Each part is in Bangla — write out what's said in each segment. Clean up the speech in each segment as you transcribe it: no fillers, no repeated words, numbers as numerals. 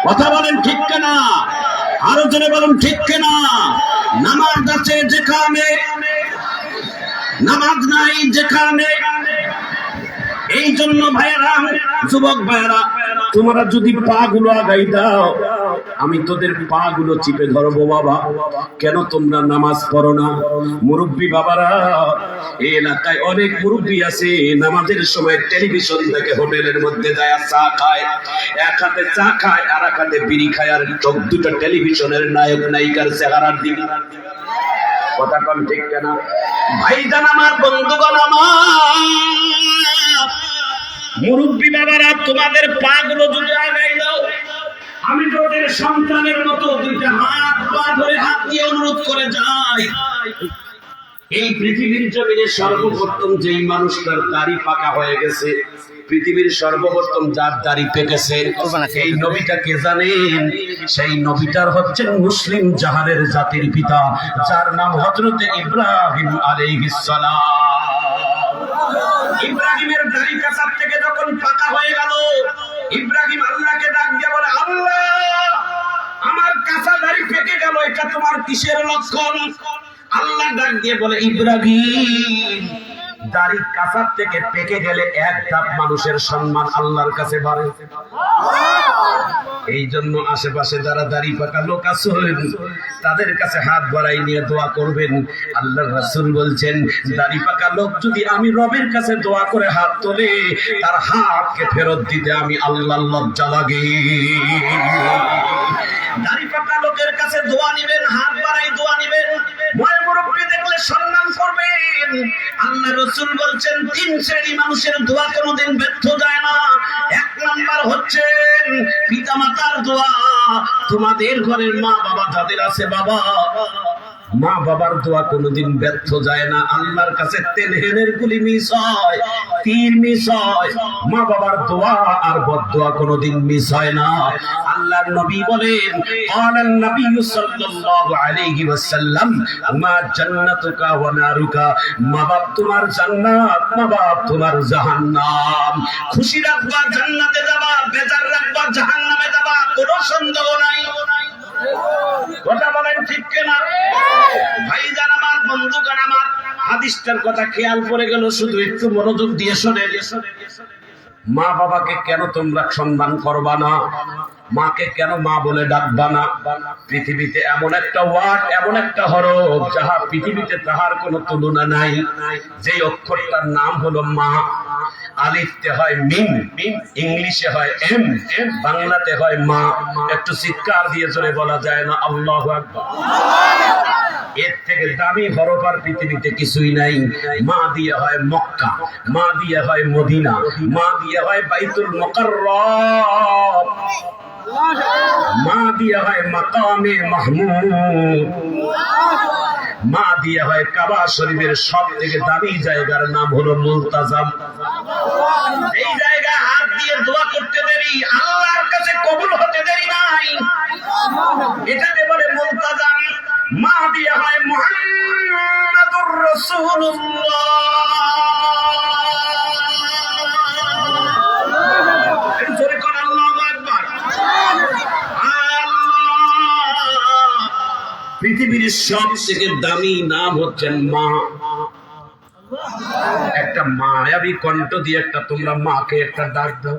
কথা বলেন ঠিক কিনা? আরো জোরে বলুন ঠিক কিনা? নামাজ আছে যেখানে, নামাজ নাই যেখানে। এই জন্য ভাইয়েরা, যুবক ভাইয়েরা, তোমরা যদি পা গুলো আগাই দাও, আমি তোদের পা গুলো চিপে ধরবো। বাবা, কেন তোমরা নামাজ পড়ো না? মুরব্বী বাবারা, এই এলাকায় অনেক মুরব্বী আছে, নামাজের সময় টেলিভিশন দেখে হোটেলের মধ্যে যায় চা খায়, এক হাতে চা খায় আর এক হাতে বিড়ি খায়, আর চোখ দুটো টেলিভিশনের নায়ক নায়িকার চেহারার দিকে। কথা কম ঠিক কিনা? ভাইজান আমার, বন্ধুগণ আমার, মুরব্বী বাবারা, তোমাদের পা গুলো যদি আগাই দাও, আমি তোদের সন্তানের মতো দুইটা হাত পা ধরে হাত দিয়ে অনুরোধ করে যাই। এই পৃথিবীর জমিনে সর্বপ্রথম যেই মানুষটার দাড়ি পাকা হয়ে গেছে, পৃথিবীর সর্বপ্রথম যার দাড়ি পেকেছে, এই নবীটা কে জানেন? সেই নবীটার হচ্ছেন মুসলিম জাহানের জাতির পিতা, যার নাম হযরতে ইব্রাহিম আলাইহিস সালাম। ইব্রাহিমের দাড়ি কাছার থেকে যখন পাকা হয়ে গেল, ইব্রাহিম আল্লাহকে ডাক দিয়ে বলে, আল্লাহ, আমার কাঁচা দাড়ি পেকে গেল, এটা তোমার কিসের লক্ষণ? আল্লাহ ডাক দিয়ে বলে, ইব্রাহিম, দাড়ি কাছার থেকে পেকে গেলে এক ধাপ মানুষের সম্মান আল্লাহর কাছে বাড়ে। এই জন্য আশেপাশে যারা দাড়ি পাকা লোক আছেন, তাদের কাছে হাত বাড়াই নিয়ে দোয়া করবেন। আল্লাহর রাসূল বলছেন, দাড়ি পাকা লোক যদি আমি রবের কাছে দোয়া করে হাত তোলে, তার হাতকে ফেরত দিতে আমি আল্লাহর লজ্জা লাগে। দাড়ি পাকা লোকের কাছে দোয়া নিবেন, হাত বাড়াই দোয়া নিবেন, মুরব্বি দেখলে সম্মান করবেন। আল্লাহ রাসূল বলছেন, তিন শ্রেণী মানুষের দোয়া কোনোদিন ব্যর্থ যায় না। এক নাম্বার হচ্ছেন পিতামাতার দোয়া। তোমাদের ঘরের মা বাবা যাদের আছে, বাবা, মা বাবার দোয়া কোনোদিন ব্যর্থ যায় না। আল্লাহর কাছে তেলহেনের গুলি মিস হয়, তীর মিস হয়, মা বাবার দোয়া আর বদদোয়া কোনোদিন মিস হয় না। আল্লাহর নবী বলেন, ক্বালান নবী সাল্লাল্লাহু আলাইহি ওয়াসাল্লাম, মা জান্নাতুকা ওয়া নারুকা, মা বাপ তোমার জান্নাত, মা বাপ তোমার জাহান্নাম। খুশি রাখবা জান্নাতে যাবা, বেজার রাখবা জাহান্নামে যাবা, কোনো সন্দেহ নাই। কথা বলেন ঠিক কিনা? ভাইজান আমার, বন্ধুগণ আমার, হাদিসটার কথা খেয়াল পড়ে গেল, শুধু একটু মনোযোগ দিয়ে শোনেন। মা বাবাকে কেন তোমরা সম্মান করবা না? মাকে কেন মা বলে ডাকবা না? পৃথিবীতে এমন একটা ওয়ার্ড, এমন একটা হরফ, যাহা পৃথিবীতে তাহার কোনো তুলনা নাই। যে অক্ষরটার নাম হলো মা। আলিফতে হয় মিম, ইংলিশে হয় এম, বাংলাতে হয় মা। একটু চিৎকার দিয়ে জোরে বলা যায় না আল্লাহু আকবার? এর থেকে দামি হরফ আর পৃথিবীতে কিছুই নাই। মা দিয়ে হয় মক্কা, মা দিয়ে হয় মদিনা, মা দিয়ে হয় বাইতুল মুকাররম, মা দিয়ে হয় মাকামে মাহমুদ, মা দিয়ে হয় কাবা শরীফের সব থেকে দামি জায়গার নাম হলো মুলতাজাম। এই জায়গা হাত দিয়ে দোয়া করতে দেরি, আল্লাহর কাছে কবুল হতে দেরি নাই। এটাকে বলে মুলতাজাম। মা দিয়ে হয় মুহাম্মাদুর রাসূলুল্লাহ। জোরে কোন আল্লাহু আকবার। পৃথিবীর সবথেকে দামি নাম হচ্ছেন মা। একটা মায়াবী কণ্ঠ দিয়ে একটা তোমরা মাকে একটা ডাক দাও,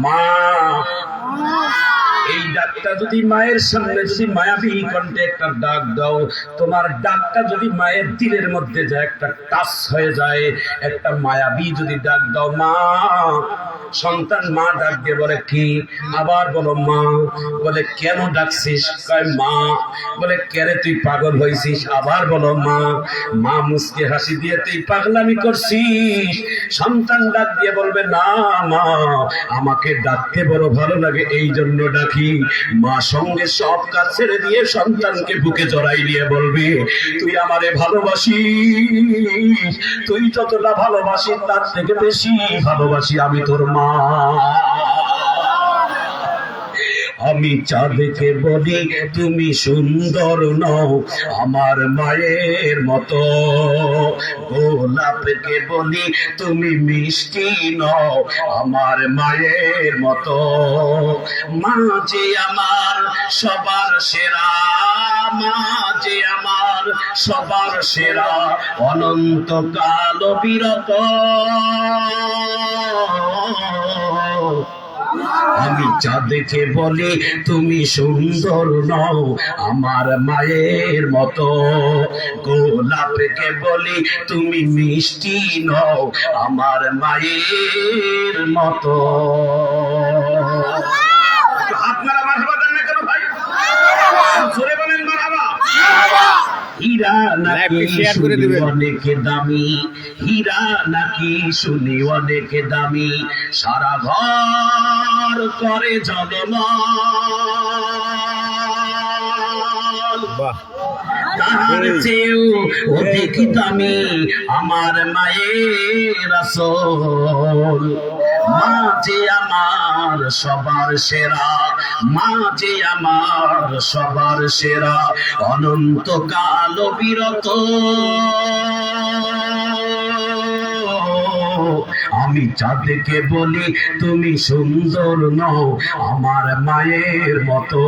মা। এই ডাকটা যদি মায়ের সামনে যদি মায়াবী কণ্ঠে একটা ডাক দাও, তোমার ডাকটা যদি মায়ের দিলের মধ্যে যায়, একটা টাচ হয়ে যায়, একটা মায়াবী যদি ডাক দাও, মা। সন্তান মা ডাক দিয়ে বলে কি? আবার বলো মা। বলে কেন ডাকছিস? কয় মা। বলে কেরে তুই পাগল হয়েছিস? আবার বলো মা। মা মুচকে হাসি দিয়ে, তুই পাগলামি করছিস? সন্তান ডাক দিয়ে বলবে, না মা, আমাকে ডাকতে বড় ভালো লাগে, এই জন্য ডাকি। মা সঙ্গে সব কাজ ছেড়ে দিয়ে সন্তানকে বুকে জড়াই নিয়ে বলবে, তুই আমারে ভালোবাসিস, তুই যতটা ভালোবাসিস তার থেকে বেশি ভালোবাসি আমি তোর মা। আমি চাঁদকে বলি তুমি সুন্দর নও আমার মায়ের মতো, গোলাপকে বলি তুমি মিষ্টি নও আমার মায়ের মতো। মা যে আমার সবার সেরা, মা যে আমার সবার সেরা, অনন্তকাল বিরত। আমি চাঁদকে বলি তুমি সুন্দর নও আমার মায়ের মতো, গোলাপকে বলি তুমি মিষ্টি নও আমার মায়ের মতো। আপনারা মারহাবা দেন না কেন ভাই? জোরে বলেন মারহাবা। হীরা নাকি শুনি অনেক দামি, হীরা নাকি শুনি অনেক দামি, সারা ঘর করে ঝলমল। তার চেয়েও অধিক দামি আমার মায়ের রাসূল। মা যে আমার সবার সেরা, মা যে আমার সবার সেরা, অনন্তকাল বিরত। আমি চাঁদকে বলি তুমি সুন্দর নও আমার মায়ের মতো,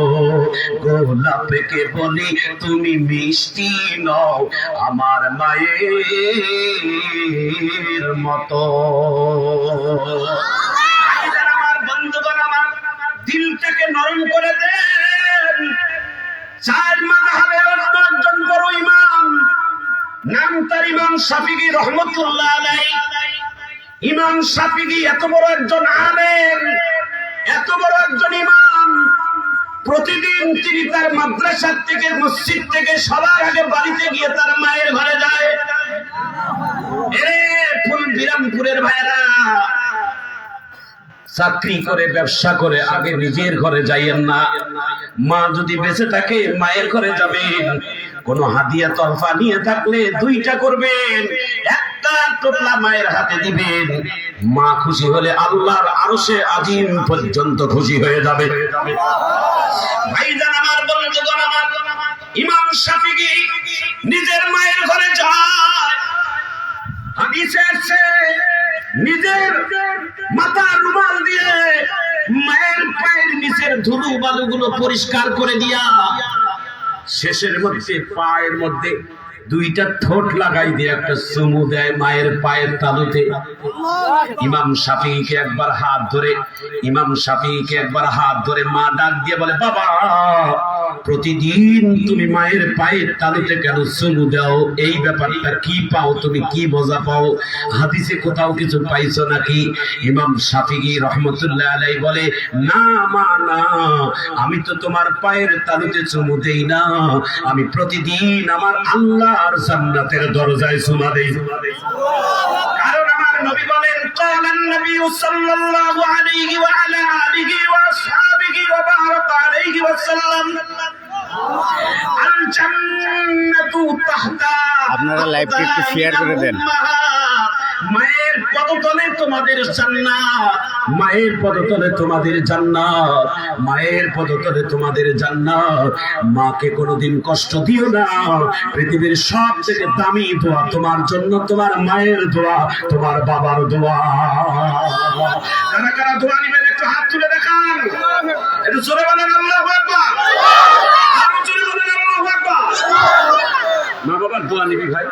গোলাপকে বলি তুমি মিষ্টি নও আমার মায়ের মতো। আমার বন্ধুগণ, আমার দিলটাকে নরম করে দেন। চার মাযহাবের একজন বড় ইমাম, নাম তার ইমাম শাফিঈ রহমাতুল্লাহ আলাইহি। ইমাম শাফিঈ এত বড় একজন আলেম, এত বড় একজন ইমাম, প্রতিদিন তিনি তার মাদ্রাসা থেকে মসজিদ থেকে সবার আগে বাড়িতে গিয়ে তার মায়ের ঘরে যায়। এরে ফুল বিরামপুরের ভাইরা, চাকরি করে ব্যবসা করে আগে নিজের ঘরে যাইয়েন না। মা যদি বেঁচে থাকে মায়ের ঘরে যাবেন। কোন হাদিয়া তোহফা নিয়ে থাকলে দুইটা করবেন, একটা টোপলা মায়ের হাতে দিবেন। মা খুশি হলে আল্লাহর আরশে আজিম পর্যন্ত খুশি হয়ে যাবে। ভাইজান আমার, বন্ধুগণ আমার, ইমাম শাফিঈ নিজের মায়ের ঘরে যায়। হাদিসে আছে নিজের মাথার রুমাল দিয়ে মায়ের পায়ের নিচের ধুলো বালুগুলো পরিষ্কার করে দিয়া শেষের মধ্যে পায়ের মধ্যে দুইটা ঠোঁট লাগাই দিয়ে একটা চুমু দেয় মায়ের পায়ের তালুতে। ইমাম শাফিঈকে একবার হাত ধরে, ইমাম শাফিঈকে একবার হাত ধরে মা ডাক দিয়ে বলে, বাবা প্রতিদিন তুমি মায়ের পায়ের তালুতে কেন চুমু দাও? এই ব্যাপারটা কি পাও তুমি, কি মজা পাও? হাদিসে কোথাও কিছু পাইছো নাকি? ইমাম শাফিঈ রহমতুল্লাহ আলাইহি বলে, না মা না, আমি তো তোমার পায়ের তালুতে চুমু দেই না, আমি প্রতিদিন আমার আল্লাহর জান্নাতের দরজায় চুমা দেই। কারণ আমার নবী বলেন, কালান নবী সাল্লাল্লাহু আলাইহি ওয়া আলা আলিহি ওয়া আসহাবিহি ওয়া বারাকা আলাইহি ওয়া সাল্লাম, আল জান্নাতু তাহতা। আপনারা লাইভটি একটু শেয়ার করে দেন। মায়ের পদতলে তোমাদের জান্নাত, মায়ের পদতলে তোমাদের জান্নাত, মায়ের পদতলে তোমাদের জান্নাত। মাকে কোনোদিন কষ্ট দিও না। পৃথিবীর সব থেকে দামি দোয়া তোমার জন্য তোমার মায়ের দোয়া, তোমার বাবার দোয়া। কারা কারা দোয়া নিবেন একটু হাত তুলে দেখান, একটু জোরে বলেন আল্লাহু আকবার। আরো জোরে বলেন আল্লাহু আকবার। মা বাবার দোয়া নিবি ভাই।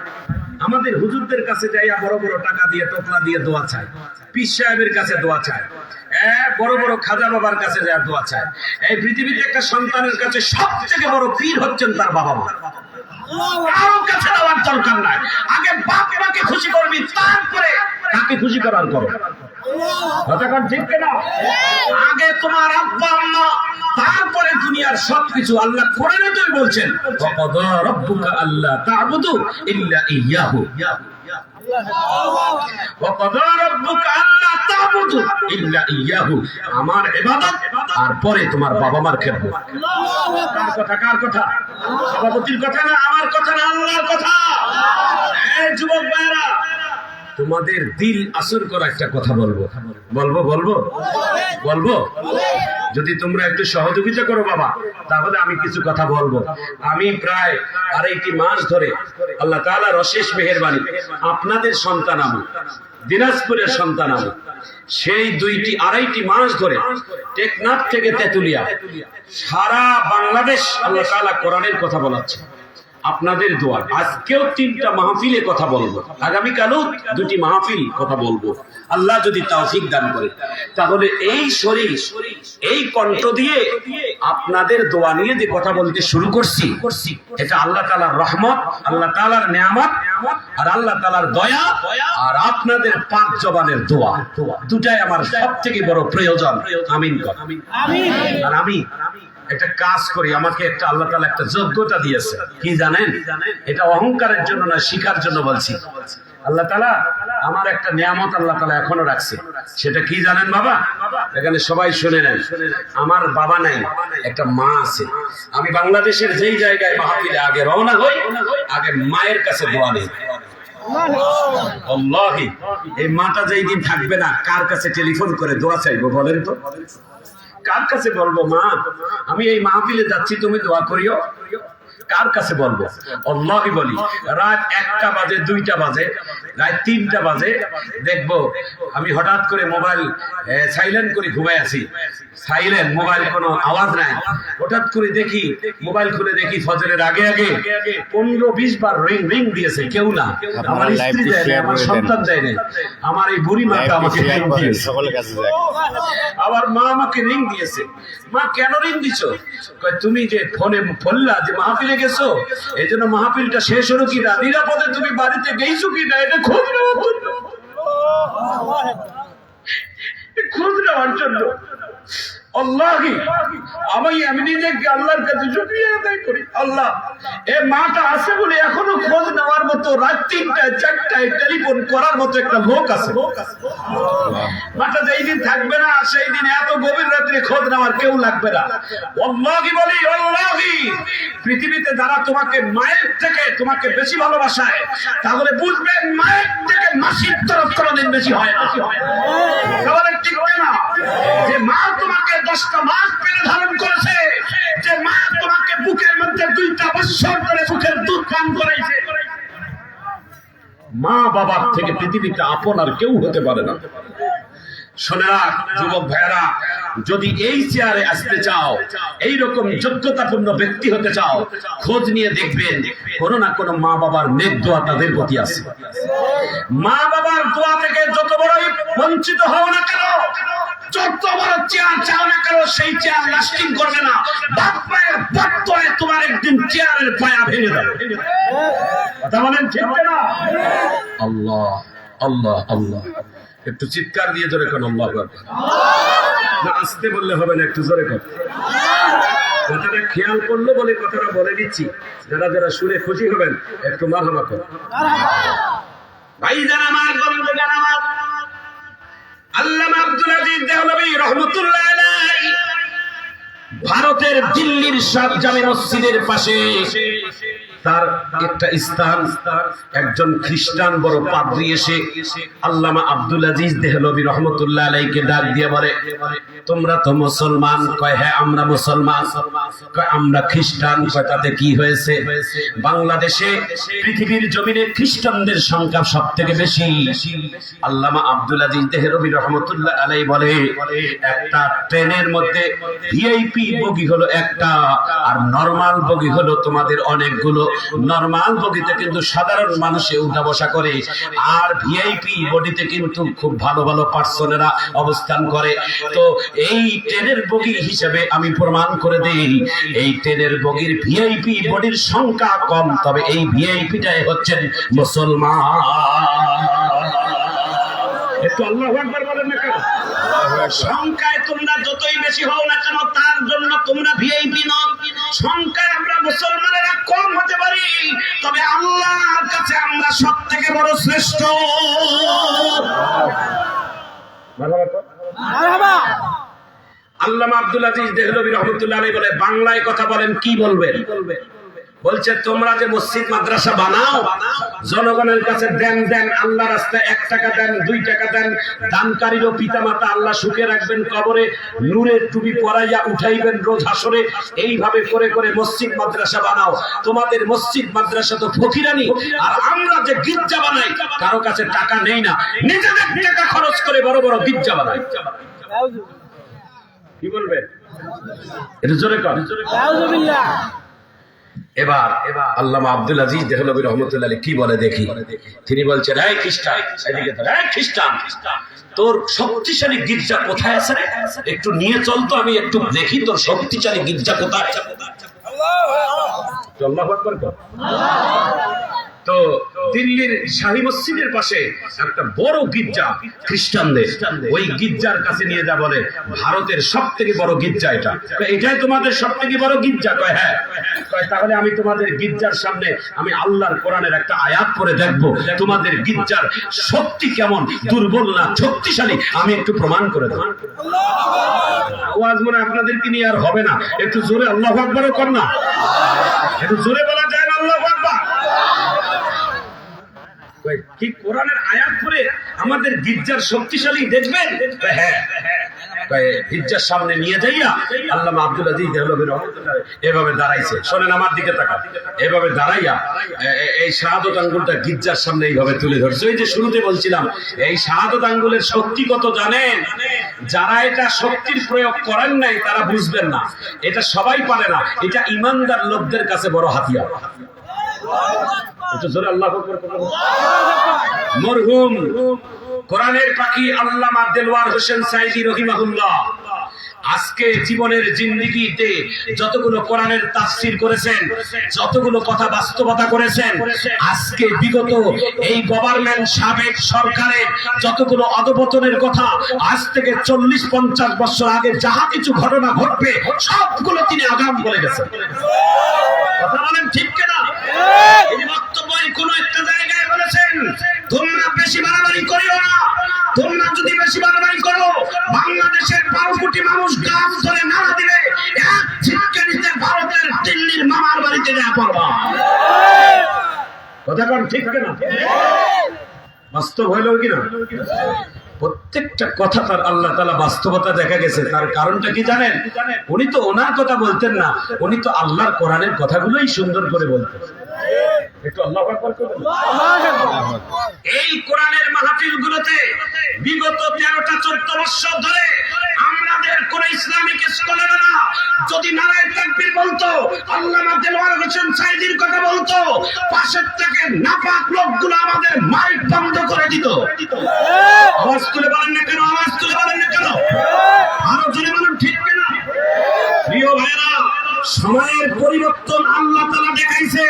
আমাদের হুজুরদের কাছে যাইয়া বড় বড় টাকা দিয়ে টোকলা দিয়ে দোয়া চায়, পীর সাহেবের কাছে দোয়া চায়, বড় বড় খাজা বাবার কাছে যায় দোয়া চায়। এই পৃথিবীতে একটা সন্তানের কাছে সবথেকে বড় পীর হচ্ছেন তার বাবা মা। কারো কাছে যাওয়ার দরকার নাই। আগে বাপ মাকে খুশি করবি, তারপরে কাকে খুশি করার করো। কথাটা ঠিক কিনা? আগে তোমার আব্বা আম্মা, তারপরে দুনিয়ার সবকিছু। আল্লাহ কোরআনে তো বলছেন, ওয়াকাদা রাব্বুকা আল্লা তা'বুদু ইল্লা ইয়্যাহু, ওয়াকাদা রাব্বুকা আল্লা তা'বুদু ইল্লা ইয়্যাহু, আমার ইবাদত আর পরে তোমার বাবা মার খেদমত। কার কথা? কার কথা? সভাপতির কথা না, আমার কথা না, আল্লাহর কথা। এই যুবক ভাইরা, তোমাদের দিল আসর করা একটা কথা বলবো, বলবো বলবো বলবো। যদি তোমরা একটু সহযোগিতা করো বাবা, তাহলে আমি কিছু কথা বলবো। আমি প্রায় 2.5 মাস ধরে আল্লাহ তাআলার অশেষ মেহেরবানি আপনাদের সন্তান আমি, দিনাজপুরের সন্তান আমি, সেই 2-2.5 মাস ধরে টেকনাফ থেকে তেতুলিয়া সারা বাংলাদেশ আল্লাহ তাআলা কোরআনের কথা বলাচ্ছে। আপনাদের দোয়া, আজকেও 3টা মাহফিলে কথা বলবো, আগামীকালও 2টি মাহফিল কথা বলবো, আল্লাহ যদি তৌফিক দান করে। তাহলে এই শরীর, এই কণ্ঠ দিয়ে আপনাদের দোয়া নিয়ে যে কথা বলতে শুরু করছি, এটা আল্লাহ তাআলার রহমত, আল্লাহ তাআলার নেয়ামত, আর আল্লাহ তাআলার দয়া, আর আপনাদের পাক জবানের দোয়া, দুটাই আমার সবথেকে বড় প্রয়োজন। আমিন কর। আর আমি একটা কাজ করি, আমাকে একটা আল্লাহ তাআলা একটা যোগ্যতা দিয়েছে, কি জানেন? এটা অহংকারের জন্য না, শিখার জন্য বলছি। আল্লাহ তাআলা আমার একটা নিয়ামত আল্লাহ তাআলা এখনো রাখছে, সেটা কি জানেন বাবা? এখানে সবাই শুনে নেন, আমার বাবা নাই, একটা মা আছে। আমি বাংলাদেশের যেই জায়গায় মাহফিলে আগে রওনা হই, আগে মায়ের কাছে দোয়া নেই। আল্লাহি, এই মাটা যেই দিন থাকবে না, কার কাছে টেলিফোন করে দোয়া চাইবো বলেন তো? কার কাছে বলবো মা আমি এই মাহফিলে যাচ্ছি, তুমি দোয়া করিও? কার কাছে বলবো? আল্লাহই বলি। রাত 1টা বাজে, 2টা বাজে, রাত 3টা বাজে, দেখবো আমি হঠাৎ করে মোবাইল সাইলেন্ট করে ঘুমাই আছি, সাইলেন্ট, মোবাইল কোনো আওয়াজ নাই। হঠাৎ করে দেখি, মোবাইল খুলে দেখি ফজরের আগে আগে 15-20 বার রিং দিয়েছে, কেউ না। আমার স্ত্রী দেয় না, আমার সন্তান দেয় না, আমার এই বুড়ি মাটা আমাকে রিং দিয়েছে, আবার মা আমাকে রিং দিয়েছে। মা কেন রিং দিছো? তুমি যে ফোনে বললা যে মাহফিলে গেছো, এই জন্য মাহফিলটা শেষ হলো কিনা, নিরাপদে তুমি বাড়িতে গেছো কিনা, এটা খোঁজ নেওয়ার জন্য। আল্লাহি, আমি নিজেকে আল্লাহর কাছে শুকরিয়া আদায় করি। আল্লাহ, এই মাটা আছে বলে এখনো খোঁজ নেওয়ার মতো, রাত 3টায় 4টায় টেলিফোন করার মতো একটা লোক আছে। মাটা যেই দিন থাকবে না, সেই দিন এত গভীর রাত্রে খোঁজ নেওয়ার কেউ লাগবে না। আল্লাহি বলি, আল্লাহি, পৃথিবীতে যারা তোমাকে মায়ের থেকে তোমাকে বেশি ভালোবাসায়, তাহলে বুঝবেন মায়ের থেকে মাসির তরফ কোনোদিন বেশি হয় না। তাহলে ঠিক না যে মা তোমাকে 10টা মাস পেটে ধারণ করেছে, যে মা তোমাকে বুকের মধ্যে 2টা বছর ধরে বুকের দুধ পান করাইছে, মা বাবার থেকে পৃথিবীতে আপন আর কেউ হতে পারে না। শোনে রাখ যুবক ভাইরা, যদি এই চেয়ারে আসতে চাও, এইরকম যোগ্যতাপূর্ণ ব্যক্তি হতে চাও, খোঁজ নিয়ে দেখবেন কোনো না কোনো মা বাবার নেক দোয়া তাদের প্রতি আছে। মা বাবার দোয়া থেকে যত বড়ই বঞ্চিত হও না কেন, যত বড় চেয়ার চাও না কেন, সেই চেয়ার লাস্টিং করবে না। বাপ মায়ের বর্তমানে তোমার একদিন চেয়ারের পায়া ভেঙে যাবে। কথা বলেন ঠিক না? আল্লাহ আল্লাহ আল্লাহ, একটু চিৎকার দিয়ে জোরে কোন আল্লাহু আকবার। না আসতে বললে হবে না, একটু জোরে কর। কথাটা খেয়াল করলো বলে কথাটা বলে দিচ্ছি, যারা যারা শুনে খুশি হবেন একটু মারহাবা কর। ভাইজান আমার, বন্ধুগণ আমার, আল্লামা আব্দুল আজিজ দেহলভী রাহমাতুল্লাহ আলাইহি ভারতের দিল্লির শাহ জামে মসজিদের পাশে তার একটা স্থান, একজন খ্রিস্টান বড় পাদ্রী এসে আল্লামা আব্দুল আজিজ দেহলভী রাহমাতুল্লাহ আলাইহিকে ডাক দিয়ে বলে, তোমরা তো মুসলমান? কয় হ্যাঁ আমরা মুসলমান। কয় আমরা খ্রিস্টান। কয় তাতে কি হয়েছে? বাংলাদেশে পৃথিবীর জমিনে খ্রিস্টানদের সংখ্যা সবথেকে বেশি। আল্লামা আব্দুল আজিজ দেহলভী রাহমাতুল্লাহ আলাইহি বলে, একটা ট্রেনের মধ্যে ভিআইপি বগি হলো একটা, আর নরমাল বগি হলো তোমাদের অনেকগুলো। নরমাল বগিতে কিন্তু সাধারণ মানুষে উঠা বসা করে, আর ভিআইপি বডিতে কিন্তু খুব ভালো ভালো পার্সনেরা অবস্থান করে। তো এই ট্রেনের বগি হিসেবে আমি প্রমাণ করে দেই, এই ট্রেনের বগির ভিআইপি বডির সংখ্যা কম, তবে এই ভিআইপিটাই হচ্ছেন মুসলমান। একটু আল্লাহু আকবার বলেন না কেন? সংখ্যায় তোমরা যতই বেশি হও না কেন, তার জন্য তোমরা ভিআইপি নও। সংখ্যায় আমরা মুসলমানেরা কম হতে পারি, তবে আল্লাহর কাছে আমরা সবথেকে বড় শ্রেষ্ঠ। আল্লামা আব্দুল আজিজ দেহলভী রাহমাতুল্লাহ আলাইহি বলে, বাংলায় কথা বলেন, কি বলবেন? বলছে তোমরা যে মসজিদ মাদ্রাসা বানাও, জনগণের কাছে দেন দেন, আল্লাহ রাস্তায় 1 টাকা দেন, 2 টাকা দেন, দানকারীরও পিতামাতা আল্লাহ সুখে রাখবেন, কবরে নূরের টুপি পরাইয়া উঠাইবেন রোজ হাসরে। এইভাবে করে করে মসজিদ মাদ্রাসা বানাও। তোমাদের মসজিদ মাদ্রাসা তো ফকিরানি, আর আমরা যে গির্জা বানাই কারো কাছে টাকা নেই না, নিজেদের টাকা খরচ করে বড় বড় গির্জা বানাই। কি বলবে? এটা জোরে কর। এবার আল্লামা আব্দুল আজিজ দেহলভী রহমতুল্লাহ আলাইহি কি বলে দেখি। তিনি বলছেন, এই খ্রিস্টান, এদিকে ধর, এই খ্রিস্টান, তোর শক্তিশালী গির্জা কোথায় আছে রে? একটু নিয়ে চল তো, আমি একটু দেখি তোর শক্তিশালী গির্জা কোথায়। আল্লাহু আকবার কর। তো দিল্লির শাহী মসজিদের পাশে একটা বড় গির্জা খ্রিস্টানদের, ওই গির্জার কাছে নিয়ে যা বলে ভারতের সবথেকে বড় গির্জা এটা। এটাই তোমাদের সবথেকে বড় গির্জা? কয় হ্যাঁ। কয় তাহলে আমি তোমাদের গির্জার সামনে আমি আল্লাহর কোরআনের একটা আয়াত পড়ে দেখবো তোমাদের গির্জার শক্তি কেমন, দুর্বল না শক্তিশালী, আমি একটু প্রমাণ করে দেব। আওয়াজ মনে আপনাদেরকে নিয়ে আর হবে না, একটু জোরে আল্লাহু আকবার কর না, একটু জোরে বলা যায় না আল্লাহু আকবার? কি কোরআনের আয়াত পড়ে আমাদের গির্জার শক্তিশালী দেখবেন? হ্যাঁ। গির্জার সামনে নিয়ে যাইয়া আল্লামা আব্দুল আজিজ দেহলভী রহমতুল্লাহ এভাবে দাঁড়াইছে, শোনেন আমার দিকে তাকান, এভাবে দাঁড়াইয়া এই শাহাদত আঙ্গুলটা গির্জার সামনে এইভাবে তুলে ধরছে। ওই যে শুরুতে বলছিলাম, এই শাহাদত আঙ্গুলের শক্তি কত জানেন? যারা এটা শক্তির প্রয়োগ করেন নাই তারা বুঝবেন না, এটা সবাই পারে না, এটা ইমানদার লোকদের কাছে বড় হাতিয়ার। মরহুম কোরআনের পাখি আল্লামা দেলওয়ার হোসেন সাইদি রহিমাহুল্লাহ আজকে জীবনের জিন্দেগিতে যতগুলো কোরআনের তাফসীর করেছেন, যতগুলো কথা বাস্তবতা করেছেন, আজকে বিগত এই গভর্নমেন্ট সাবেক সরকারের যতগুলো অধপতনের কথা আজ থেকে 40-50 বছর আগে যাহা কিছু ঘটনা ঘটবে সবগুলো তিনি আগাম বলে গেছেন। কথা বলেন ঠিক কিনা? এই বক্তব্যের কোন একটা জায়গায় বলেছেন, তোমরা বেশি বাড়াবাড়ি করিও না, তোমরা যদি বেশি বাড়াবাড়ি করো বাংলাদেশের 12 কোটি মানুষ গাছ ধরে নাড়া দিবে, এক ছিটকে নিতে ভারতের দিল্লির মামার বাড়িতে যা পড়বা। কথা কোন ঠিক কিনা? বাস্তব হইল কিনা? প্রত্যেকটা কথা তার আল্লাহ তাআলা বাস্তবতা দেখা গেছে। তার কারণটা কি জানেন? উনি তো ওনার কথা বলতেন না, উনি তো আল্লাহর কোরআনের কথাগুলোই সুন্দর করে বলতেন। একটু আল্লাহু আকবার করবেন। এই কোরআনের মাহফিলগুলোতে বিগত 13টা-14 বছর ধরে আমাদের কোন ইসলামিক স্কলাররা যদি নারায়ে তাকবীর বলতো, আল্লামা দেলওয়ার হোসেন সাইদির কথা বলতো, পাশের থেকে নাপাক লোকগুলো আমাদের মাইক বন্ধ করে দিত। আওয়াজ তুলে বলেন না কেন? আওয়াজ তুলে বলেন না কেন? আরো জোরে বলেন ঠিক কিনা? প্রিয় ভাইরা, সময়ের পরিবর্তন আল্লাহ তাআলা দেখাইছে।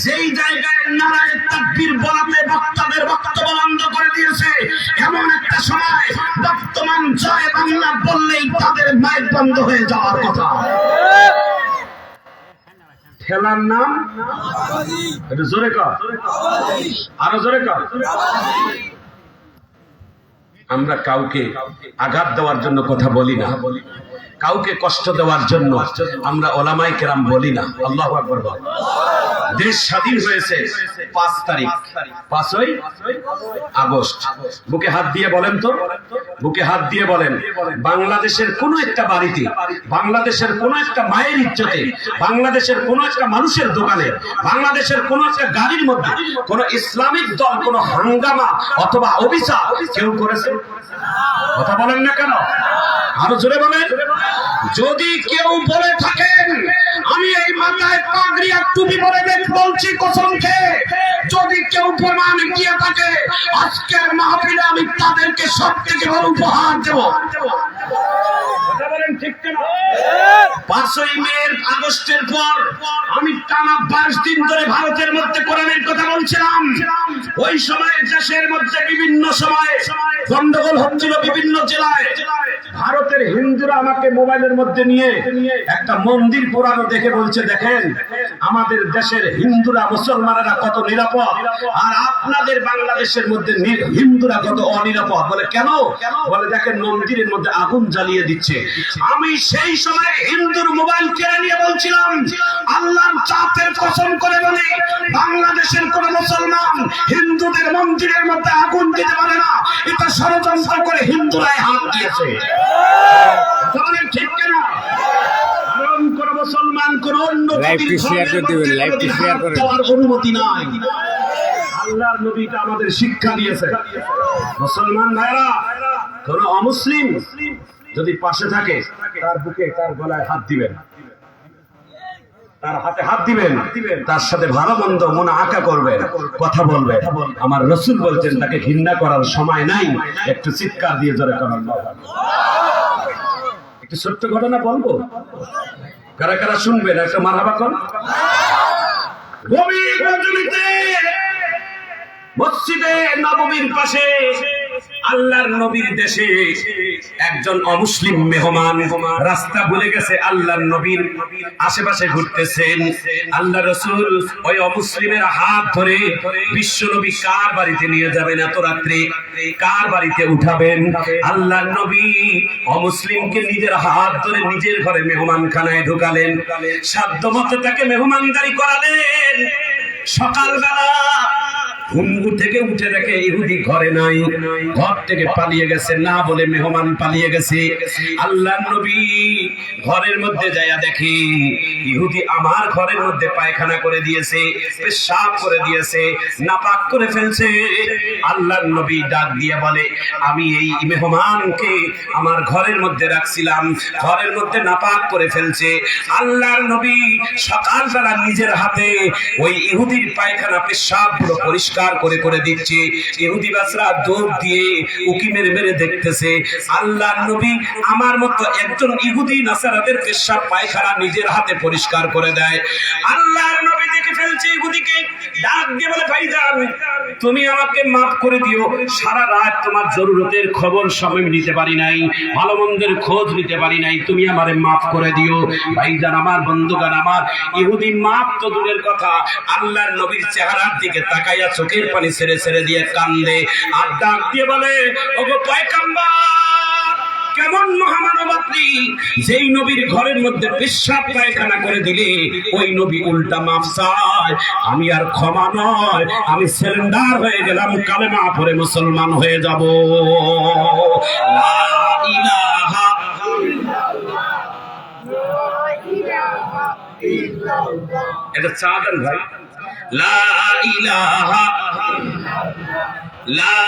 যেই জায়গায় নারায়ে তাকবীর বলাতে বক্তাদের বক্তব্য বন্ধ করে দিয়েছে, এমন একটা সময় বর্তমান জয় বাংলা বললেই তাদের মাইক বন্ধ হয়ে যাওয়ার কথা। খেলার নাম একটু জোরে কর, আরো জোরে কর। আমরা কাউকে আঘাত দেওয়ার জন্য কথা বলি না, কাউকে কষ্ট দেওয়ার জন্য আমরা ওলামায়ে কেরাম বলি না। আল্লাহু আকবার বল। দেশ স্বাধীন হয়েছে 5 তারিখ, 5ই আগস্ট। বুকে হাত দিয়ে বলেন তো, বুকে হাত দিয়ে বলেন, বাংলাদেশের কোন একটা বাড়িতে, বাংলাদেশের কোন একটা মায়ের ইজ্জতে, বাংলাদেশের কোন একটা মানুষের দোকানে, বাংলাদেশের কোন একটা গাড়ির মধ্যে কোন ইসলামিক দল কোন হাঙ্গামা অথবা অবিচার কেউ করেছে? কথা বলেন না কেন? আরো জোরে বলেন। যদি কেউ বলে থাকেন, আমি এই মাথায় পাগড়ি আর টুপি পরে বলছি কসম খেয়ে, যদি কেউ প্রমাণ দিয়ে থাকে, আজকের মাহফিলে আমি তাদেরকে সবথেকে বড় উপহার দেব। কথা বলেন ঠিক কিনা? 5ই মে আগস্টের পর আমি টানা 22 দিন ধরে ভারতের মধ্যে কোরআনের কথা বলছিলাম। ওই সময় দেশের মধ্যে বিভিন্ন সময়ে গন্ডগোল হচ্ছিল বিভিন্ন জেলায়। ভারতের হিন্দুরা আমাকে মোবাইলের মধ্যে নিয়ে একটা মন্দির পোড়ানো দেখে বলছে, দেখেন আমাদের দেশের হিন্দুরা মুসলমানেরা কত নিরাপদ, আর আপনাদের বাংলাদেশের মধ্যে হিন্দুরা কত অনিরাপদ। বলে কেন? বলে দেখেন মন্দিরের মধ্যে আগুন জ্বালিয়ে দিচ্ছে। আমি সেই সময় হিন্দুর মোবাইল কেড়ে নিয়ে বলছিলাম, আল্লাহর জাতের কসম করে বলি, বাংলাদেশের কোন মুসলমান হিন্দুদের মন্দিরের মধ্যে আগুন দিতে পারে না। এটা ষড়যন্ত্র করে হিন্দুরাই হাত দিয়েছে। ঠিক কিনা? কারণ কোন মুসলমান কোন অন্য অনুমতি নাই। আল্লাহর নবীটা আমাদের শিক্ষা দিয়েছে। মুসলমান ভাইরা, কোন অমুসলিম যদি পাশে থাকে তার বুকে তার গলায় হাত দিবেন, তার হাতে হাত দিবেন, তার সাথে ভালো মন্দ মনে আঁকা করবেন, কথা বলবেন। আমার রসুল বলছেন তাকে ঘৃণা করার সময় নাই। একটু চিৎকার দিয়ে জোরে করার। একটু ছোট্ট ঘটনা বলবো, কারা কারা শুনবেন একটা মারহাবা কর। গভীর রজনীতে মসজিদে নববীর পাশে আল্লাহর নবীর দেশে একজন অমুসলিম মেহমান রাস্তা ভুলে গেছে, আল্লাহর নবীর আশেপাশে ঘুরতেছেন। আল্লাহ রাসূল ওই অমুসলিমের হাত ধরে বিশ্ব নবী কার বাড়িতে নিয়ে যাবেন, এত রাত্রে কার বাড়িতে উঠাবেন। আল্লাহর নবী অমুসলিমকে নিজের হাত ধরে নিজের ঘরে মেহমানখানায় ঢুকালেন, সাধ্যমতো তাকে মেহমানদারি করালেন। সকালবেলা ঘুম থেকে উঠে দেখে ইহুদি ঘরে নাই, ঘর থেকে পালিয়ে গেছে, না বলে মেহমান পালিয়ে গেছে। আল্লাহর নবী ঘরের মধ্যে যায়া দেখে ইহুদি আমার ঘরের মধ্যে পায়খানা করে দিয়েছে, পেশাব করে দিয়েছে, নাপাক করে ফেলছে। আল্লাহর নবী ডাক দিয়ে বলে, আমি এই মেহমানকে আমার ঘরের মধ্যে রাখছিলাম, ঘরের মধ্যে নাপাক করে ফেলছে। আল্লাহর নবী সকালবেলা নিজের হাতে ওই ইহুদির পায়খানা পেশাব পুরো পরিষ্কার করে করে দিচ্ছে। ইহুদি বাসরা দৌড় দিয়ে উকি মেরে মেরে দেখতেছে, আল্লাহর নবী আমার মতো একজন ইহুদি নাসারাদের পেশাব পায়খানা নিজের হাতে পরিষ্কার করে দেয়। আল্লাহর নবী দেখে ফেলছে ইহুদিকে, ডাক দিয়ে বলে, ভাইজান তুমি আমাকে মাফ করে দিও, সারা রাত তোমার জরুরতের খবর সময় নিতে পারি নাই, ভালো মন্দের খোঁজ নিতে পারি নাই, তুমি আমারে মাফ করে দিও। ভাইজান আমার বন্ধুগণ আমার, ইহুদি মাফ তো দূরের কথা, আল্লাহর নবীর চেহারার দিকে তাকাইয়া চোখের পানি ছেড়ে ছেড়ে দিয়ে কান্দে, আর ডাক দিয়ে বলে, ওগো পয়গম্বর, কেমন মহামানব আপনি, যেই নবীর ঘরের মধ্যে পেশাব পায়খানা করে দিলে ওই নবী উল্টা মাফ চায়। আমি আর ক্ষমা নয়, আমি সারেন্ডার হয়ে গেলাম, কালেমা পড়ে মুসলমান হয়ে যাব। লা ইলাহা ইল্লাল্লাহ। এটা চা দেন ভাই। লা ইলাহা লা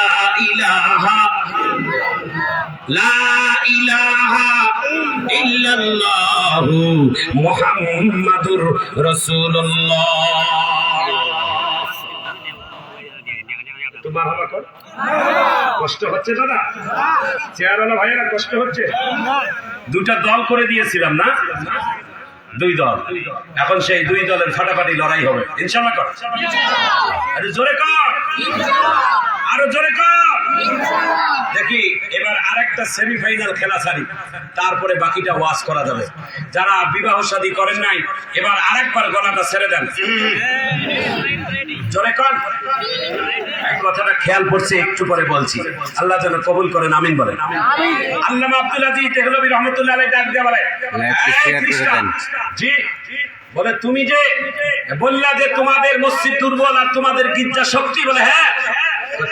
ইলাহা লা ইলাহা ইল্লাল্লাহ মুহাম্মাদুর রাসূলুল্লাহ। তোমার হাবা কর। কষ্ট হচ্ছে দাদা? চেয়ারওয়ালা ভাইয়েরা কষ্ট হচ্ছে? দুটা দল করে দিয়েছিলাম না, দুই দল, এখন সেই দুই দলের ফাটাফাটি লড়াই হবে ইনশাআল্লাহ। কর আরে জোরে কর, আরো জোরে কর। দেখি এবার আরেকটা সেমিফাইনাল খেলা ছাড়ি, তারপরে বাকিটা ওয়াজ করা যাবে। যারা বিবাহ শাদী করেন নাই এবার আরেকবার গলাটা ছেড়ে দেন, জোরে কর। এই কথাটা খেয়াল পড়ছে, একটু পরে বলছি, আল্লাহ যেন কবুল করেন, আমিন বলেন। আল্লামা আব্দুল আজিজ দেহলভী রহমাতুল্লাহ আলাইহি ডাক দিয়ে বলে, জি বলে, তুমি যে বললা যে তোমাদের মসজিদ দুর্বল আর তোমাদের গির্জা শক্তি, বলে হ্যাঁ,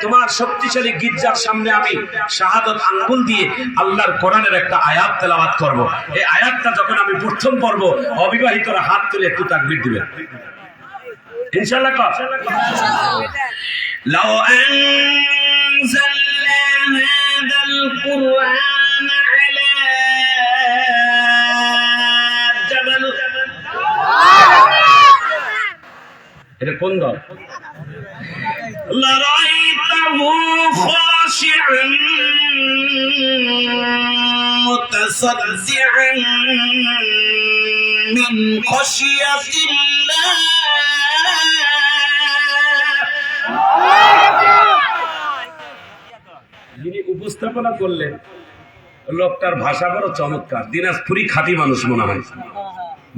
তোমার শক্তিশালী গির্জার সামনে আমি শাহাদাত আঙ্গুল দিয়ে আল্লাহর কোরআনের একটা আয়াত তেলাওয়াত করব। এই আয়াতটা যখন আমি প্রথম পড়ব, অবিবাহিতরা হাত তুলে একটু তাকবীর দিবেন ইনশাআল্লাহ। কর লাউ আনজালনা হাযাল কুরআন আলা জাবাল। এটা কোন দল? লারাইতাহু খাশিআন মুতাসাদ্দিআন মিন খাশিয়াতিল্লাহ। যিনি উপস্থাপনা করলেন লোকটার ভাষা বড় চমৎকার, দিনাজপুরি খাঁটি মানুষ মনে হয়।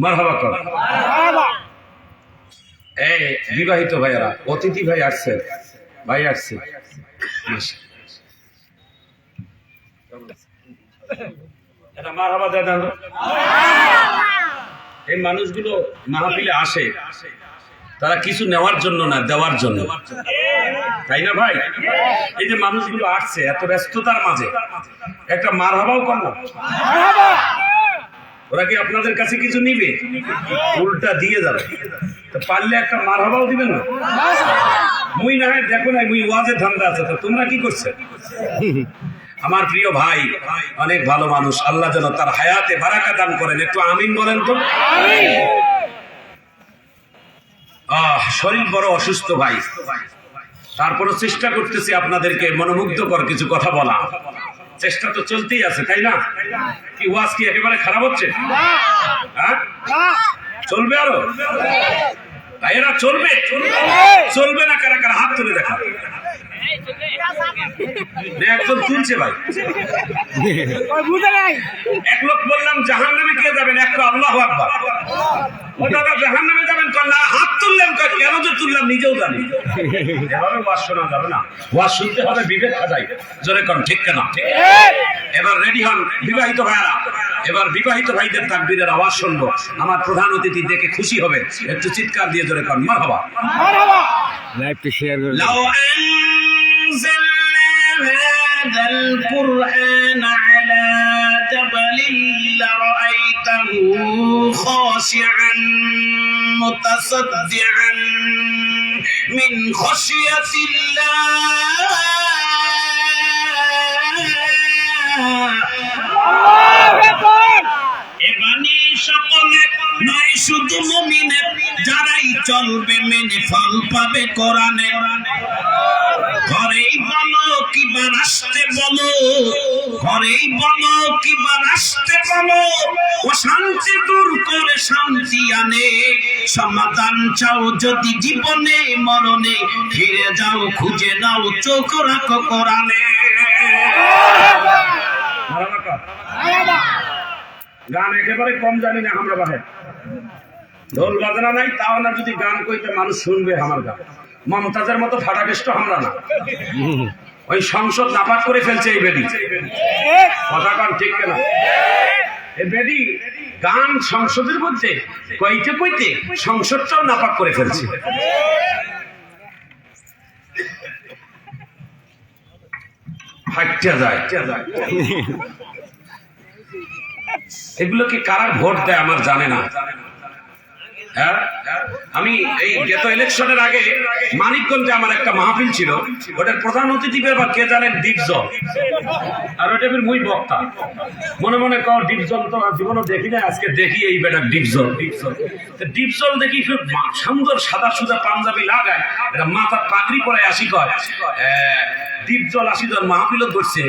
মারহাবা কর। এই বিবাহিত ভাইয়ারা, অতিথি ভাই আসছে, ভাই আসছে, এটা মারহাবা দাদা। এই মানুষগুলো মাহফিলে আসে তারা কিছু নেওয়ার জন্য না, দেওয়ার জন্য, তাই না ভাই? এই যে মানুষগুলো আসছে এত ব্যস্ততার মাঝে, একটা মারহাবাও করলো। ওরা কি আপনাদের কাছে কিছু নিবে? উল্টা দিয়ে যাবে। তো পারলে একটা মারহাবাও দিবেন না? মুই না হয় দেখো না, মুই ওয়াজে ধান্দা আছে, তো তোমরা কি করছে? আমার প্রিয় ভাই অনেক ভালো মানুষ, আল্লাহ যেন তার হায়াতে বারাকা দান করেন। একটু আমিন বলেন তো। শরীর বড় অসুস্থ ভাই, তারপরে চেষ্টা করতেছি আপনাদেরকে মনোমুগ্ধকর কিছু কথা বলা। চেষ্টা তো চলতেই আছে, তাই না? কি ওয়াজ কি একেবারে খারাপ হচ্ছে? হ্যাঁ, চলবে আরো ভাইয়েরা, চলবে। চলবে না কারা কারা হাত তুলে দেখা। একজন তুলছে ভাই। এক লোক বললাম জাহান্নামে কে যাবেন, একটা আল্লাহু আকবার। ও দাদা জাহান্নামে যাবেন না, হাত তুললেন কেন যে তুললাম নিজেও জানি। এভাবে ওয়াজ শোনা যাবে না, ওয়াজ শুনতে হবে বিবেক খাটাই। জোরে কন ঠিক কেনা? এবার রেডি হন বিবাহিত ভাইরা, এবার বিবাহিত ভাইদের তাকবীরের আওয়াজ শুনবো। আমার প্রধান অতিথি দেখে খুশি হবে, একটু চিৎকার দিয়ে জোরে কন মারহাবা। লাইভটা শেয়ার করে لو أنزلنا هذا القرآن على جبل لرأيته خاشعا متصدعا من خشية الله এবানি সকলে নয় শুধু মুমিনের, যারাই চলবে মেনে ফল পাবে কোরআনে। ঘরেই বলো কিবা রাষ্ট্রে বলো, ঘরেই বলো কিবা রাষ্ট্রে বলো, অশান্তি দূর করে শান্তি আনে। সমাধান চাও যদি জীবনে মরণে, ফিরে যাও খুঁজে নাও চোখ রাখো কোরআনে। গান একেবারে কম জানি না আমরা বাহে, ঢোল বাজনা নাই, তাও না যদি গান কইতে মানুষ শুনবে আমার গান। মমতাজের মতো ফাটাকেষ্ট আমরা না। ওই সংসদ নাপাক করে ফেলছে এই বেডি, কথা গান ঠিক কেনা? এই বেডি গান সংসদের মধ্যে কইতে কইতে সংসদটাও নাপাক করে ফেলছে। হাঁটতে যায়। এগুলোকে কারা ভোট দেয় আমার জানে না। হ্যাঁ, আমি এই গত ইলেকশনের আগে মানিকগঞ্জে আমার একটা মাহফিল ছিল, ওটার প্রধান অতিথি বা কে জানেন ডিপজল, আর ওটা মুই বক্তা। মনে মনে কর ডিপজল তো জীবনও দেখি না, আজকে দেখি এই বেটা ডিপজল। ডিপজল দেখি সুন্দর সাদা সুদা পাঞ্জাবি লাগায়, এটা মাথা পাগড়ি পরে আসি কয় ডিপজল 80 জন মাহফিল করছে।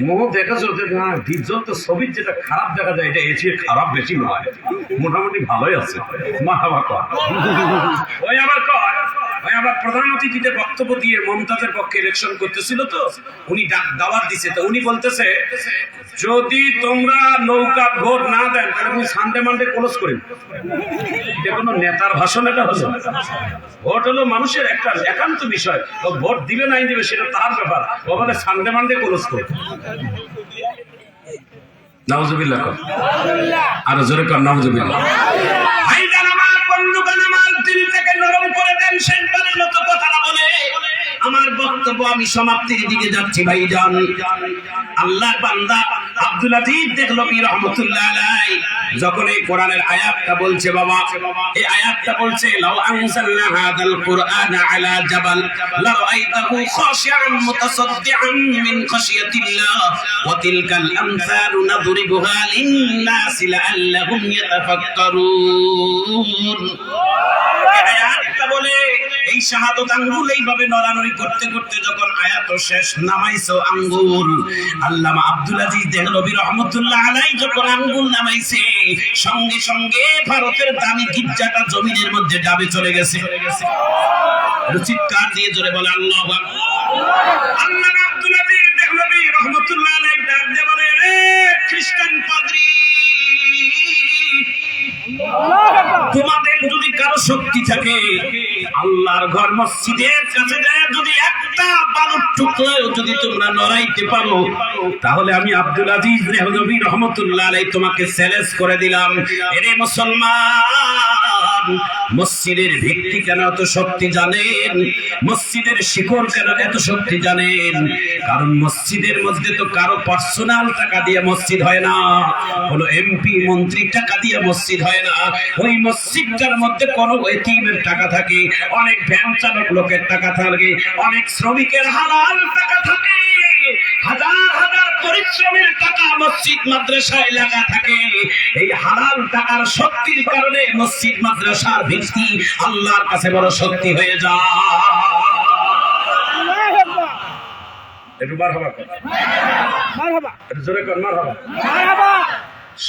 মোহ দেখা চলছে না, ডিপজল তো ছবির যেটা খারাপ দেখা যায়, এটা এসে খারাপ বেশি নয়, মোটামুটি ভালোই আছে। মারহাবা কর। ওই আবার কয়, ওই আবার প্রধান অতিথিতে বক্তব্য দিয়ে মমতাজের পক্ষে ইলেকশন করতেছিল, তো উনি দাওয়াত দিছে, তো উনি বলতেছে যদি তোমরা নৌকা ভোট না দেন তাহলে তুমি সানডে মানডে ক্লোজ করেন। এটা কোনো নেতার ভাষণ? এটা হলো ভোট হলো মানুষের একটা একান্ত বিষয়, ও ভোট দিবে নাই দিবে সেটা তার ব্যাপার। ও বলে সানডে মানডে ক্লোজ করে। নাউজুবিল্লাহ কর, আরো জোরে কর নাউজুবিল্লাহ। ভাইজান আমার, বন্ধুগণ আমার, দিলটাকে নরম করে দেন, শেষবারের মতো কথাটা বলে আমার বক্তব্য আমি সমাপ্তির দিকে যাচ্ছি। ভাইজান, আল্লাহর বান্দা আব্দুল আজিজ দেহলভী রাহমাতুল্লাহ আলাইহি যখন এই কোরআনের আয়াতটা বলছে, বাবা এই আয়াতটা বলছে লাউ আনজালনা হাদাল কুরআন আলা জাবাল লারাআইতাহু খাশিআন মুতাসাদ্দিআন মিন খাশিয়াতিল্লাহ ওয়া তিলকাল আমসালু নাদরিবুহা লিন-নাসি লাআল্লাহুম ইয়াতাফাক্কারুন। এই আয়াতটা বলে এই শাহাদাত আঙ্গুল এইভাবে নড়ানড়ি করতে করতে যখন আয়াত শেষ নামাইছো আঙ্গুল, আল্লামা আব্দুল আজিজ দেহলভী রাহমাতুল্লাহ আলাইহি যখন আঙ্গুল নামাইছে, সঙ্গে সঙ্গে ভারতের দামি গির্জাটা জমিনের মধ্যে ডাবে চলে গেছে। চিৎকার দিয়ে জোরে বলে আল্লাহু আকবার। আল্লামা আব্দুল আজিজ দেহলভী রাহমাতুল্লাহ আলাইহি ডাক দিয়ে বলে, খ্রিস্টান পাদ্রী, তোমাদের যদি কারো শক্তি থাকে, আল্লাহর ঘর মসজিদের কাছে যায় যদি একটা বালুর টুকরো যদি তোমরা নড়াইতে পারো, তাহলে আমি আব্দুল আজিজ রেহলভী রহমতুল্লাহ আলাইহি তোমাকে চ্যালেঞ্জ করে দিলাম, এরে মুসলমান, মসজিদের ভিত্তি কেন এত শক্তি জানেন? মসজিদের শিকড় কেন এত শক্তি জানেন? কারণ মসজিদের মধ্যে তো কারো পার্সোনাল টাকা দিয়ে মসজিদ হয় না, কোনো এমপি মন্ত্রী টাকা দিয়ে মসজিদ হয় না। ওই মসজিদটার মধ্যে কোনো এতিমের টাকা থাকে, অনেক ভ্যান চালক লোকের টাকা থাকে, অনেক শ্রমিকের হালাল টাকা থাকে, হাজার হাজার পরিশ্রমের টাকা মসজিদ মাদ্রাসায় লাগা থাকে। এই হালাল টাকার শক্তির কারণে মসজিদ মাদ্রাসার ভিত্তি আল্লাহর কাছে বড় শক্তি হয়ে যায়। একটু মারহাবা কর, মারহাবা, একটু জোরে কর, মারহাবা, মারহাবা।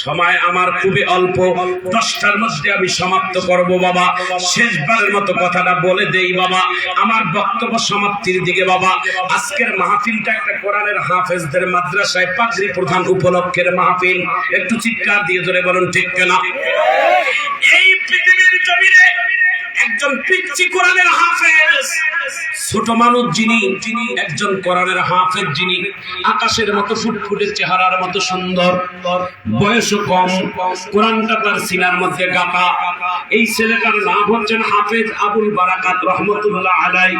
সময় আমার খুবই অল্প, 10টার মধ্যে আমি সমাপ্ত করব বাবা। শেষবারের মতো কথাটা বলে দেই বাবা, আমার বক্তব্য সমাপ্তির দিকে বাবা। আজকের মাহফিলটা একটা কোরআনের হাফেজদের মাদ্রাসায় পাগড়ি প্রধান উপলক্ষের মাহফিল। একটু চিৎকার দিয়ে ধরে বলুন ঠিক কিনা? এই পৃথিবীর জমিনে একজন পিচ্চি কোরআনের হাফেজ, ছোট মানুষ যিনি, একজন কোরআনের হাফেজ যিনি, আকাশের মতো ফুটফুটে চেহারার মতো সুন্দর, বয়স কম, কোরআনটা তার সিনার মধ্যে গাঁথা। এই ছেলেটার নাম হচ্ছেন হাফেজ আবুল বারাকাত রহমতুল্লাহ আলাইহি।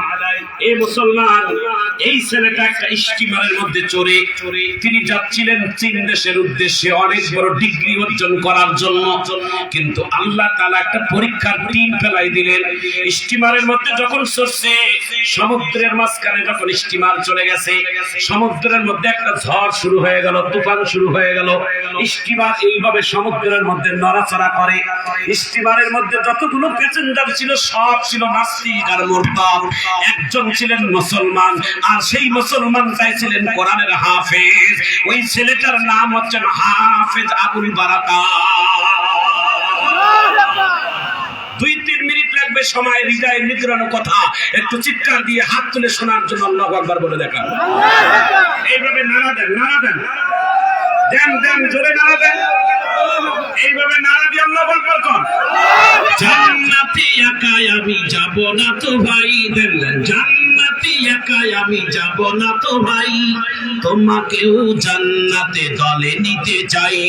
এই মুসলমান, এই ছেলেটা একটা স্টিমারের মধ্যে চড়ে তিনি যাচ্ছিলেন চীন দেশের উদ্দেশ্যে অনেক বড় ডিগ্রি অর্জন করার জন্য। কিন্তু আল্লাহ তাআলা একটা পরীক্ষার টিম ফেলাই দিলেন। স্টিমারের মধ্যে যখন চড়ছে, সমুদ্রের মাঝখানে যখন স্টিমার চলে গেছে, সমুদ্রের মধ্যে একটা ঝড় শুরু হয়ে গেল, তুফান শুরু হয়ে গেল। স্টিমার এইভাবে সমুদ্রের মধ্যে নড়াচড়া করে। স্টিমারের মধ্যে যতগুলো প্যাসেঞ্জার ছিল সব ছিল নাস্তিক আর মুরতাদ, একজন ছিলেন মুসলমান, আর সেই মুসলমানটাই ছিলেন কোরআনের হাফেজ। ওই ছেলেটার নাম হচ্ছেন হাফেজ আবুল বারাকাত। 2-3 মিনিট লাগবে সময়, হৃদয় নিগ্রহ কথা একটু চিৎকার দিয়ে হাত তুলে শোনার জন্য আল্লাহু আকবার বলে দেখান। এইভাবে নাড়া দেন, নাড়া দেন, দেন দেন, জোরে নাড়া দেন, এইভাবে নাড়া দিয়ে আল্লাহু আকবার কর। জান্নাতে একাই আমি যাব না তো ভাই, দেন জান্নাতে একাই আমি যাব না তো ভাই, তোমাকেও জান্নাতে দলে নিতে চাই,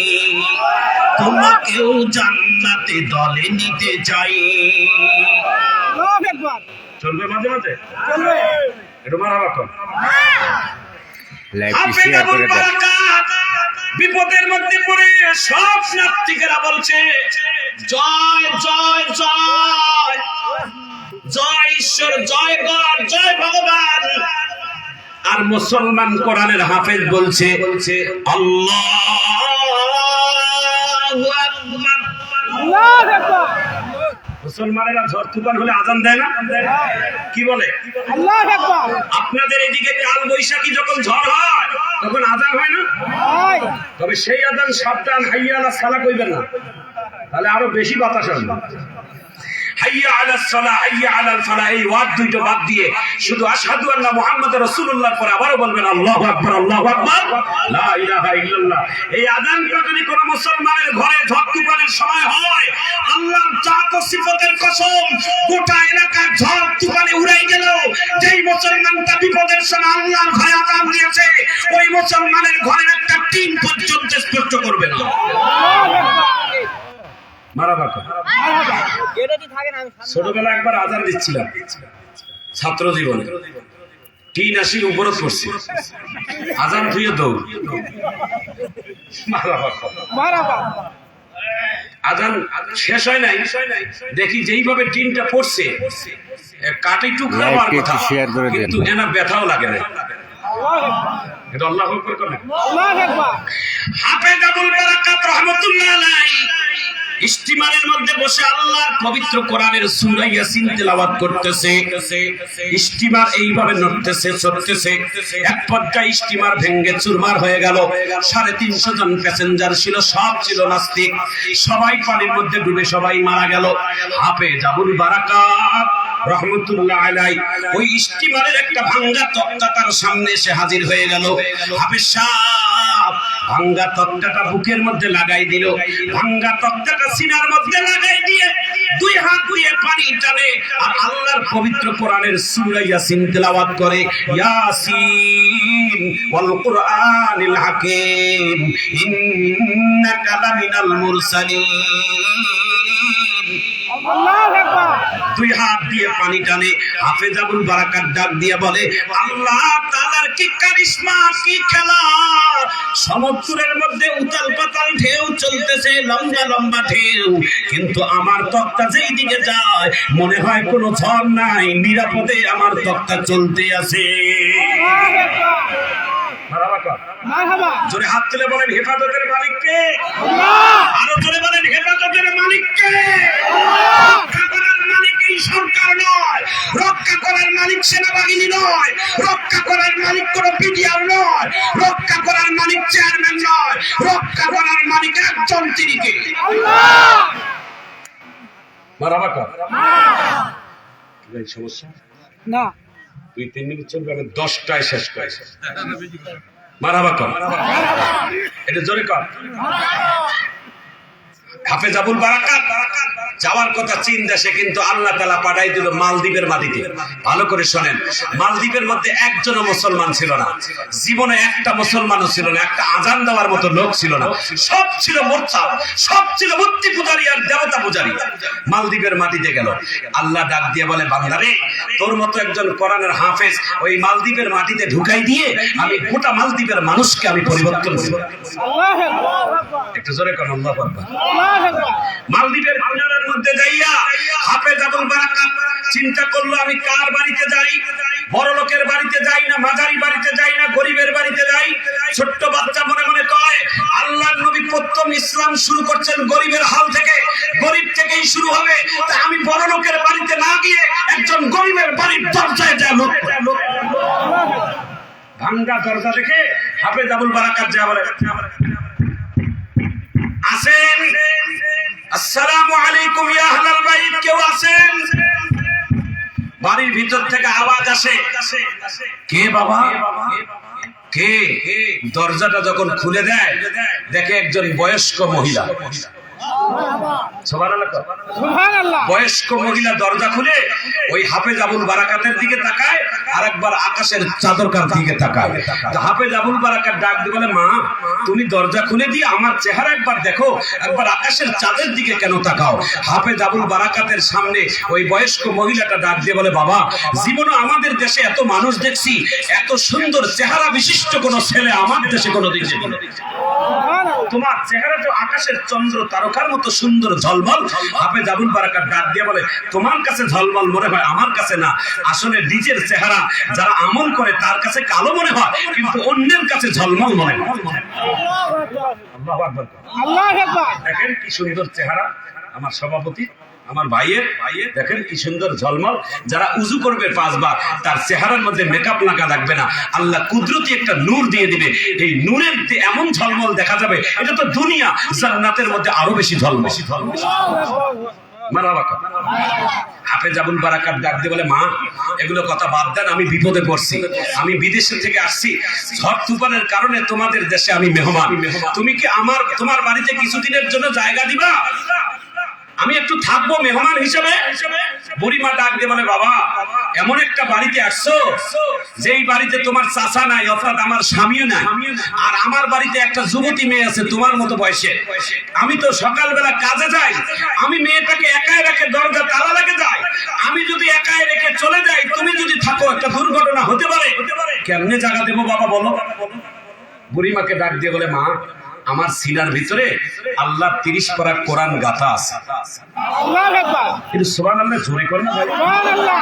তোমাকেও জান্নাতে দলে নিতে চাই। চলবে মাঝে মাঝে, চলবে, একটু মারহাবা কর। লাইভটি শেয়ার করে দেন। বিপদের মধ্যে পড়ে সব নাস্তিকেরা বলছে জয় জয় জয়, জয় ঈশ্বর, জয় গড, জয় ভগবান। আর মুসলমান কোরআনের হাফেজ বলছে আল্লাহু আকবার, আল্লাহু আকবার। মুসলমানেরা ঝড় তুফান হলে আজান দেয় না? কি বলে? আল্লাহু আকবার। আপনাদের এদিকে কাল বৈশাখী যখন ঝড় হয় তখন আজান হয় না? হয়। তবে সেই আজান সাবধান, হাইয়া আলাস সালাহ কইবেন না, তাহলে আরো বেশি বাতাস আসবে। হাইয়া আলাস সালাহ, হাইয়া আলাল ফালাহ, এই ওয়ার্ড দুইটা বাদ দিয়ে শুধু আশহাদু আন্না মুহাম্মাদুর রাসূলুল্লাহ পরে আবারও বলবেন আল্লাহু আকবার, আল্লাহু আকবার, লা ইলাহা ইল্লাল্লাহ। এই আযানটা যদি কোনো মুসলমানের ঘরে ঝড় তুফানের সময় হয়, আল্লাহর জাত ও সিফাতের কসম, গোটা এলাকা ঝড় তুফানে উড়াই গেল। যেই মুসলমানটা বিপদের সময় আল্লাহর ঘরে আযান দিয়েছে, ওই মুসলমানের ঘরের একটা টিন পর্যন্ত স্পর্শ করবে না। ছোটবেলা একবার আজান দিচ্ছিলাম ছাত্র জীবনে, টিন আসির উপরে পড়ছে, আজান ধুয়ে দৌড়। আজান শেষ হয় নাই, দেখি যেইভাবে টিনটা পড়ছে কাটি টুকরা হওয়ার কথা, কিন্তু এনা ব্যথাও লাগে না। আল্লাহু আকবার করেন। হাফেজ আবুল বারাকাত রাহমাতুল্লাহ আলাইহি স্টিমারের মধ্যে বসে আল্লাহর পবিত্র কোরআনের সূরা ইয়াসিন তেলাওয়াত করতেছে। স্টিমার এইভাবে নড়তেছে, চলতেছে। এক পর্যায়ে স্টিমার ভেঙে চুরমার হয়ে গেল। 350 জন প্যাসেঞ্জার ছিল, সব ছিল নাস্তিক, সবাই পানির মধ্যে ডুবে সবাই মারা গেল। হাফেজ আবুল বারাকাত রহমতুল্লাহ আলাইহি ওই স্টিমারের একটা ভাঙা তক্তা তার সামনে এসে হাজির হয়ে গেল। হাফেজ সাহেব, ভাঙ্গা তক্তাটা বুকের মধ্যে লাগাই দিল, ভাঙ্গা তক্তাটা সিনার মধ্যে লাগাই দিয়ে দুই হাত দিয়ে পানি টানে আর আল্লাহর পবিত্র কোরআনের সূরা ইয়াসিন তেলাওয়াত করে, ইয়াসিন ওয়াল কুরআনিল হাকীম ইন্নাকা লামিনাল মুরসালিন। আল্লাহু আকবার। দুই হাত দিয়ে পানি টানে, হাফেজ আবুল বারাকাত ডাক দিয়ে বলে, আল্লাহ তাআলার কি কারিশমা, কি খেলা! সমুদ্রের মধ্যে উতাল পাতাল ঢেউ চলতেছে, লম্বা লম্বা ঢেউ, কিন্তু আমার তক্তা যেই দিকে যায় মনে হয় কোনো ঝড় নাই, নিরাপদে আমার তক্তা চলতে আছে। জোরে হাত তুলে বলেন, হেফাজতের মালিক কে? আরো জোরে বলেন, হেফাজতের মালিক কে? রক্ষা করার মালিক এই সরকার নয়, রক্ষা করার মালিক সেনাবাহিনী নয়, রক্ষা করার মালিক কোন পিডিআর নয়, রক্ষা করার মালিক চেয়ারম্যান নয়, রক্ষা করার মালিক একজন, তিনি কে? সমস্যা না, 2-3 মিনিট চলবে, আমি 10টায় শেষ করে মারহাবা কর, এটা জোরে কর। হাফেজ আবুল বারাকাত যাওয়ার কথা চীন দেশে, কিন্তু আল্লাহ তাআলা পাঠাই দিল মালদ্বীপের মাটিতে। ভালো করে শোনেন, মালদ্বীপের মধ্যে একজনও মুসলমান ছিল না, জীবনে একটা মুসলমানও ছিল না, একটা আজান দেওয়ার মতো লোক ছিল না, সব ছিল মোরতাদ, সব ছিল মূর্তি পূজারী আর দেবতা পূজারী। মালদ্বীপের মাটিতে গেল, আল্লাহ ডাক দিয়ে বলে, বান্দারে তোর মতো একজন কোরআনের হাফেজ ওই মালদ্বীপের মাটিতে ঢুকাই দিয়ে আমি গোটা মালদ্বীপের মানুষকে আমি পরিবর্তন করব। আল্লাহু আকবার, একটু জোরে কর, আল্লাহু আকবার। মালদ্বীপের বাজারের মধ্যে যাইয়া হাফেজ আবুল বারাকাত চিন্তা করলো, আমি কার বাড়িতে যাই? বড় লোকের বাড়িতে যাই না, মাঝারি বাড়িতে যাই না, গরিবের বাড়িতে যাই? ছোট্ট বাচ্চা মনে মনে কয়, আল্লাহর নবী প্রথম ইসলাম শুরু করছেন গরিবের হাল থেকে, গরিব থেকেই শুরু হবে, তা আমি বড় লোকের বাড়িতে না গিয়ে একজন গরিবের বাড়ির দরজায় যায়। ভাঙ্গা দরজা দেখে হাফেজ আবুল বারাকাত যা বলে, আসেন, আসসালামু আলাইকুম ইয়া আহলাল বাইত, কেউ আছেন? বাড়ির ভিতর থেকে আওয়াজ আসে, কে বাবা, কে? দরজাটা যখন খুলে দেয় দেখে একজন বয়স্ক মহিলা। সুবহানাল্লাহ। বয়স্ক মহিলা দরজা খুলে ওই হাফেজ আবুল বারাকাতের দিকে তাকায়, আর একবার আকাশের চাদরকার দিকে তাকায়। হাফেজ আবুল বারাকাত ডাক দিয়ে বলে, মা তুমি দরজা খুলে দিয়ে আমার চেহারা একবার দেখো, একবার আকাশের চাঁদের দিকে কেন তাকাও? হাফেজ আবুল বারাকাতের সামনে ওই বয়স্ক মহিলাটা ডাক দিয়ে বলে, বাবা জীবনে আমাদের দেশে এত মানুষ দেখছি, এত সুন্দর চেহারা বিশিষ্ট কোন ছেলে আমার দেশে কোনো দেখছি, তোমার চেহারা তো আকাশের চন্দ্র তারকার মতো সুন্দর ঝলমল। হাফেজ আবুল বারাকাত ডাক দিয়ে বলে, তোমার কাছে ঝলমল মনে হয়, আমার কাছে না। আসলে নিজের চেহারা যারা আমল করে তার কাছে কালো মনে হয়, কিন্তু অন্যের কাছে ঝলমল মনে হয়। আল্লাহু আকবার। দেখেন কি সুন্দর চেহারা আমার সভাপতি, আমার ভাইয়ের, দেখেন কি সুন্দর ঝলমল। যারা উজু করবে 5 বার তার চেহারার মধ্যে মেকআপ লাগা লাগবে না, আল্লাহ কুদরতি একটা নূর দিয়ে দিবে, এই নূরের এমন ঝলমল দেখা যাবে, এটা তো দুনিয়া, জান্নাতের মধ্যে আরো বেশি ঝলমল। মারহাবা। হাফেজ আবুল বারাকাত ডাক দিয়ে বলে, মা এগুলো কথা বাদ দেন, আমি বিপদে পড়ছি, আমি বিদেশ থেকে আসছি, ঝড় তুফানের কারণে তোমাদের দেশে আমি মেহমান, তুমি কি তোমার বাড়িতে কিছুদিনের জন্য জায়গা দিবা? আমি একটু থাকবো মেহমান হিসেবে। বুড়িমা ডাক দিয়ে বলে, বাবা এমন একটা বাড়িতে আসছো যেই বাড়িতে তোমার চাচা নাই, অর্থাৎ আমার স্বামীও নাই, আর আমার বাড়িতে একটা যুবতী মেয়ে আছে তোমার মতো বয়সে। আমি তো সকালবেলা কাজে যাই, আমি মেয়েটাকে একাই রেখে দরজা তালা লেগে যায়, আমি যদি একাই রেখে চলে যাই, তুমি যদি থাকো একটা দুর্ঘটনা হতে পারে, কেমনে জায়গা দেবো বাবা বলো? বুড়িমাকে ডাক দিয়ে বলে, মা আমার সিনার ভিতরে আল্লাহ 30 পারা কোরআন গাথা আছে। আল্লাহু আকবার। কিন্তু সুবহানাল্লাহ জোরে করেন না ভাই। সুবহানাল্লাহ।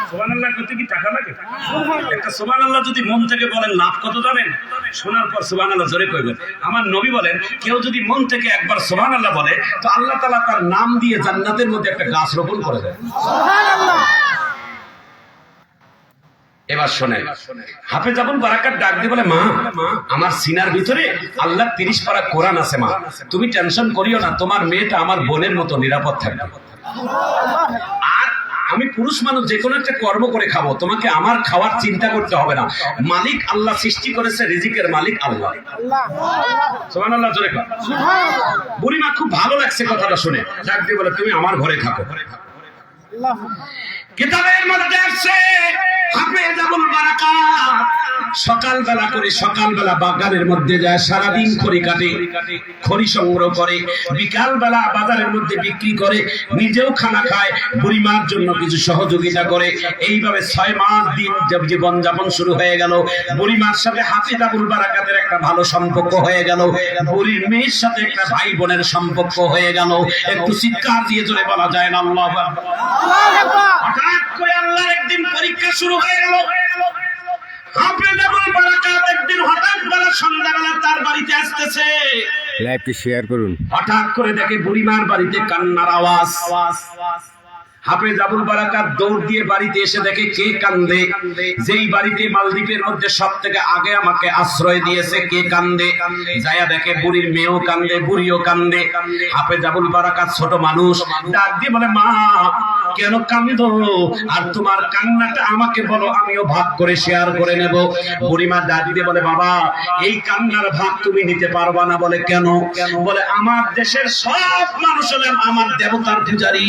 সুবহানাল্লাহ কইতে কি টাকা লাগে? একটা সুবহানাল্লাহ যদি মন থেকে বলেন লাভ কত জানেন? শোনার পর সুবহানাল্লাহ জোরে কইবেন। আমার নবী বলেন, কেউ যদি মন থেকে একবার সুবহানাল্লাহ বলে তো আল্লাহ তাআলা তার নাম দিয়ে জান্নাতের মধ্যে একটা গাছ রোপণ করে দেয়। সুবহানাল্লাহ। এবার শোনেন, হাফেজ আবুল বারাকাত ডাক দিয়ে বলে, মা আমার সিনার ভিতরে আল্লাহ 30 পারা কোরআন আছে, মা তুমি টেনশন করিও না, তোমার মেয়েটা আমার বোনের মতো নিরাপদ থাকবে। আর আমি পুরুষ মানুষ যে কোনো একটা কর্ম করে খাবো, তোমাকে আমার খাওয়ার চিন্তা করতে হবে না। মালিক আল্লাহ, সৃষ্টি করেছে রিজিকের মালিক আল্লাহ। সুবহানাল্লাহ জোরে কর। বুড়িমা খুব ভালো লাগছে কথাটা শুনে, ডাক দিয়ে বলে তুমি আমার ঘরে থাকো। কিতাবের মধ্যে আছে হাফেজ আবুল বারাকাত সকালবেলা করে, সকালবেলা বাগানের মধ্যে যায়, সারাদিন খড়ি কাটে, খড়ি সংগ্রহ করে, বিকালবেলা বাজারের মধ্যে বিক্রি করে, নিজেও খানা খায়, বুড়িমার জন্য কিছু সহযোগিতা করে। এইভাবে 6 মাস দিন জীবন যাপন শুরু হয়ে গেল। বুড়িমার সাথে হাফেজ আবুল বারাকাতের একটা ভালো সম্পর্ক হয়ে গেল, বুড়ির মেয়ের সাথে একটা ভাই বোনের সম্পর্ক হয়ে গেল। একটু চিৎকার দিয়ে জোরে বলা যায় না আল্লাহু আকবার। হঠাৎ করে আল্লাহর একদিন পরীক্ষা শুরু হয়ে গেল। হাফেজ আবুল বারাকাত একদিন হঠাৎ বেলা সন্ধ্যাবেলা তার বাড়িতে আসতেছে, লাইভটি শেয়ার করুন। হঠাৎ করে দেখে বুড়িমার বাড়িতে কান্নার আওয়াজ। হাফেজ আবুল বারাকাত দৌড় দিয়ে বাড়িতে এসে দেখে কে কান্দে, যেই বাড়িতে মালদ্বীপের মধ্যে সব থেকে আগে আমাকে আশ্রয় দিয়েছে, কে কান্দে। যায়া দেখে বুড়ির মেয়েও কান্দে, বুড়িও কান্দে। হাফেজ আবুল বারাকাত ছোট মানুষ, ডাক দিয়ে বলে মা কেন কান্দো, আর তোমার কান্নাটা আমাকে বলো, আমিও ভাগ করে শেয়ার করে নেব। বুড়িমা ডাক দিয়ে বলে বাবা এই কান্নার ভাগ তুমি নিতে পারবা না। বলে কেন? বলে আমার দেশের সব মানুষ হলেন আমার দেবতার পূজারী,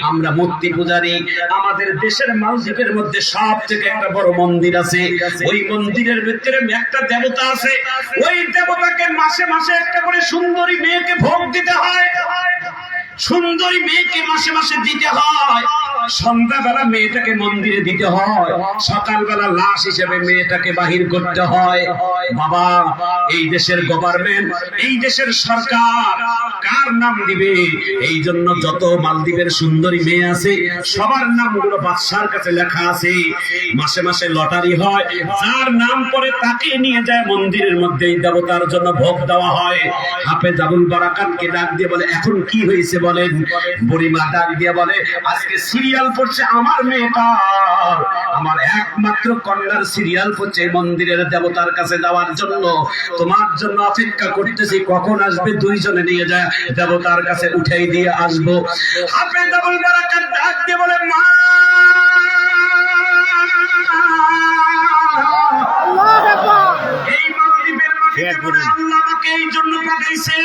আমরা মূর্তি পূজারী। আমাদের দেশের মালদ্বীপের মধ্যে সব থেকে একটা বড় মন্দির আছে, ওই মন্দিরের ভিতরে একটা দেবতা আছে, ওই দেবতাকে মাসে মাসে একটা করে সুন্দরী মেয়েকে ভোগ দিতে হয়, সুন্দরী মেয়েকে মাসে মাসে দিতে হয়। সন্ধ্যাবেলা মেয়েটাকে মন্দিরে দিতে হয়, সকালবেলা লাশ হিসেবে মেয়েটাকে বাহির করতে হয়। বাবা এই দেশের গভর্নমেন্ট, এই দেশের সরকার কার নাম দিবে? এই জন্য যত মালদ্বীপের সুন্দরী মেয়ে আছে সবার নামগুলো বাদশার কাছে লেখা আছে। মাসে মাসে লটারি হয়, যার নাম পড়ে তাকে নিয়ে যায় মন্দিরের মধ্যে এই দেবতার জন্য ভোগ দেওয়া হয়। হাফেজ আবুল বারাকাতকে ডাক দিয়ে বলে এখন কি হয়েছে বলেন? বুড়িমা ডাক দিয়ে বলে আজকে সিরিয়াল পড়ছে আমার মেয়েটা, আমার একমাত্র কন্যার সিরিয়াল পড়ছে মন্দিরের দেবতার কাছে যাওয়ার জন্য, তোমার জন্য অপেক্ষা করতেছি, কখন আসবে দুইজনে নিয়ে যায় দেবতার কাছে উঠাই দিয়ে আসবো। হাফেজ আবুল বারাকাত ডাক দিয়ে বলে মা এই মাগরিবের মাটিতে পড়ে আল্লাহ আমাকে এই জন্য পাঠাইছে,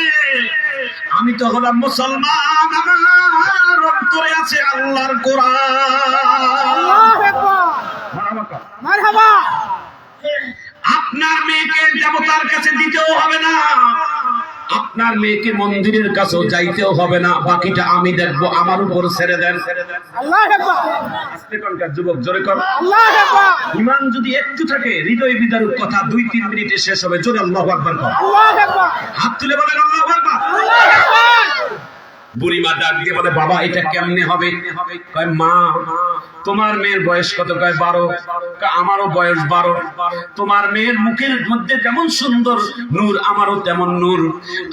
আমি তো হলাম মুসলমান, আমার অন্তরে আছে আল্লাহর কোরআন। মারহাবা। আপনার মেয়েকে দেবতার কাছে দিতেও হবে না, আপনার মেয়েকে মন্দিরের কাছেও যাইতেও হবে না, বাকিটা আমি দেখবো, আমার উপর ছেড়ে দেন। যুবক জোরে কর। ইমান যদি একটু থাকে, হৃদয় বিদারক কথা 2-3 মিনিটে শেষ হবে। জোরে আল্লাহু আকবার কর। হাত তুলে বলেন আল্লাহু আকবার। বুড়িমা ডাক দিয়ে বলে বাবা এটা কেমনে হবে? কয় মা তোমার মেয়ের বয়স কত? কয় 12। আমারও বয়স 12। তোমার মেয়ের মুখের মধ্যে যেমন সুন্দর নূর, আমারও তেমন নূর।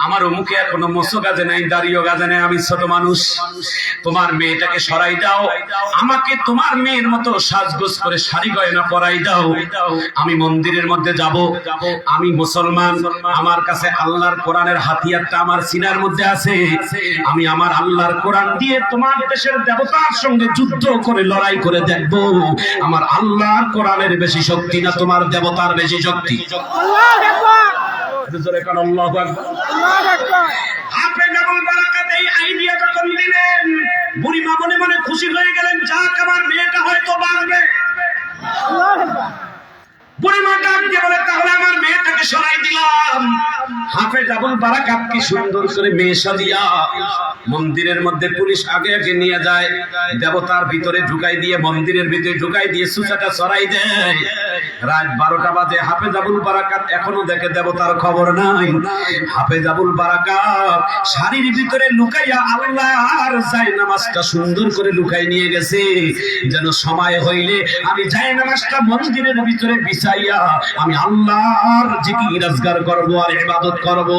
আমারও মুখে এখনো মোছো গাজে নাই, দাড়িও গাজে নাই, আমি ছোট মানুষ। তোমার মেয়েটাকে সরাই দাও, আমাকে তোমার মেয়ের মতো সাজগোজ করে শাড়ি গয়না পরাই দাও, আমি মন্দিরের মধ্যে যাব। আমি মুসলমান, আমার কাছে আল্লাহর কোরআনের হাতিয়ারটা আমার সিনার মধ্যে আছে, আমি আমার আল্লাহর কোরআন দিয়ে তোমার দেশের দেবতার সঙ্গে যুদ্ধ করে লড়াই করে দেখবো আমার আল্লাহর কোরআনের বেশি শক্তি না তোমার দেবতার বেশি শক্তি। আল্লাহু আকবার। জোরে কান আল্লাহু আকবার। আল্লাহু আকবার। হাফেজ আবুল বারাকাত এই আইডিয়া যখন দিলেন, বুড়িমা মনে মনে খুশি হয়ে গেলেন, যাক আমার মেয়েটা হয়তো বাড়বে। আল্লাহু আকবার। বুড়িমা ডাক দিয়ে বলে তাহলে আমার মেয়েটাকে সরাই দিলাম। হাফেজ আবুল বারাকাত কি সুন্দর করে মেয়ে সাজিয়া মন্দিরের মধ্যে পুলিশ আগে আগে নিয়ে যায়, দেবতার ভিতরে ঢুকাই দিয়ে, মন্দিরের ভিতরে ঢুকাই দিয়ে সুচাটা সরাই দেয়। রাত 12টা বাজে। হাফেজ আবুল বারাকাত এখনো দেখে দেবতার খবর নাই। হাফেজ আবুল বারাকাত শাড়ির ভিতরে লুকাইয়া আল্লাহর জায়নামাজটা সুন্দর করে লুকাই নিয়ে গেছে, যেন সময় হইলে আমি জায়নামাজটা মন্দিরের ভিতরে বিছাইয়া আমি আল্লাহর জিকির আজগার করব আর ইবাদত করব।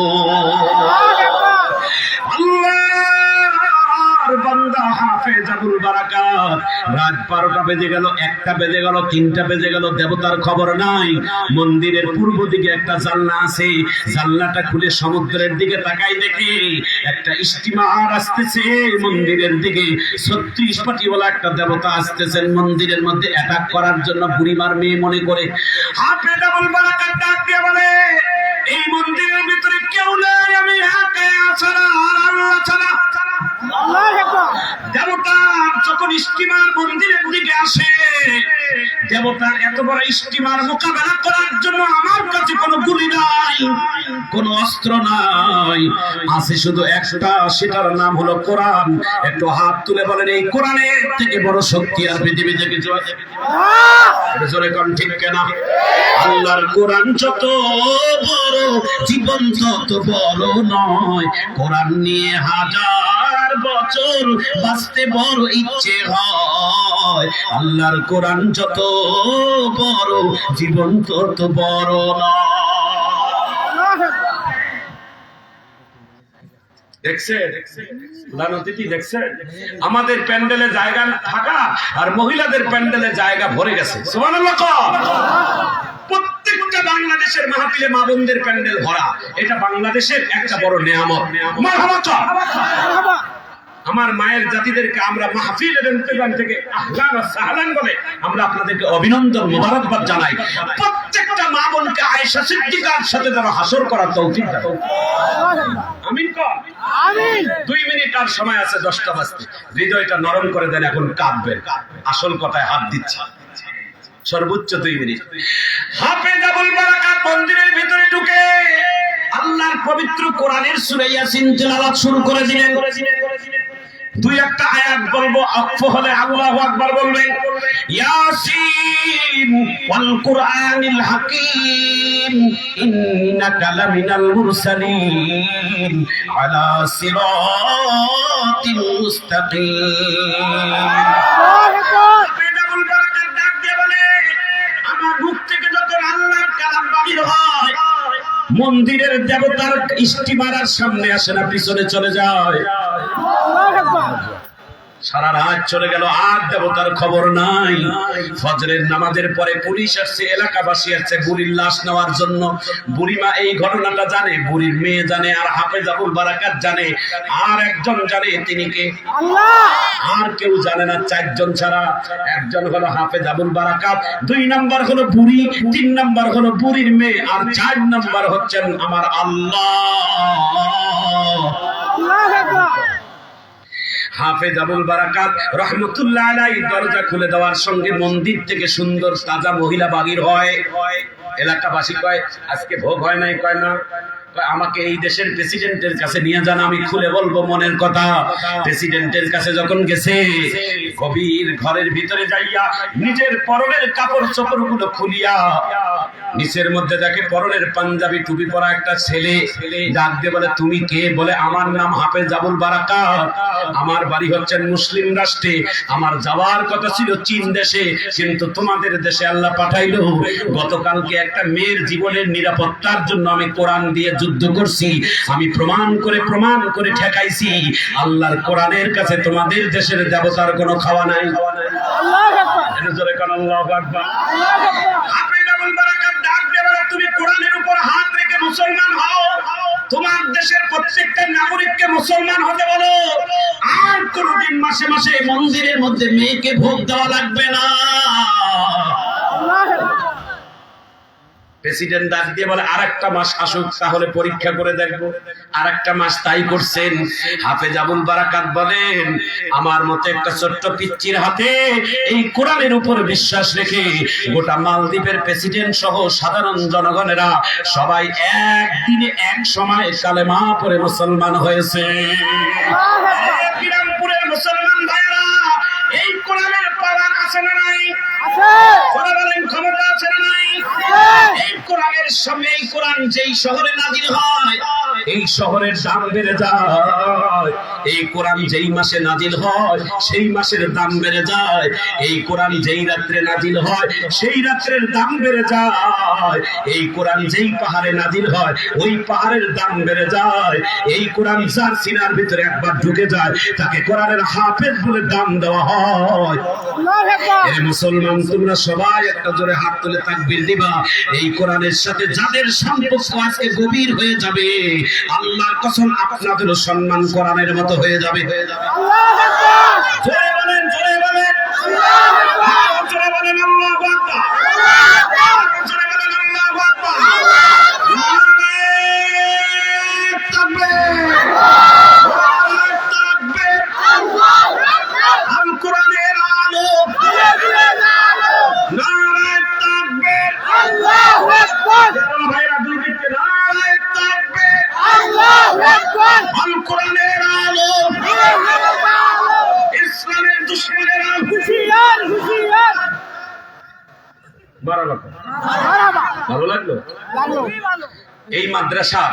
আল্লাহর বান্দা হাফেজ হাফেজ আবুল বারাকাত। রাত 12টা বেজে গেল, 1টা বেজে গেল, 3টা বেজে গেল, দেবতার খবর নাই। মন্দিরের পূর্ব দিকে একটা জানলা আছে, জানলাটা খুলে সমুদ্রের দিকে তাকাই দেখি একটা স্টিমার আসতেছে মন্দিরের দিকে। 36 পাটিওয়ালা একটা দেবতা আসতেছেন মন্দিরের মধ্যে অ্যাটাক করার জন্য। বুড়িমার মেয়ে মনে করে হাফেজ আবুল বারাকাত ডাক দিয়ে বলে, এই মন্দিরের ভিতরে কেউ নাই, আমি একা ছাড়া আর আল্লাহ ছাড়া। দেবতার যখন স্টিমার মন্দিরের দিকে আসে, দেবতার এত বড় স্টিমার মোকাবেলা করার জন্য আমার কাছে কোনো গুলি নাই, কোনো অস্ত্র নাই, আছে শুধু একটা, সেটার নাম হলো কোরআন। একটু হাত তুলে বলেন, এই কোরআনের থেকে বড় শক্তি আর পৃথিবীতে কিছু আছে? জোরে কোন ঠিক কেনা? আল্লাহর কোরআন যত বড়, জীবন তত বড় নয়। কোরআন নিয়ে হাজার বছর বাঁচতে বড় ইচ্ছে হয়। আল্লাহর কোরআন যত বড়, জীবন তত বড় নয়। দেখছেন লানতিতি, দেখছেন আমাদের প্যান্ডেলে জায়গা থাকা আর মহিলাদের প্যান্ডেলে জায়গা ভরে গেছে। সুবহানাল্লাহ। প্রত্যেকটা বাংলাদেশের মাহফিলে মা বোনদের প্যান্ডেল ভরা, এটা বাংলাদেশের একটা বড় নিয়ামত। মারহাবা। আমার মায়ের জাতিদেরকে আমরা মাহফিলের ইন্তজাম থেকে আহলান ওয়া সাহলান বলে আমরা আপনাদেরকে অভিনন্দন মোবারকবাদ জানাই। প্রত্যেকটা মা বোনকে আয়েশা সিদ্দিকার সাথে যারা হাসর করার তৌফিক দাও। আমিন কর। আমিন। 2 মিনিট আর সময় আছে 10টা বাজতে। হৃদয়টা নরম করে দেন, এখন কাঁদবেন। আসল কথায় হাত দিচ্ছি, সর্বোচ্চ 2 মিনিট। হাফেজ আবুল বারাকাত মন্দিরের ভিতরে ঢুকে আল্লাহর পবিত্র কোরআনের সূরা ইয়াসিন তেলাওয়াত শুরু করে দিলেন। 2-1টা আয়াত বলবো, আফ হলে আল্লাহু আকবার বলবেন। ইয়াসিন ওয়াল কুরআনিল হাকীম ইন্নাকা লামিনাল মুরসালিন আলা সিরাতিল মুস্তাকিম। মন্দিরের দেবতার স্টিমারের সামনে আসে না, পিছনে চলে যায়। সারা রাত চলে গেল, আর দেবতার খবর নাই। ফজরের নামাজের পরে পুলিশ আসছে, এলাকাবাসী আসছে বুড়ির লাশ নেওয়ার জন্য। বুড়িমা এই ঘটনাটা জানে, বুড়ির মেয়ে জানে, আর হাফেজ আবুল বারাকাত জানে, আর একজন জানে, তিনি কে? আল্লাহ। আর কেউ জানে না, 4 জন ছাড়া। একজন হলো হাফেজ আবুল বারাকাত, 2 নাম্বার হলো বুড়ি, 3 নাম্বার হলো বুড়ির মেয়ে, আর 4 নাম্বার হচ্ছেন আমার আল্লাহ। হাফেজ আবুল বারাকাত রহমতুল্লাহ আলাইহি দরজা খুলে দেওয়ার সঙ্গে মন্দির থেকে সুন্দর তাজা মহিলা বাগির হয়। এলাকাবাসী কয়, আজকে ভোগ হয় নাই? কয় না। আমাকে এই দেশের প্রেসিডেন্টের কাছে নিয়ে যান, আমি খুলে বলবো মনের কথা। প্রেসিডেন্টের কাছে যখন গেছে, কবির ঘরের ভিতরে যাইয়া নিজের পরনের কাপড় চোপড় গুলো খুলিয়া নিচের মধ্যে দেখে পরনের পাঞ্জাবি টুপি পরা একটা ছেলে। ডাক দিয়ে বলে, তুমি কে? বলে, আমার নাম হাফেজ আবুল বারাকাত, আমার বাড়ি হচ্ছে মুসলিম রাষ্ট্রে, আমার যাওয়ার কথা ছিল চীন দেশে, কিন্তু তোমাদের দেশে আল্লাহ পাঠাইলো। গতকালকে একটা মেয়ের জীবনের নিরাপত্তার জন্য আমি কোরআন দিয়ে যুদ্ধ করছি, আমি প্রমাণ করে ঠেকাইছি। আল্লাহর কোরআনের কাছে তোমাদের দেশের দেবতার কোনো খাওয়া নাই। আল্লাহু আকবার। এটা জোরে কোন আল্লাহু আকবার। হাফেজ আবুল বারাকাত ডাক দিয়ে বলে, তুমি কোরআনের উপর হাত রেখে মুসলমান হও, তোমার দেশের প্রত্যেকটা নাগরিককে মুসলমান হতে বলো, আর কোনদিন মাসে মাসে মন্দিরের মধ্যে মেয়েকে ভোগ দেওয়া লাগবে না। প্রেসিডেন্ট ডাক দিয়ে বলে, আরেকটা মাস আসুক, তাহলে পরীক্ষা করে দেখবো। আরেকটা মাস তাই করছেন। হাফেজ আবুল বারাকাত বলেন, আমার মতো একটা ছোট্ট পিচ্চির হাতে এই কোরআনের উপর বিশ্বাস রেখে গোটা মালদ্বীপের প্রেসিডেন্ট সহ সাধারণ জনগণেরা সবাই একদিনে এক সময় কালেমা পড়ে মুসলমান হয়েছে। বিরামপুরের মুসলমান ভাইরা, এই কোরআনের পাওয়ার আছে না নাই? কথা বলেন, ক্ষমতা আছে না নাই? এই কোরআনের সামনে, এই কোরআন যেই শহরে নাজিল হয়, এই শহরের দাম বেড়ে যায়। এই কোরআন যেই মাসে নাজিল হয় সেই মাসের দাম বেড়ে যায়, এই কোরআন যেই রাত্রে নাজিল হয় সেই রাত্রের দাম বেড়ে যায়, এই কোরআন যেই পাহাড়ে নাজিল হয় ওই পাহাড়ের দাম বেড়ে যায়, এই কোরআন যার সিনার ভিতরে একবার ঢুকে যায় তাকে কোরআনের হাফেজ বলে দাম দেওয়া হয়। এই মুসলমান তোমরা সবাই একটা জোরে হাত তুলে তাকবীর দিবা। এই কোরআনের সাথে যাদের সম্পর্ক আজকে গভীর হয়ে যাবে, আল্লাহর কসম আপনাদেরও সম্মান কোরআনের মতো হয়ে যাবে। জোরে বলেন, জোরে বলেন, জোরে বলেন আল্লাহু আকবার, জোরে বলেন আল্লাহু আকবার। আল কোরআনের আলো, নারায়ে তাকবীর, আল্লাহু আকবার। ভাইরা দুর্বৃত্ত নারায়ে তাকবীর, আল্লাহু আকবার। আল কোরআনের আলো, ইসলামের দুশমনেরা হুঁশিয়ার, হুঁশিয়ার। ভালো লাগলো? এই মাদ্রাসা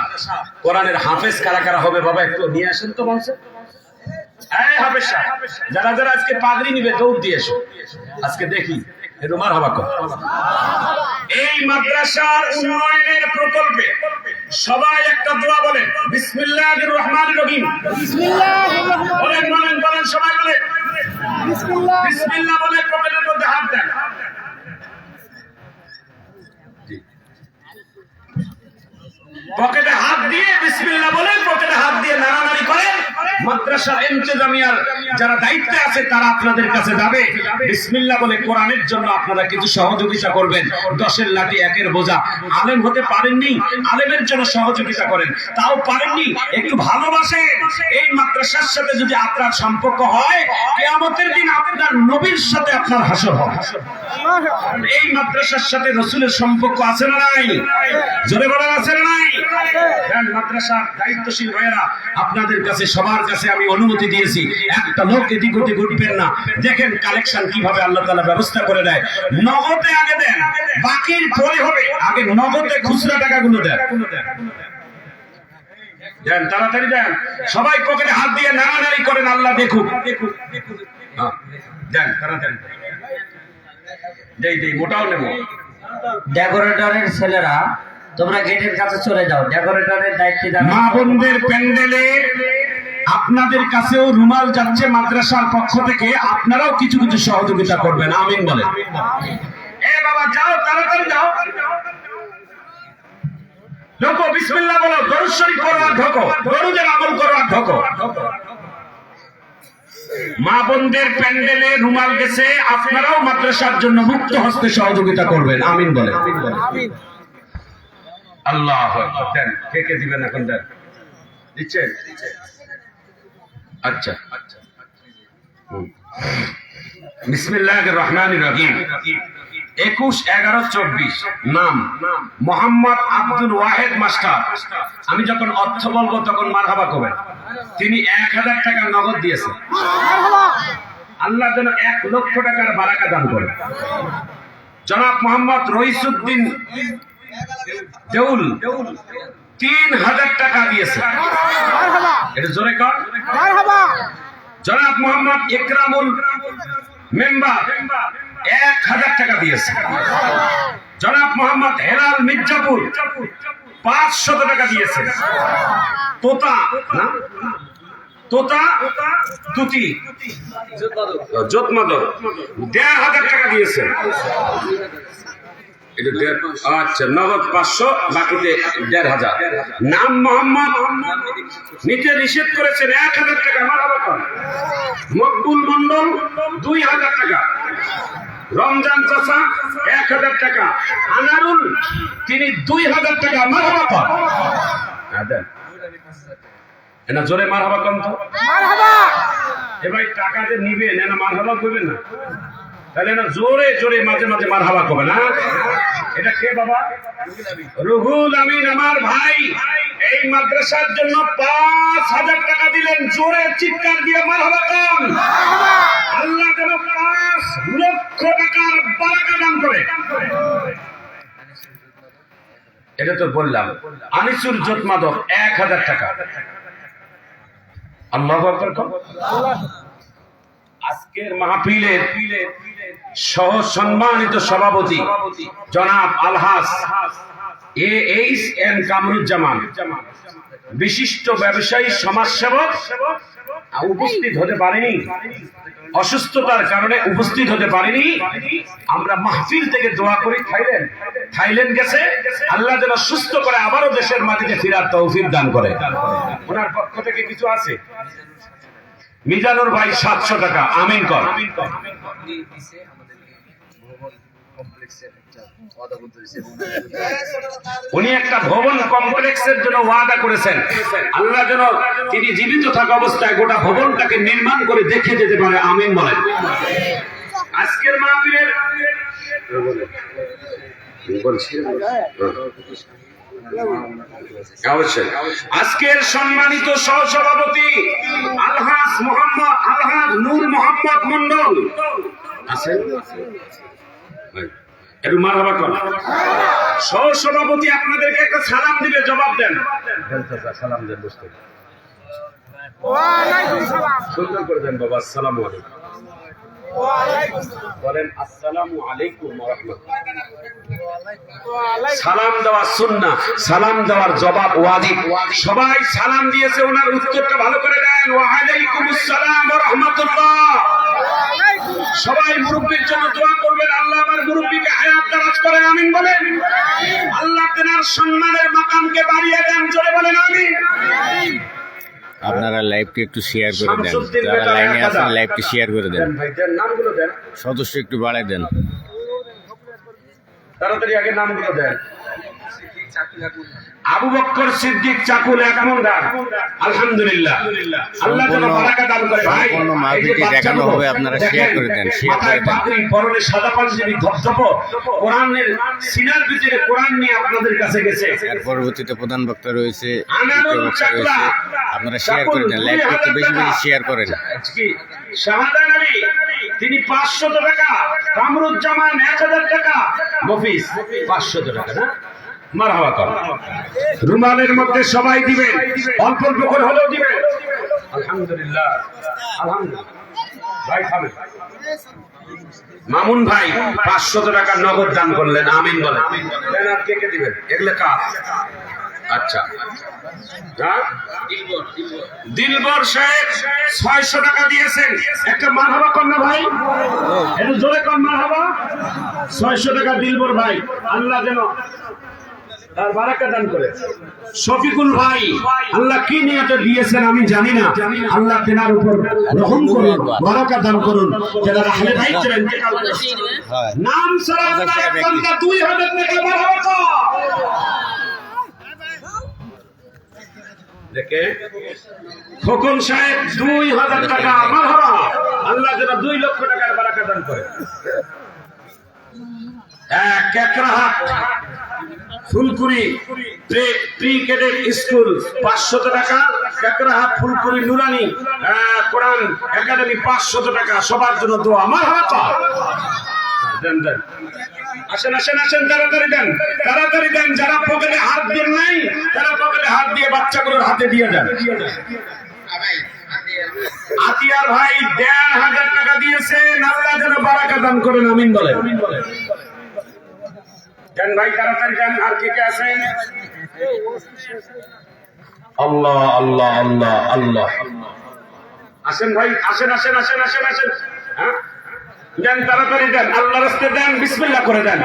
কোরআনের হাফেজ কারা কারা হবে বাবা একটু নিয়ে আসেন তো বলছে। এই হাফেজ সাহেব, যারা যারা আজকে পাগড়ি নিবে দৌড় দিয়ে এসো, আজকে দেখি একটু মারহাবা করো। এই মাদ্রাসার উন্নয়নের প্রকল্পে সবাই একটা দোয়া বলেন, বিসমিল্লাহির রহমানির রহিম। বলেন বলেন বলেন, সবাই বলেন বিসমিল্লাহ বলে পকেটের মধ্যে হাত দেন। পকেটে হাত দিয়ে বিসমিল্লাহ বলে পকেটে হাত দিয়ে নাড়ানাড়ি করেন। মাদ্রাসা ইন্তেজামিয়ার যারা দায়িত্বে আছে তারা আপনাদের কাছে যাবে, বিসমিল্লাহ বলে কোরআনের জন্য আপনারা কিছু সহযোগিতা করবেন। 10-এর লাঠি 1-এর বোঝা, আলেম হতে পারেননি, আলেমের জন্য সহযোগিতা করেন, তাও পারেননি একটু ভালোবাসেন। এই মাদ্রাসার সাথে যদি আপনার সম্পর্ক হয়, কিয়ামতের দিন আপনার নবীর সাথে আপনার হাসর হবে। এই মাদ্রাসার সাথে রাসূলের সম্পর্ক আছে না নাই? জোরে বলেন আছে না নাই? মাদ্রাসার দায়িত্বশীল ভাইয়েরা, আপনাদের কাছে সবার কাছে আমি অনুমতি দিয়েছি, একটা লোক এদিক ওদিক উঠবেন না। দেখেন কালেকশন কিভাবে আল্লাহ তাআলা ব্যবস্থা করে দেয়। নগদে আগে দেন, বাকির পরে হবে, আগে নগদে খুচরা টাকাগুলো দেন। দেন, তাড়াতাড়ি দেন, সবাই পকেটে হাত দিয়ে নাড়ানাড়ি করেন, আল্লাহ দেখুক। দেন তাড়াতাড়ি, দেই মোটাও নেব। ডেকোরেটরের ছেলেরা তোমরা গেটের কাছে চলে যাও, ডেকোরেটরের দায়িত্বে মা বোনদের প্যান্ডেলে আপনাদের কাছেও রুমাল যাচ্ছে মাদ্রাসার পক্ষ থেকে, আপনারাও কিছু কিছু সহযোগিতা করবেন। আমিন বলেন। এ বাবা যাও, তাড়াতাড়ি যাও, ঢোকো, বিসমিল্লাহ বলো, দরুদ শরীফ পড়ো আর ঢোকো, দরুদের আমল করো আর ঢোকো। মা বোনদের প্যান্ডেলে রুমাল গেছে, আপনারাও মাদ্রাসার জন্য মুক্ত হস্তে সহযোগিতা করবেন। আমিন বলেন। আল্লাহ দেন, কে কে দিবেন এখন? দেন, দিচ্ছেন? আচ্ছা, বিসমিল্লাহির রহমানির রহিম। 21-11-24 নাম মোহাম্মদ আব্দুল ওয়াহেদ মাস্টার। আমি যখন অর্থ বলবো তখন মারহাবা করবেন। তিনি 1000 টাকা নগদ দিয়েছেন। আল্লাহ যেন 1 লক্ষ টাকার বারাকা দান করেন। জনাব মোহাম্মদ রইসুদ্দিন দেউল 3000 টাকা দিয়েছে। এটা জোরে কর। জনাব মোহাম্মদ ইকরামুল মেম্বার 1000 টাকা দিয়েছে। জনাব মোহাম্মদ হেলাল মির্জাপুর 500 টাকা দিয়েছে। তোতা না, তোতা তুতি জোতমাদর 1500 টাকা দিয়েছে। আচ্ছা, নগদ 500, বাকিতে 1500। নাম মোহাম্মদ নিতে নিষেধ করেছেন 1000 টাকা। মারহাবা কর। মকবুল মন্ডল 2000 টাকা। রমজান চাচা 1000 টাকা। আনারুল তিনি 2000 টাকা। মারহাবা কর। এনা জোরে মারহাবা কম তো। এবার টাকা যে নিবেন এনা মারহাবা করবেন না, তাহলে না জোরে জোরে মাঝে মাঝে মারহাবা করবে না। এটা কে বাবা? রুহুল আমিন আমার ভাই, এই মাদ্রাসার জন্য 5000 টাকা দিলেন। জোরে চিৎকার দিয়ে মারহাবা কর। আল্লাহ যেন 5 লক্ষ টাকার বারাকা দান করে। এটা তো বললাম। আনিসুর জোতমাদক 1000 টাকা। আল্লাহু আকবার কর। আজকের মাহফিলের সহ সম্মানিত সভাপতি জনাব আলহাজ AHN কামরুজ্জামান, বিশিষ্ট ব্যবসায়ী সমাজসেবক, উপস্থিত হতে পারেনি, অসুস্থতার কারণে উপস্থিত হতে পারেনি। আমরা মাহফিল থেকে দোয়া করি থাইল্যান্ড গেছে, আল্লাহ যেন সুস্থ করে আবারও দেশের মাটিতে ফেরার তৌফিক দান করে। ওনার পক্ষ থেকে কিছু আছে, মিজানুর ভাই 700 টাকা, আমিন কর। উনি একটা ভবন কমপ্লেক্সের জন্য ওয়াদা করেছেন, আল্লাহ যেন তিনি জীবিত থাকা অবস্থায় গোটা ভবনটাকে নির্মাণ করে দেখে যেতে পারে, আমিন বলেন। আজকের মাহফিলের অবশ্যই আজকের সম্মানিত সহসভাপতি আলহাজ নূর মোহাম্মদ মন্ডল আছেন, একটু মারহাবা কর। সহসভাপতি আপনাদেরকে একটা সালাম দিবে, জবাব দেন। সালাম দেন, বুঝতে সুন্দর করে দেন বাবা। আসসালামু আলাইকুম বলেন, আসসালামু আলাইকুম ওয়া রাহমাতুল্লাহ। সালাম দেওয়া সুন্নাহ, সালাম দেওয়ার জবাব ওয়াজিব। সবাই সালাম দিয়েছে, ওনার উত্তরটা ভালো করে দেন, ওয়া আলাইকুমুস সালাম ওয়া রাহমাতুল্লাহ। সবাই মুরব্বির জন্য দোয়া করবেন, আল্লাহ আমার মুরব্বিকে হায়াত দারাজ করেন, আমিন বলেন। আল্লাহ তেনার সম্মানের মাকামকে বাড়িয়ে দেন, জোরে বলেন আমিন। আপনারা লাইভটি একটু শেয়ার করে দেন, যারা লাইনে আছেন লাইভটি শেয়ার করে দেন, নামগুলো দেন, সদস্য একটু বাড়ায় দেন, তাড়াতাড়ি আগে নামগুলো দেন। আবু বকর সিদ্দিক চাকুল একামনদার, আলহামদুলিল্লাহ। আল্লাহ যেন বারাকা দান করে। ভাই সম্পূর্ণ মাহফিলটি দেখানো হবে, আপনারা শেয়ার করে দেন, শেয়ার করে দেন। পাগড়ি পরনে সাদা পাঞ্জাবি ধপধপ, কোরআনের সিনার ভিতরে কোরআন নিয়ে আপনাদের কাছে গেছে। এর পরবর্তীতে প্রধান বক্তা রয়েছে, দ্বিতীয় বক্তা রয়েছে, আপনারা শেয়ার করে দেন, লাইভটি একটু বেশি বেশি শেয়ার করেন। শাহাদান আলী তিনি 500 টাকা, কামরুজ্জামান 1000 টাকা, মফিজ 500 টাকা না, মারহাবা কর। রুমালের মধ্যে সবাই দিবেন, অল্প অল্প করে হলেও দিবেন। আলহামদুলিল্লাহ, আলহামদুলিল্লাহ। ভাই থামেন। মামুন ভাই 500 টাকা নগদ দান করলেন, আমিন বলেন। দেন, আর কে কে দিবেন? এগুলো কার? আচ্ছা, হ্যাঁ, দিলবর সাহেব 600 টাকা দিয়েছেন, একটা মারহাবা কর না ভাই, একটু জোরে কর মারহাবা। 600 টাকা দিলবর ভাই, আল্লাহ যেন তার বারাকা দান করে। শফিকুল ভাই, আল্লাহ কি নিয়তে দিয়েছেন আমি জানি না, আল্লাহ তেনার উপর রহম করুন, বারাকা দান করুন। যারা আহলে বাইত ছিলেন, নাম সালাম আল্লাহ 2000 টাকা মারহাবা কর। দেখে খোকন সাহেব 2000 টাকা, মারহাবা। আল্লাহ যেন 2 লক্ষ টাকার বারাকা দান করে। কেকরাহাট ফুলকুড়ি প্রি ক্যাডেট স্কুল 500 টাকা, কেকরাহাট ফুলকুড়ি নুরানি কোরআন একাডেমি 500 টাকা। সবার জন্য দোয়া, মারহাবা। দেন দেন, আসেন আসেন আসেন, তাড়াতাড়ি দেন, তাড়াতাড়ি দেন। যারা পকেটে হাত দেন নাই, তারা পকেটে হাত দিয়ে বাচ্চাগুলোর হাতে দিয়ে দেন। আতিয়ার ভাই 1500 টাকা দিয়েছেন, আল্লাহ যেন বারাকা দান করেন, আমিন বলেন। দেন ভাই, তাড়াতাড়ি দেন। আর কে কে আছেন? আল্লাহ আল্লাহ আল্লাহ আল্লাহ। আসেন ভাই, আসেন আসেন আসেন আসেন আসেন। হ্যাঁ, দেন, তাড়াতাড়ি দেন, আল্লাহর রাস্তায় দেন, বিসমিল্লাহ করে দেন।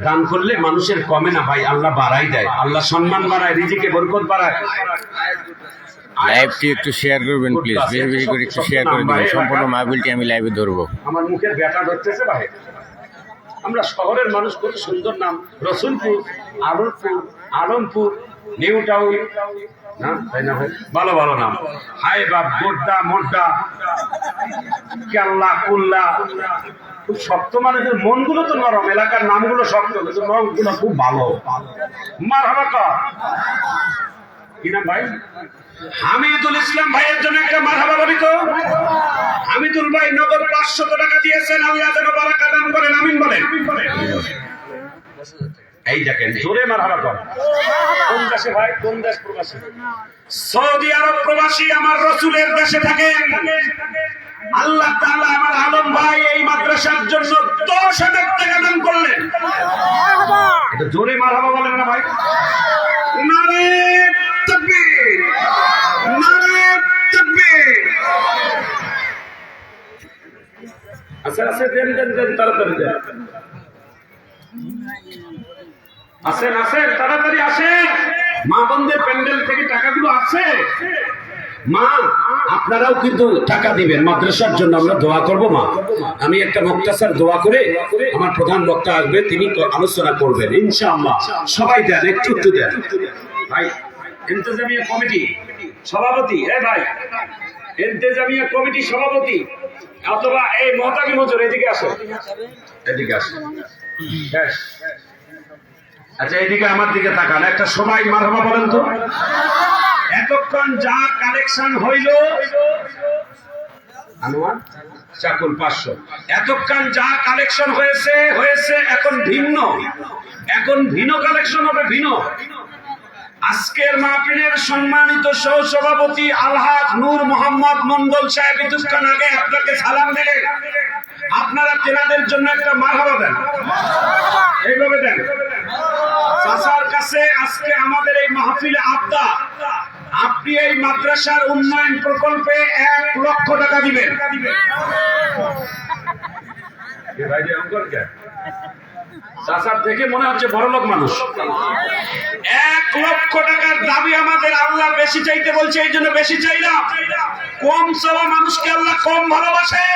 দান করলে মানুষের কমে না ভাই, আল্লাহ বাড়াই দেয়, আল্লাহ সম্মান বাড়ায়, রিজিকে বরকত বাড়ায়। লাইভটি একটু শেয়ার করবেন প্লিজ, বেশি বেশি করে একটু শেয়ার করে দিবেন। সম্পূর্ণ মাহফিলটি আমি লাইভে ধরবো। আমার মুখের ব্যথা ধরতেছে ভাই। আমরা শহরের মানুষ, কত সুন্দর নাম, রসুলপুর, আলমপুর, নিউ টাউন, না তাই না ভাই? ভালো ভালো নাম, হাই বাপ, গোড্ডা, মোড্ডা, কেল্লা, কুল্লা। খুব শক্ত মানুষের মনগুলো তো নরম, এলাকার নামগুলো শক্ত, কিন্তু মনগুলো খুব ভালো। মারহাবা কর। কি নাম ভাই? হামিদুল ইসলাম ভাইয়ের জন্য একটা মারহাবা বলি তো। হামিদুল ভাই নগদ 500 টাকা দিয়েছেন, আল্লাহ যেন বারাকা দান করেন, আমিন বলেন। এই দেখেন জোরে মারহাবা কর। কোন দেশে ভাই, কোন দেশ প্রবাসী? সৌদি আরব প্রবাসী আমার রাসূলের দেশে থাকেন। আল্লাহ তাআলা আমার আলম ভাই এই মাদ্রাসার জন্য 10,000 টাকা দান করলেন। এটা জোরে মারহাবা বলেন না ভাই? নারে তাকবীর, নারে তাকবীর। আচ্ছা আচ্ছা, দেন দেন দেন, তাড়াতাড়ি দেন। আসেন আসেন, তাড়াতাড়ি আসেন। মা বোনদের প্যান্ডেল থেকে টাকাগুলো আছে। মা আপনারাও কিন্তু টাকা দিবেন মাদ্রাসার জন্য, আমরা দোয়া করব। মা আমি একটা মুক্তাসার দোয়া করে আমার প্রধান বক্তা আসবে, তিনি আলোচনা করবেন ইনশাআল্লাহ। সবাই দেন, একটু একটু দেন ভাই। ইন্তেজামিয়া কমিটি সভাপতি, ভাই ইন্তেজামিয়া কমিটি সভাপতি অথবা এই মহতাবি হুজুর এদিকে আসো, এদিকে আসো। বেশ, আচ্ছা এদিকে আমার দিকে তাকান, একটা সবাই মারহাবা বলেন তো। এতক্ষণ যা কালেকশন হইল আনোয়ার চাকুল 500, এতক্ষণ যা কালেকশন হয়েছে হয়েছে, এখন ভিন্ন কালেকশন হবে, ভিন্ন। আজকের মাহফিলের সম্মানিত সহসভাপতি আলহাজ নূর মোহাম্মদ মন্ডল সাহেব কিছুক্ষণ আগে আপনাকে সালাম দিলেন। আপনারা তেনাদের জন্য একটা মারহাবা দেন, এইভাবে দেন। চাচার কাছে আজকে আমাদের এই মাহফিলে আবদা, আপনি এই মাদ্রাসার উন্নয়ন প্রকল্পে 1 লক্ষ টাকা দিবেন। চাচার থেকে মনে হচ্ছে বড়লোক মানুষ। 1 লক্ষ টাকার দাবি আমাদের। আল্লাহ বেশি চাইতে বলছে, এই জন্য বেশি চাইলাম। কম চাওয়া মানুষকে আল্লাহ কম ভালোবাসে।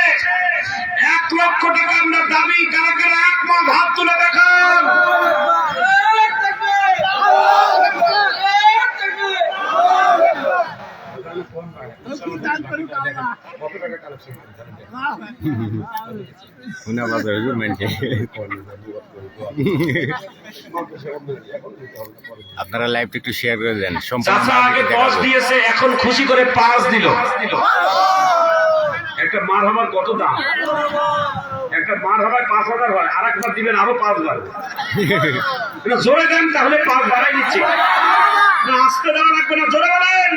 1 লক্ষ টাকা আমরা দাবি। কারা কারা একমত হাত তুলে দেখান। আপনারা লাইভটা একটু শেয়ার করে দেন। চাচা আগে 10 দিয়েছে, এখন খুশি করে 5 দিল। একটা মারহাবার কত দাম? একটা মারহাবায় 5,000 হয়, আর একবার দিবেন আরো 5 বার। জোরে দেন, তাহলে 5 বাড়াই দিচ্ছি। না আসতে দেওয়া লাগবে না, জোরে বলেন।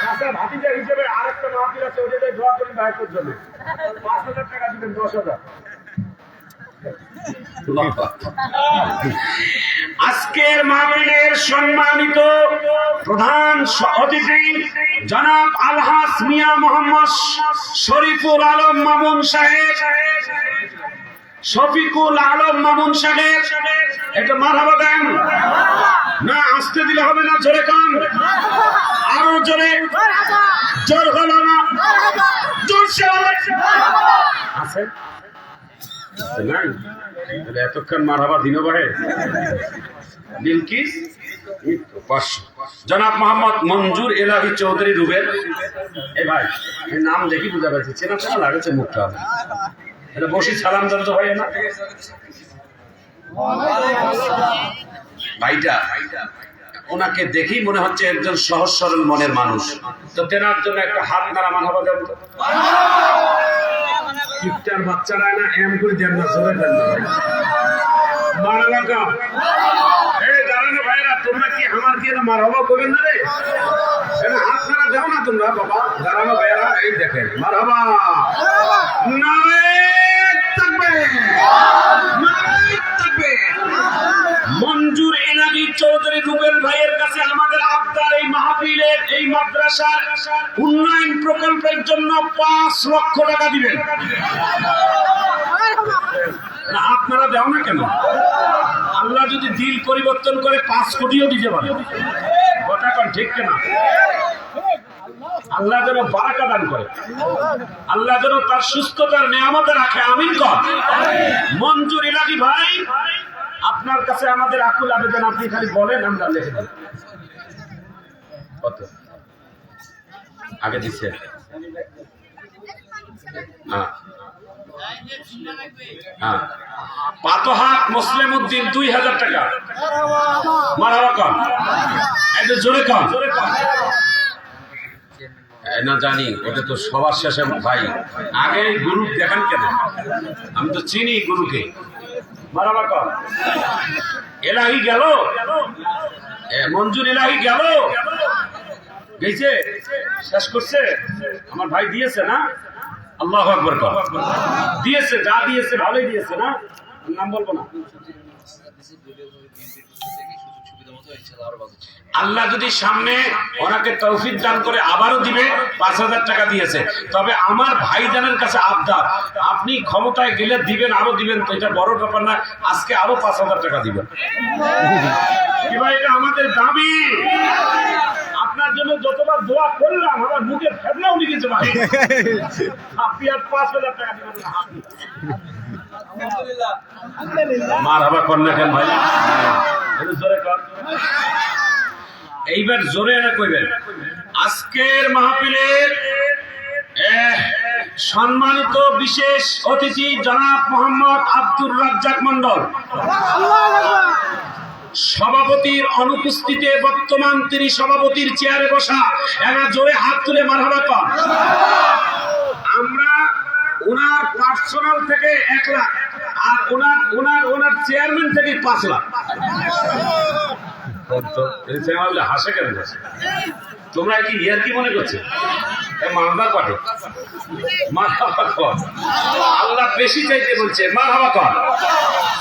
চাচা ভাতিজা হিসেবে আরেকটা মাহফিল আছে, ওদের দোয়া করেন ভাইয়ের জন্য। 5,000 টাকা দিবেন, 10,000। আজকের মাহফিলের সম্মানিত প্রধান অতিথি জনাব আলহাজ মিয়া মোহাম্মদ শরীফুল আলম মামুন সাহেব, শফিকুল আলম মামুন সাহেব, একটা মারহাবা দেন। না আসতে দিলে হবে না, জোরে কান, আরো জোরে, জোর হলো না, জোরসে আছে নাই? এতক্ষণ মারহাবা দিন ভাই। বিলকিস 500। জনাব মোহাম্মদ মঞ্জুর এলাহি চৌধুরী রুবেল, এ ভাই এই নাম দেখি বুঝা পাচ্ছি, চেনা চেনা লাগছে মুখটা। এটা বসি সালাম জানতো ভাই না ভাইটা, ওনাকে দেখেই মনে হচ্ছে একজন সহজ সরল মনের মানুষ। তো তেনার জন্য একটা হাত নাড়া মারহাবা দেন তো। কিপটার বাচ্চারা না এম করে দেন না, জোরে দেন না ভাই। মারহাবা কা এই দাঁড়ানো ভাইরা, তোমরা কি আমার কি মারহাবা করবেন না রে? হাত নাড়া দাও না তোমরা বাবা। দাঁড়ানো ভাইরা, এই দেখেন মারহাবা। নারে তাকবীর, নারে তাকবীর। মঞ্জুর এলাহি চৌধুরী রুবেল ভাইয়ের কাছে আমাদের আবদার, এই মাহফিলের এই মাদ্রাসার উন্নয়ন প্রকল্পের জন্য 5 লক্ষ টাকা দিবেন। না আপনারা দেও না কেন? আল্লাহ যদি দিল পরিবর্তন করে 5 কোটিও দিতে পারে। কথা কোন ঠিক কিনা? আল্লাহ যেন বারাকা দান করে, আল্লাহ যেন তার সুস্থতার নিয়ামতে রাখে। আমিন কর। মঞ্জুর এলাহি ভাই, আপনার কাছে আমাদের আকুল আবেদন, আপনি খালি বলেন, আমরা লিখে দেব। কত আগে দিচ্ছে? হ্যাঁ হ্যাঁ, পাতোহাট মুসলিম উদ্দিন 2,000 টাকা। মারহাবা কন, একটু জোরে কন। না জানি, ওটা তো সবার শেষে ভাই। আগে গুরু দেখান কেন? আমি তো চিনি গুরুকে। মারাবা কর। এলাহি গেল, মঞ্জুর এলাহি গেল, গেছে, শেষ করছে। আমার ভাই দিয়েছে না? আল্লাহু আকবার কর। দিয়েছে, যা দিয়েছে ভালোই দিয়েছে না? নাম বলবো না। আল্লাহ যদি সামনে ওনাকে তৌফিক দান করে আবারও দিবে, 5,000 টাকা দিয়েছে। তবে আমার ভাইজানের কাছে আবদার, আপনি ক্ষমতায় গেলে দিবেন, আরো দিবেন, তো এটা বড় ব্যাপার না। আজকে আরো 5,000 টাকা দিবেন। কি ভাই, এটা আমাদের দাবি। আপনার জন্য যতবার দোয়া করলাম, আমার মুখে ফেদনা উঠে গেছে ভাই। আপনি আর 5,000 টাকা দিবেন না। মারহাবা কর না কেন ভাই? জোরে কর। এইবার জোরে এনে কইবেন, আজকের মাহফিলের সম্মানিত বিশেষ অতিথি জনাব মোহাম্মদ আব্দুর রাজ্জাক মন্ডল, সভাপতির অনুপস্থিতিতে বর্তমান তিনি সভাপতির চেয়ারে বসা। এরা জোরে হাত তুলে মারহাবা কর। আমরা ওনার পার্সোনাল থেকে 1 লাখ, আর ওনার চেয়ারম্যান থেকে 5 লাখ। হাসে কেন? তোমরা কি ইয়ার কি মনে করছে? মারহাবা কর, মারহাবা কর। আল্লাহ বেশি চাইতে বলছে, মারহাবা কর।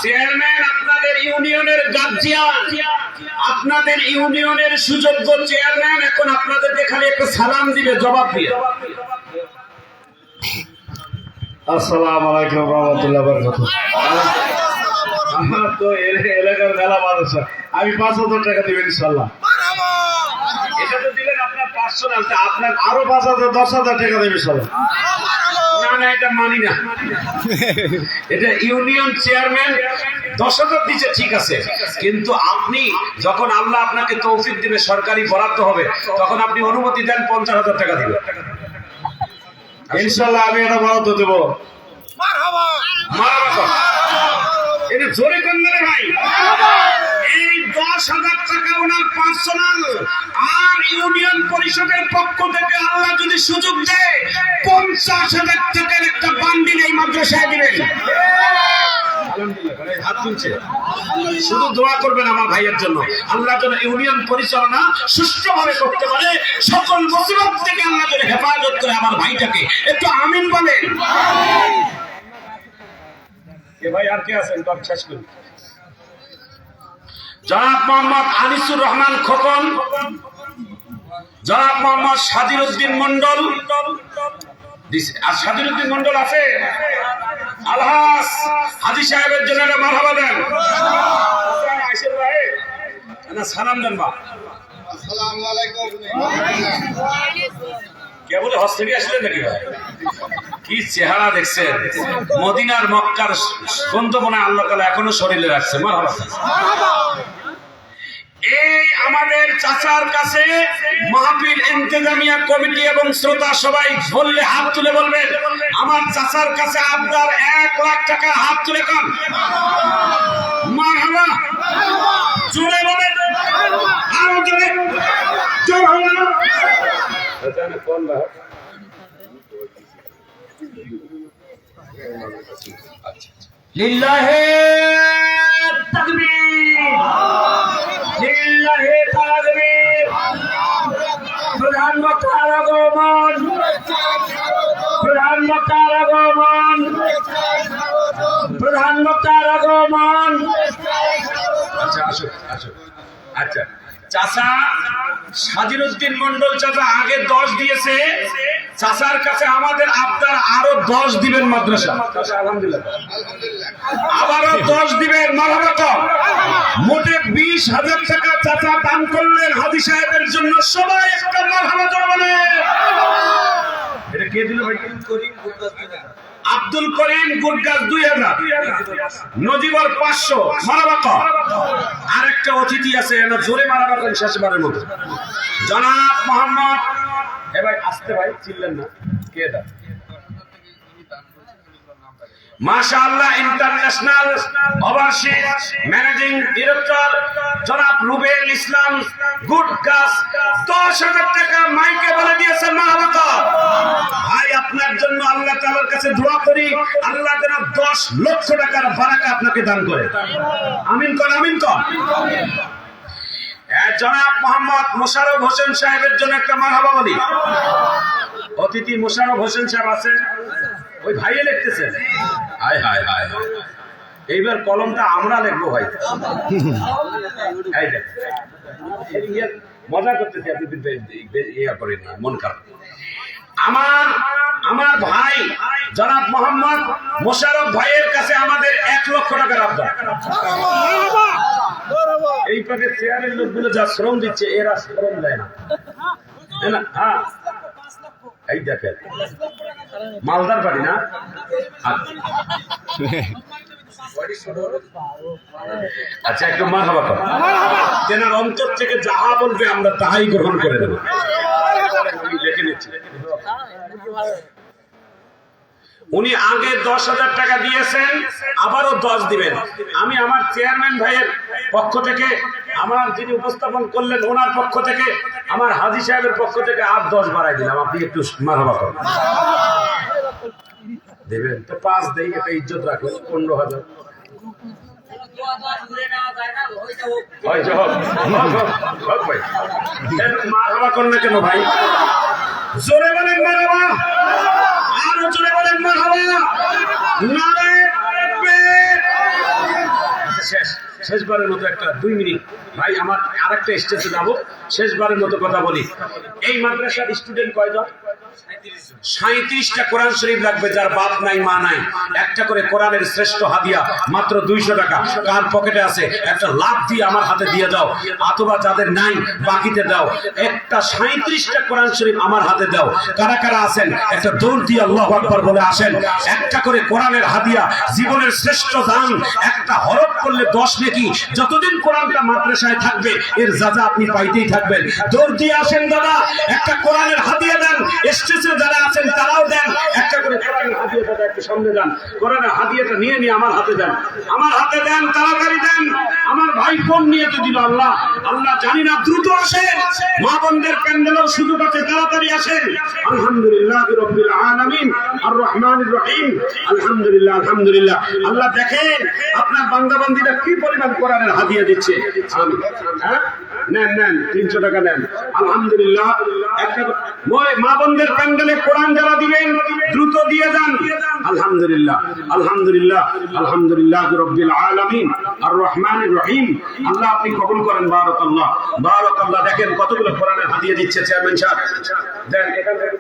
চেয়ারম্যান আপনাদের ইউনিয়নের গার্জিয়ান, আপনাদের ইউনিয়নের সুযোগ্য চেয়ারম্যান, এখন আপনাদেরকে খালি একটা সালাম দিবে, জবাব দিয়ে। আসসালামু আলাইকুম ওয়া রাহমাতুল্লাহি ওয়া বারাকাতুহু। আমার তো এলাকার মেলা মানুষ, আমি 5,000 টাকা দিবেন ইনশাআল্লাহ। এটা তো দিলেন আপনার পার্সোনাল, আপনার আরো 5,000 10,000 টাকা দেবে ইনশাআল্লাহ। না না, এটা মানি না। এটা ইউনিয়ন চেয়ারম্যান 10,000 দিচ্ছে, ঠিক আছে, কিন্তু আপনি যখন আল্লাহ আপনাকে তৌফিক দিবে, সরকারি বরাদ্দ হবে, তখন আপনি অনুমতি দেন 50,000 টাকা দিবেন ইনশাআল্লাহ। আমি এটা বরাদ্দ দেব। মারহাবা, মারহাবা। এটা জোরে কর না রে ভাই। এই 10,000 টাকা ওনার পার্সোনাল, আর ইউনিয়ন পরিষদের পক্ষ থেকে আল্লাহ যদি সুযোগ দেয়, 50,000 টাকার একটা বান্ডিল এই মাদ্রাসায় দিবেন। হাত তুলছে। শুধু দোয়া করবেন আমার ভাইয়ের জন্য, আল্লাহ যেন ইউনিয়ন পরিচালনা সুষ্ঠুভাবে করতে পারে, সকল মুসিবত থেকে আল্লাহ যেন হেফাজত করে আমার ভাইটাকে। একটু আমিন বলেন। ভাই আর কে আছেন? শেষ করুন। জনাব মোহাম্মদ আনিসুর রহমান খোকন, জনাব মোহাম্মদ সাজিরউদ্দিন মন্ডল, আর সাজিরউদ্দিন মন্ডল আছে। আলহাজ হাজী সাহেবের জন্য মারহাবা দেন। সালাম দেন। বা আসসালামু আলাইকুম। কে বলে হজ থেকে আসলেন নাকি ভাই? কি চেহারা দেখছেন, মদিনার মক্কার গন্ধ মনে আল্লাহ তাআলা এখনো শরীরে রাখছে। মারহাবা। এই আমাদের চাচার কাছে মাহফিল ইন্তেজামিয়া কমিটি এবং শ্রোতা সবাই বললে হাত তুলে বলবেন, আমার চাচার কাছে আবদার 1 লাখ টাকা। হাত তুলে কর মারহাবা। জোরে বলেন, আরো জোরে। জোর হলো না? কোন ভাই? লিল্লাহে তাকবীর, লিল্লাহে তাকবীর। প্রধান বক্তার আগমন, প্রধান বক্তার আগমন, প্রধান বক্তার আগমন। আচ্ছা আসো আসো। আচ্ছা, চাচা সাজিরউদ্দিন মন্ডল চাচা আগে 10 দিয়েছে, চাচার কাছে আমাদের আবদার আরো 10 দিবেন মাদ্রাসা। আলহামদুলিল্লাহ, আবারও 10 দিবেন। মারহাবা। মোটে 20,000 টাকা চাচা দান করলেন হাজী সাহেবের জন্য। সবাই একটা মারহাবা বলে। এটা কে দিল ভাই? আব্দুল করিম গুরগাছ 2000, নজিবর 500। মারহাবা। আর একটা অতিথি আছে, জোরে মারহাবা করেন শেষবারের মতো। জনাব মোহাম্মদ, এ ভাই আসতে ভাই, চিনলেন না কে এটা? মাশাআল্লাহ, ইন্টারন্যাশনাল ওভারসিজ ম্যানেজিং ডিরেক্টর জনাব রুবেল ইসলাম গুডগাছ 10,000 টাকা মাইকে বলে দিয়েছেন। মারহাবা। ভাই আপনার জন্য আল্লাহ তাআলার কাছে কাছে দোয়া করি আল্লাহ যেন 10 লক্ষ টাকার বারাকা আপনাকে দান করে। আমিন কর, আমিন কর। জনাব মোহাম্মদ মোশাররফ হোসেন সাহেবের জন্য একটা মারহাবা বলি। অতিথি মোশাররফ হোসেন সাহেব আছেন, ওই ভাইয়ে লিখতেছেন। হায় হায় হায়, এইবার কলমটা আমরা লিখবো ভাই। এই দেখ, মজা করতেছি, আপনি ইয়া করেন না, মন খারাপ। আমার ভাই জনাব মোহাম্মদ মোশাররফ ভাইয়ের কাছে আমাদের 1 লক্ষ টাকার আবদার। এই পাশে চেয়ারের লোকগুলো যা শ্রম দিচ্ছে, এরা শ্রম দেয় না। হ্যাঁ, এই দেখেন মালদার বাড়ি না। আচ্ছা, একটু মারহাবা কর। তেনার অন্তর থেকে যাহা বলবে আমরা তাহাই গ্রহণ করে নেব। লিখে নিচ্ছি। উনি আগে 10,000 টাকা দিয়েছেন, আবারও 10 দিবেন। আমি আমার চেয়ারম্যান ভাইয়ের পক্ষ থেকে, আমার যিনি উপস্থাপন করলেন ওনার পক্ষ থেকে, আমার হাজী সাহেবের পক্ষ থেকে আর 10 বাড়াই দিলাম। আপনি একটু মারহাবা করুন। দেবেন তো 5 দেই, এটা ইজ্জত রাখবেন। 15,000 মারহাবা কর না কেন ভাই? জোরে বলেন মারহাবা, আরো জোরে বলেন মারহাবা। নারে তাকবীর। শেষবারের মতো একটা 2 মিনিট ভাই, আমার আরেকটা স্টেজে যাবো, শেষবারের মতো কথা বলি। এই মাদ্রাসার স্টুডেন্ট কয়জন? 37টা কোরআন শরীফ লাগবে। যার বাপ নাই মা নাই, একটা করে কোরআনের শ্রেষ্ঠ হাদিয়া মাত্র 200 টাকা। কার পকেটে আছে একটা লাভ দিয়ে আমার হাতে দিয়ে দাও, অথবা যাদের নাই বাকিতে দাও। একটা 37টা কোরআন শরীফ আমার হাতে দাও। কারা কারা আছেন একটা দৌড় দিয়ে আল্লাহু আকবার বলে আসেন। একটা করে কোরআনের হাদিয়া, জীবনের শ্রেষ্ঠ দান। একটা হরফ করলে 10 নেকি। যতদিন কোরআনটা মাদ্রাসায় থাকবে এর যাজা আপনি পাইতেই থাকবেন। দৌড় দিয়ে আসেন দাদা, একটা কোরআনের হাদিয়া দেন। স্টেজে যারা আছেন তারাও দেন, একটা করে কোরআনের হাদিয়া দাদা, একটু সামনে যান। কোরআনের হাদিয়াটা নিয়ে নিয়ে আমার হাতে দেন, আমার হাতে দেন, তাড়াতাড়ি দেন। আমার ভাই ফোন নিয়ে তো দিল, আল্লাহ আল্লাহ জানি না। দ্রুত আসেন, মা বোনদের প্যান্ডেলের সুযোগ আছে, তাড়াতাড়ি আসেন। আলহামদুলিল্লাহ রাব্বিল আলামিন আর রহমানির রহিম। আলহামদুলিল্লাহ, আলহামদুলিল্লাহ। আল্লাহ দেখেন আপনার বান্দা বান্দীরা কি পরিমাণ কোরআনের হাদিয়া দিচ্ছে। আমি নেন নেন, 300 টাকা নেন। আলহামদুলিল্লাহ। একটা মা বোনদের প্যান্ডেলে কোরআন যারা দিবেন দ্রুত দিয়ে যান। আলহামদুলিল্লাহ, আলহামদুলিল্লাহ, আলহামদুলিল্লাহ রাব্বিল আলামিন আর রহমানির রহিম। আল্লাহ আপনি কবুল করেন। বারাকাল্লাহ, বারাকাল্লাহ। দেখেন কতগুলো কোরআনের হাদিয়া দিচ্ছে চেয়ারম্যান সাহেব। দেন, এখান থেকে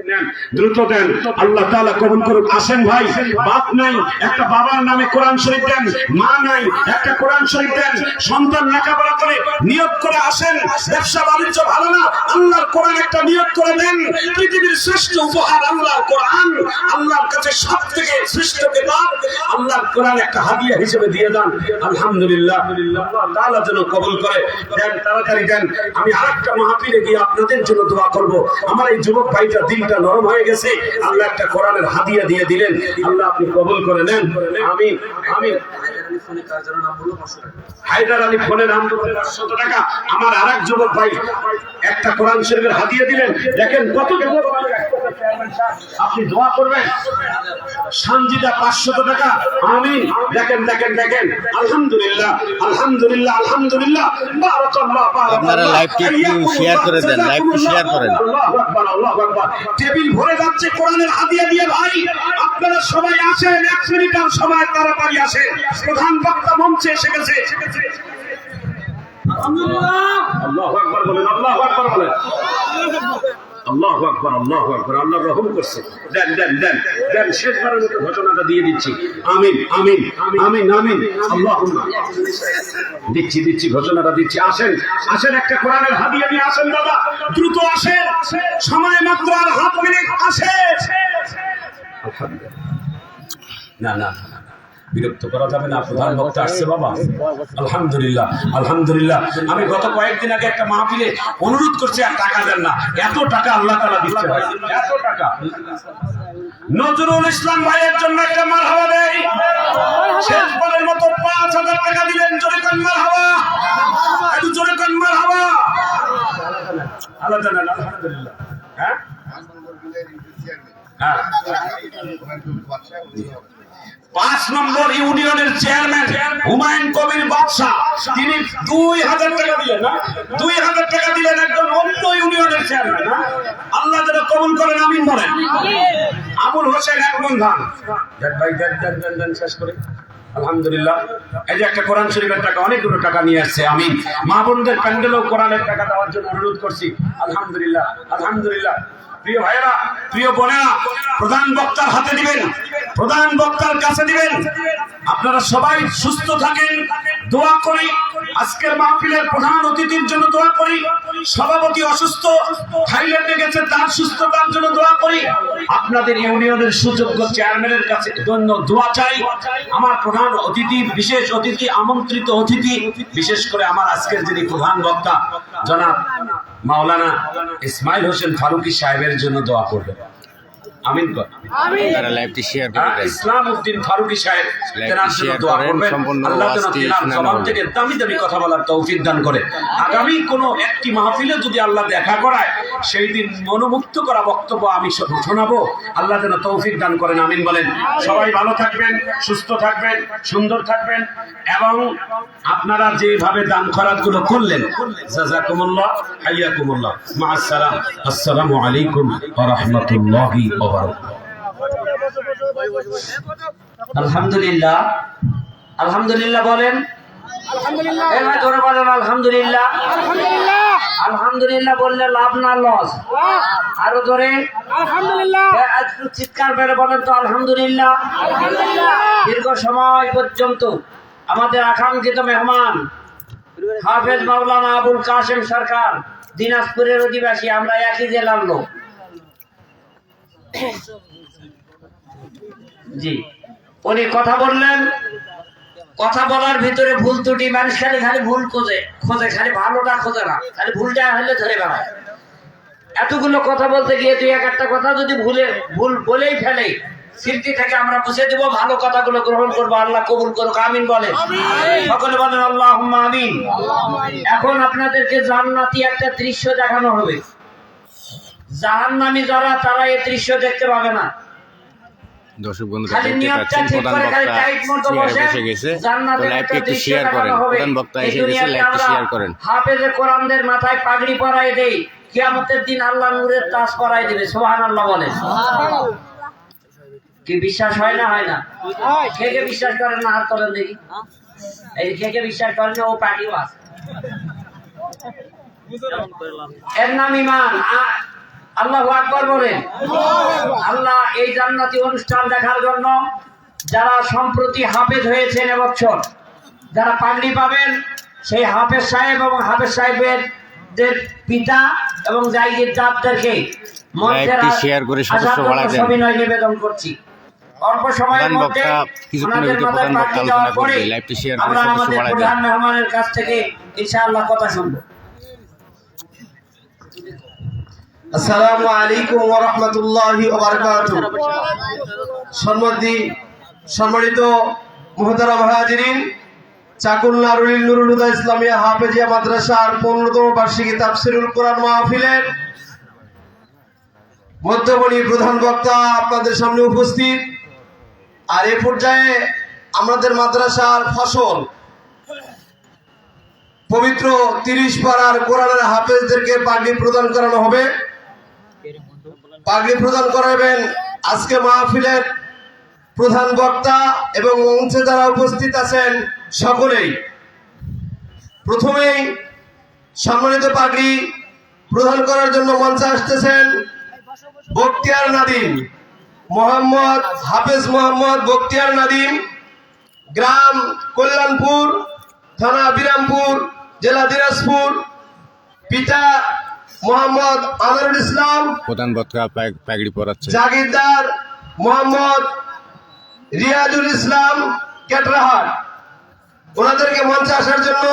দেন, দ্রুত দেন। আল্লাহ তাআলা কবুল করুন। আসেন ভাই, বাপ নাই একটা বাবার নামে কোরআন শরীফ দেন, মা নাই একটা কোরআন শরীফ দেন। সন্তান লেখাপড়া করে নিয়ত করে আসেন। ব্যবসা বাণিজ্য ভালো না, আল্লাহর কোরআন একটা নিয়ত করে দেন। পৃথিবীর শ্রেষ্ঠ উপহার আল্লাহর কোরআন, আল্লাহর কাছে সবথেকে শ্রেষ্ঠ কিতাব। আল্লাহর কোরআন একটা হাদিয়া হিসেবে দিয়ে দেন। আলহামদুলিল্লাহ, আল্লাহ তাআলা যেন কবুল করে। দেন, তাড়াতাড়ি দেন। আমি আরেকটা মাহফিলে গিয়ে আপনাদের জন্য দোয়া করব। আমার এই যুবক ভাইটা দিলটা নরম হয়ে গেছে, আল্লাহ একটা কোরআনের হাদিয়া দিয়ে দিলেন। আল্লাহ আপনি কবুল করে নেন। আমিন, আমিন। হায়দার আলী ফোনের নাম 500 টাকা। আমার আরেক যুবক ভাই একটা কোরআন শরীফের হাদিয়া দিলেন। দেখেন কত যুবক, আপনি দোয়া করবেন। সানজিদা 500 টাকা। আমিন। দেখেন দেখেন দেখেন। আলহামদুলিল্লাহ, আলহামদুলিল্লাহ, আলহামদুলিল্লাহ। বারাকাল্লাহ, বারাকাল্লাহ। আপনারা লাইভটি একটু শেয়ার করে দেন, লাইভটি শেয়ার করেন। আল্লাহু আকবার, আল্লাহু আকবার। টেবিল ভরে যাচ্ছে কোরআনের হাদিয়া দিয়ে ভাই। আপনারা সবাই আসেন, 1 মিনিটের সময় তাড়াতাড়ি আসেন। প্রধান বক্তা মঞ্চে এসে গেছে। আলহামদুলিল্লাহ, আল্লাহু আকবার বলেন, আল্লাহু আকবার বলেন। আল্লাহু আকবার, আল্লাহু আকবার। আল্লাহ রহম করছে। দেন দেন দেন দেন। শেষবারের মতো ঘোষণাটা দিয়ে দিচ্ছি। আমিন, আমিন, আমিন, আমিন। আল্লাহুম্মা দিচ্ছি দিচ্ছি, ঘোষণাটা দিচ্ছি। আসেন আসেন, একটা কোরআনের হাদিয়া নিয়ে আসেন দাদা, দ্রুত আসেন। সময় মাত্র আর হাত মিনিট। আসেন। আলহামদুলিল্লাহ। না না, বিরক্ত করা যাবে না, প্রধান বক্তা আসছে বাবা। আলহামদুলিল্লাহ, আলহামদুলিল্লাহ। আমি গত কয়েকদিন আগে একটা মাহফিলে অনুরোধ করছি, আর টাকা দেন না। এত টাকা আল্লাহ তাআলা দিচ্ছে ভাই, এত টাকা। নজরুল ইসলাম ভাইয়ের জন্য একটা মারহাবা দেই। শেষবারের মতো 5000 টাকা দিলেন। জোরে কান মারহাবা, একটু জোরে কান মারহাবা। আল্লাহ জানেন। আলহামদুলিল্লাহ। হ্যাঁ, হ্যাঁ। 5 নম্বর ইউনিয়নের চেয়ারম্যান হুমায়ুন কবির বাদশাহ, তিনি 2000 টাকা দিলেন না, 2000 টাকা দিলেন একজন অন্য ইউনিয়নের চেয়ারম্যান। আল্লাহ যেন কবুল করেন, আমিন বলেন। আবুল হোসেন একমন খান, ভাই দেন শেষ করে। আলহামদুলিল্লাহ, এই যে একটা কোরআন শরীফের টাকা, অনেকগুলো টাকা নিয়ে আসছে। আমি মা বোনদের প্যান্ডেলেও কোরআনের টাকা দেওয়ার জন্য অনুরোধ করছি। আলহামদুলিল্লাহ, আলহামদুলিল্লাহ। প্রিয় ভাইয়েরা, প্রিয় বোনেরা, প্রধান বক্তার হাতে দিবেন, প্রধান বক্তার কাছে দিবেন। আপনারা সবাই সুস্থ থাকেন, দোয়া করি। আজকের মাহফিলের প্রধান অতিথির জন্য দোয়া করি। সভাপতি অসুস্থ, থাইল্যান্ডে গেছে, তার সুস্থতার জন্য দোয়া করি। আপনাদের ইউনিয়নের সুযোগ্য চেয়ারম্যানের কাছে জন্য দোয়া চাই। আমার প্রধান অতিথি, বিশেষ অতিথি, আমন্ত্রিত অতিথি, বিশেষ করে আমার আজকের যিনি প্রধান বক্তা জনাব মাওলানা ইসমাইল হোসেন ফারুকী সাহেবের জন্য দোয়া করবেন। আমিন। তারা লাইভটি শেয়ার করে দেন। ইসলাম উদ্দিন ফারুকী সাহেব তেনার জন্য দোয়া করবেন। আল্লাহ যেন তেনার জবান থেকে দামি দামি কথা বলার তৌফিক দান করে। আগামী কোনো একটি মাহফিলে যদি আল্লাহ দেখা করায়, সেই দিন মনোমুগ্ধ করা বক্তব্য আমি শোনাবো। আল্লাহ যেন তৌফিক দান করেন, আমিন বলেন। সবাই ভালো থাকবেন, সুস্থ থাকবেন, সুন্দর থাকবেন, এবং আপনারা যেভাবে দান খয়রাত গুলো করলেন, জাযাকুমুল্লাহ, হাইয়াকুমুল্লাহ, মা আসসালাম, আসসালামু আলাইকুম ওয়া রাহমাতুল্লাহি ওয়া বারাকাতুহু। আলহামদুলিল্লাহ, আলহামদুলিল্লাহ বলেন। এবার জোরে বলেন আলহামদুলিল্লাহ। আলহামদুলিল্লাহ বললে লাভ না লস? আরো জোরে একটু চিৎকার মেরে বলেন তো আলহামদুলিল্লাহ। দীর্ঘ সময় পর্যন্ত আমাদের আকাঙ্ক্ষিত মেহমান হাফেজ মাওলানা আবুল কাশেম সরকার, দিনাজপুরের অধিবাসী, আমরা একই জেলার লোক। জি, উনি কথা বললেন। কথা বলার ভিতরে ভুল ত্রুটি, মানুষ খালি ভুল খোঁজে, খালি ভালোটা খোঁজে না, খালি ভুলটা হলে ধরে বেড়ায়। এতগুলো কথা বলতে গিয়ে তুই একটা কথা যদি ভুল বলেই ফেলে, স্মৃতি থেকে আমরা বুঝে দেব, ভালো কথাগুলো গ্রহণ করবো। আল্লাহ কবুল করুক, আমিন বলেন। সকলে বলেন আল্লাহুম্মা আমিন। এখন আপনাদেরকে জান্নাতি একটা দৃশ্য দেখানো হবে। জাহান্নামী যারা, তারা এই দৃশ্য দেখতে পাবে না। দর্শক বন্ধুরা দেখতে পাচ্ছেন প্রধান বক্তা চেয়ারে বসে গেছে। তো লাইভটি একটু শেয়ার করেন। প্রধান বক্তা এসে গেছে, লাইভটি শেয়ার করেন। হাফেজে কোরআনদের মাথায় পাগড়ি পরায় দেই, কিয়ামতের দিন আল্লাহ নূরের তাজ পরায় দিবে। সুবহানাল্লাহ বলেন। কি বিশ্বাস হয় না? হয় না? কে কে বিশ্বাস করেন না? হাত তোলেন দেখি। এই কে কে বিশ্বাস করেন না? ও পার্টিও আছে, এর নাম ঈমান। আল্লাহু আকবার বলেন। আল্লাহ এই জান্নাতি অনুষ্ঠান দেখার জন্য যারা সম্প্রতি হাফেজ হয়েছেন এবছর, যারা পাগড়ি পাবেন, সেই হাফেজ সাহেব এবং হাফেজ সাহেবের পিতা এবং জায়গির দাবদেরকে মঞ্চের শেয়ার করে সদস্য বাড়ায় দেন। সবিনয় নিবেদন করছি। অল্প সময়ের মধ্যে কিছুক্ষণের ভিতরে প্রধান বক্তা আলোচনা করবে। লাইভটি শেয়ার করে সদস্য বাড়ায় দেন। প্রধান মেহমানের কাছ থেকে ইনশাআল্লাহ কথা শুনবো। আসসালামু আলাইকুম ওয়া রাহমাতুল্লাহি ওয়া বারাকাতুহু। সম্মানিত মুহতারাম হাজিরিন, চাকুল নুরুল হুদা ইসলামিয়া হাফেজিয়া মাদ্রাসার 15তম বার্ষিকী তাফসীরুল কোরআন মাহফিলের মধ্যমণি প্রধান বক্তা আপনাদের সামনে উপস্থিত। আর এই পর্যায়ে আমাদের মাদ্রাসার ফসল পবিত্র 30 পারার কোরআনের হাফেজদেরকে পাগড়ি প্রদান করানো হবে। পাগড়ি প্রদান করাবেন আজকে মাহফিলের প্রধান বক্তা এবং মঞ্চে যারা উপস্থিত আছেন সকলেই। প্রথমেই সম্মানিত পাগড়ি প্রদান করার জন্য মঞ্চে আসতেছেন বখতিয়ার নাদিম, মোহাম্মদ হাফেজ মোহাম্মদ বখতিয়ার নাদিম, গ্রাম কল্যাণপুর, থানা বিরামপুর, জেলা দিনাজপুর, পিতা মোহাম্মদ আনোয়ারুল ইসলাম, প্রধান বক্তা পাগড়ি পরাচ্ছে জাগিরদার মোহাম্মদ রিয়াজুল ইসলাম কেটরাহাট। ওনাদেরকে মঞ্চে আসার জন্য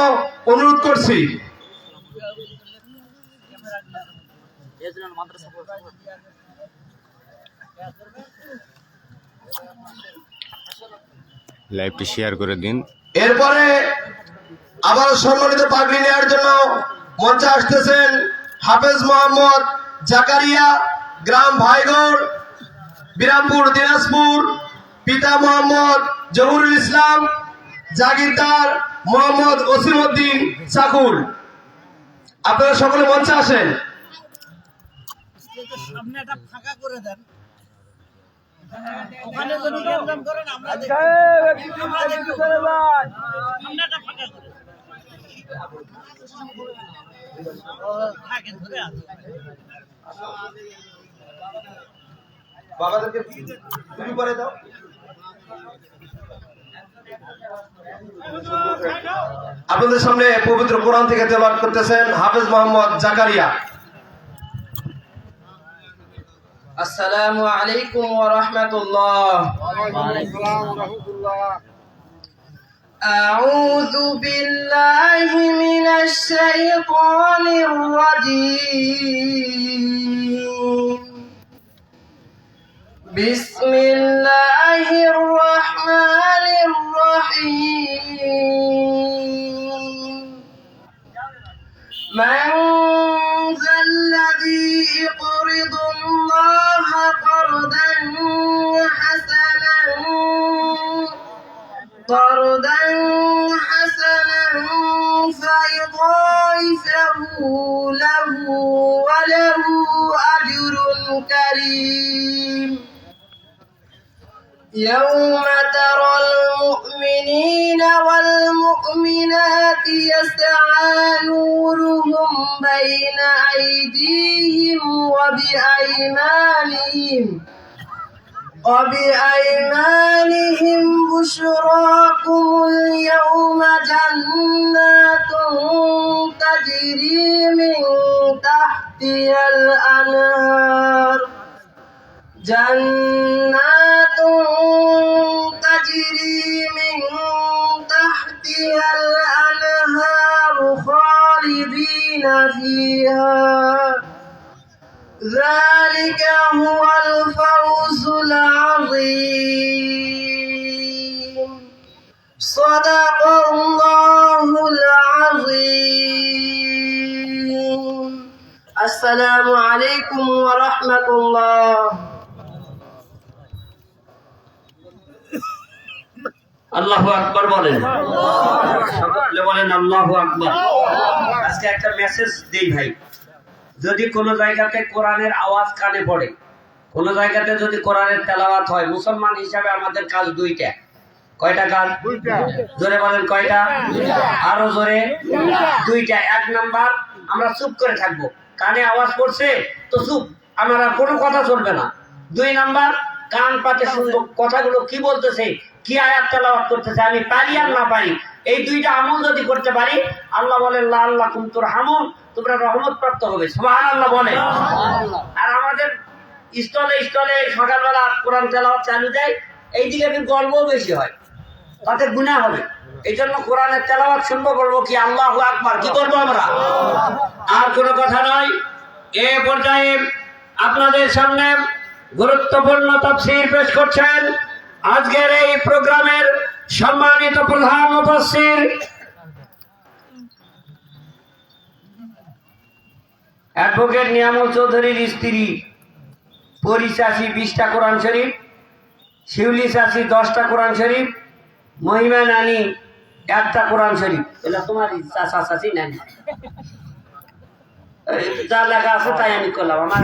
অনুরোধ করছি। লাইভটি শেয়ার করে দিন। এরপরে আবার সম্মানিত পাগড়ি নেওয়ার জন্য মঞ্চে আসতেছেন হাফেজ মোহাম্মদ জাকারিয়া, গ্রাম ভাইগড়, বিরামপুর, দিনাজপুর, পিতা মোহাম্মদ জহুরুল ইসলাম, জাগিরদার মোহাম্মদ ওসিমউদ্দিন চাকুল। আপনারা সকলে মঞ্চে আসেন। বাবাদেরকে টুপি পরে দাও। আপনাদের সামনে পবিত্র কোরআন থেকে তেলাওয়াত করতেছেন হাফেজ মোহাম্মদ জাকারিয়া। আসসালামু আলাইকুম ওয়া রাহমাতুল্লাহ। আউযু বিল্লাহি মিনাশ শাইতানির রাজীম। বিসমিল্লাহির রাহমানির রাহিম। মান যাল্লাযী ইউকরিদু আল্লাহা قرضا حسنا فيضاعفه له وله أجر كريم. يوم ترى المؤمنين والمؤمنات يسعى نورهم بين أيديهم وبأيمانهم بشراكم اليوم جنات تجري من تحتها الأنهار خالدين فيها. ذلك هو الفوز العظيم. صدق الله العظيم. السلام عليكم ورحمة الله. আল্লাহু আকবার বলেন, সকলে বলেন আল্লাহু আকবার। আজকে একটা মেসেজ দেই ভাই, যদি কোন জায়গাতে কোরআনের আওয়াজ কানে পড়ে, কোন জায়গাতে যদি কোরআনের তেলাওয়াত হয়, মুসলমান হিসাবে আমাদের কাজ দুইটা। কয়টা কাজ? জোরে বলেন কয়টা? আরো জোরে। দুইটা। এক নাম্বার, আমরা চুপ করে থাকবো, কানে আওয়াজ পড়ছে তো চুপ, আমরা কোনো কথা চলবে না। দুই নাম্বার, কান পাতে শুনবো কথাগুলো কি বলতেছে, কি আয়াত তেলাওয়াত করতেছে, আমি পারি আর না পারি, এই দুইটা আমল যদি করতে পারি, আল্লাহ বলেন লাআল্লাকুম তুরহামুন, তোমরা রহমত প্রাপ্ত হবে। সুবহানাল্লাহ বলে। আর আমাদের স্থলে স্থলে সকালবেলা কোরআন তেলাওয়াত চালু যায়, এইদিকে একটু গল্পও বেশি হয়, তাতে গুনাহ হবে। এই জন্য কোরআনের তেলাওয়াত শুনবো, বলবো কি আল্লাহু আকবার, কি করবো আমরা? আর কোনো কথা নয়। এ পর্যায়ে আপনাদের সামনে গুরুত্বপূর্ণ তাফসীর পেশ করছেন আজকের এই প্রোগ্রামের সম্মানিত প্রধান মুফাসসির অ্যাডভোকেট নিয়ামত চৌধুরীর স্ত্রী পরিচাষী 20টা কোরআন শরীফ, শিউলি চাষি 10টা কোরআন শরীফ, মহিমা নানি 1টা কোরআন শরীফ। এটা তোমার চাষা চাষি নানি, যা লেখা আছে তাই আমি করলাম, আমার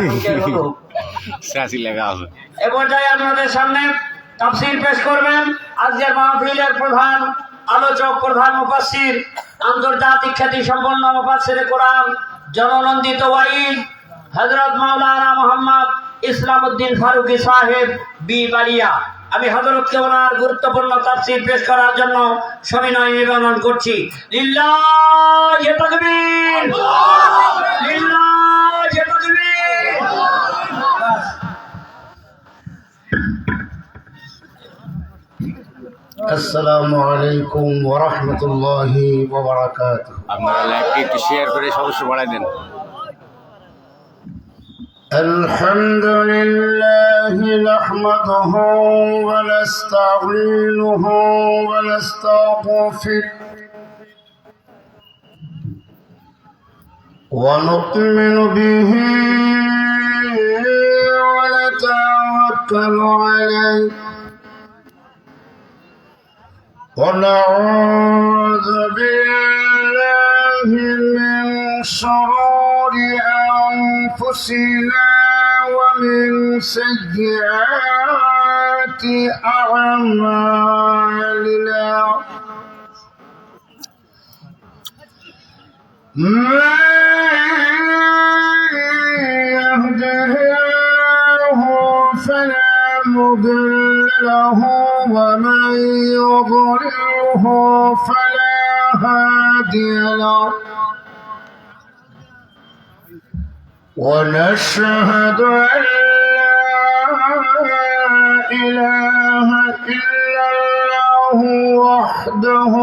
এ পর্যায়ে আপনাদের সামনে তাফসীর পেশ করবেন আজকের মাহফিলের প্রধান আলোচক, প্রধান মুফাসসির, আন্তর্জাতিক খ্যাতি সম্পন্ন মুফাসসিরে কোরআন, জননন্দিত ওয়াইজ হযরত মাওলানা মুহাম্মদ ইসলামউদ্দিন ফারুকী সাহেব বিবাড়িয়া। আমি হযরতকে ওনার গুরুত্বপূর্ণ তাফসীর পেশ করার জন্য সবিনয় নিবেদন করছি। লিল্লাহি তাকবীর, লিল্লাহি তাকবীর। আসসালামু আলাইকুম ওয়া রাহমাতুল্লাহি ওয়া বারাকাতুহু। আপনারা লাইভটি একটু শেয়ার করে সদস্য বাড়াই দেন। আলহামদুলিল্লাহি নাহমাদুহু ওয়া নাস্তাঈনুহু ওয়া নাস্তাগফিরুহু ওয়া নু'মিনু বিহি ونتوكل عليه ونعوذ بالله من شرور أنفسنا ومن سيئات أعمالنا من يهده الله فلا مضل له ومن يضلله فلا هادي له ونشهد أن لا إله إلا الله وحده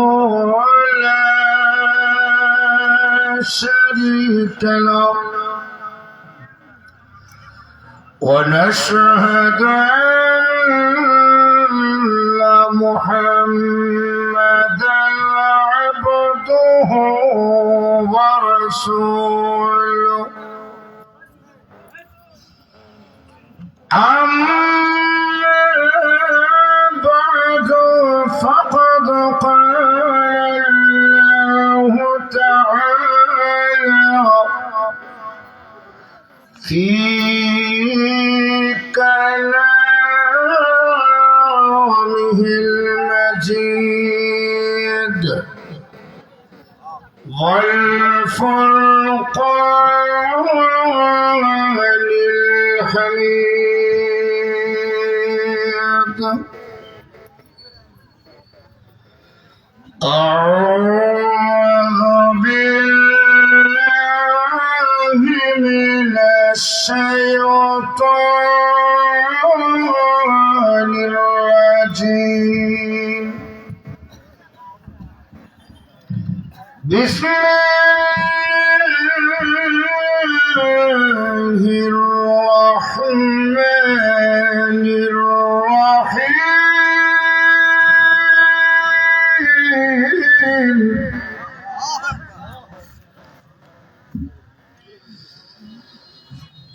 لا شريك له ونشهد أن محمدا عبده ورسوله أما بعد فقد قال الله تعالى في كلامه المجيد والفرقان الحميد أعوذ بالله من الشيطان الرجيم بسم الله الرحمن الرحيم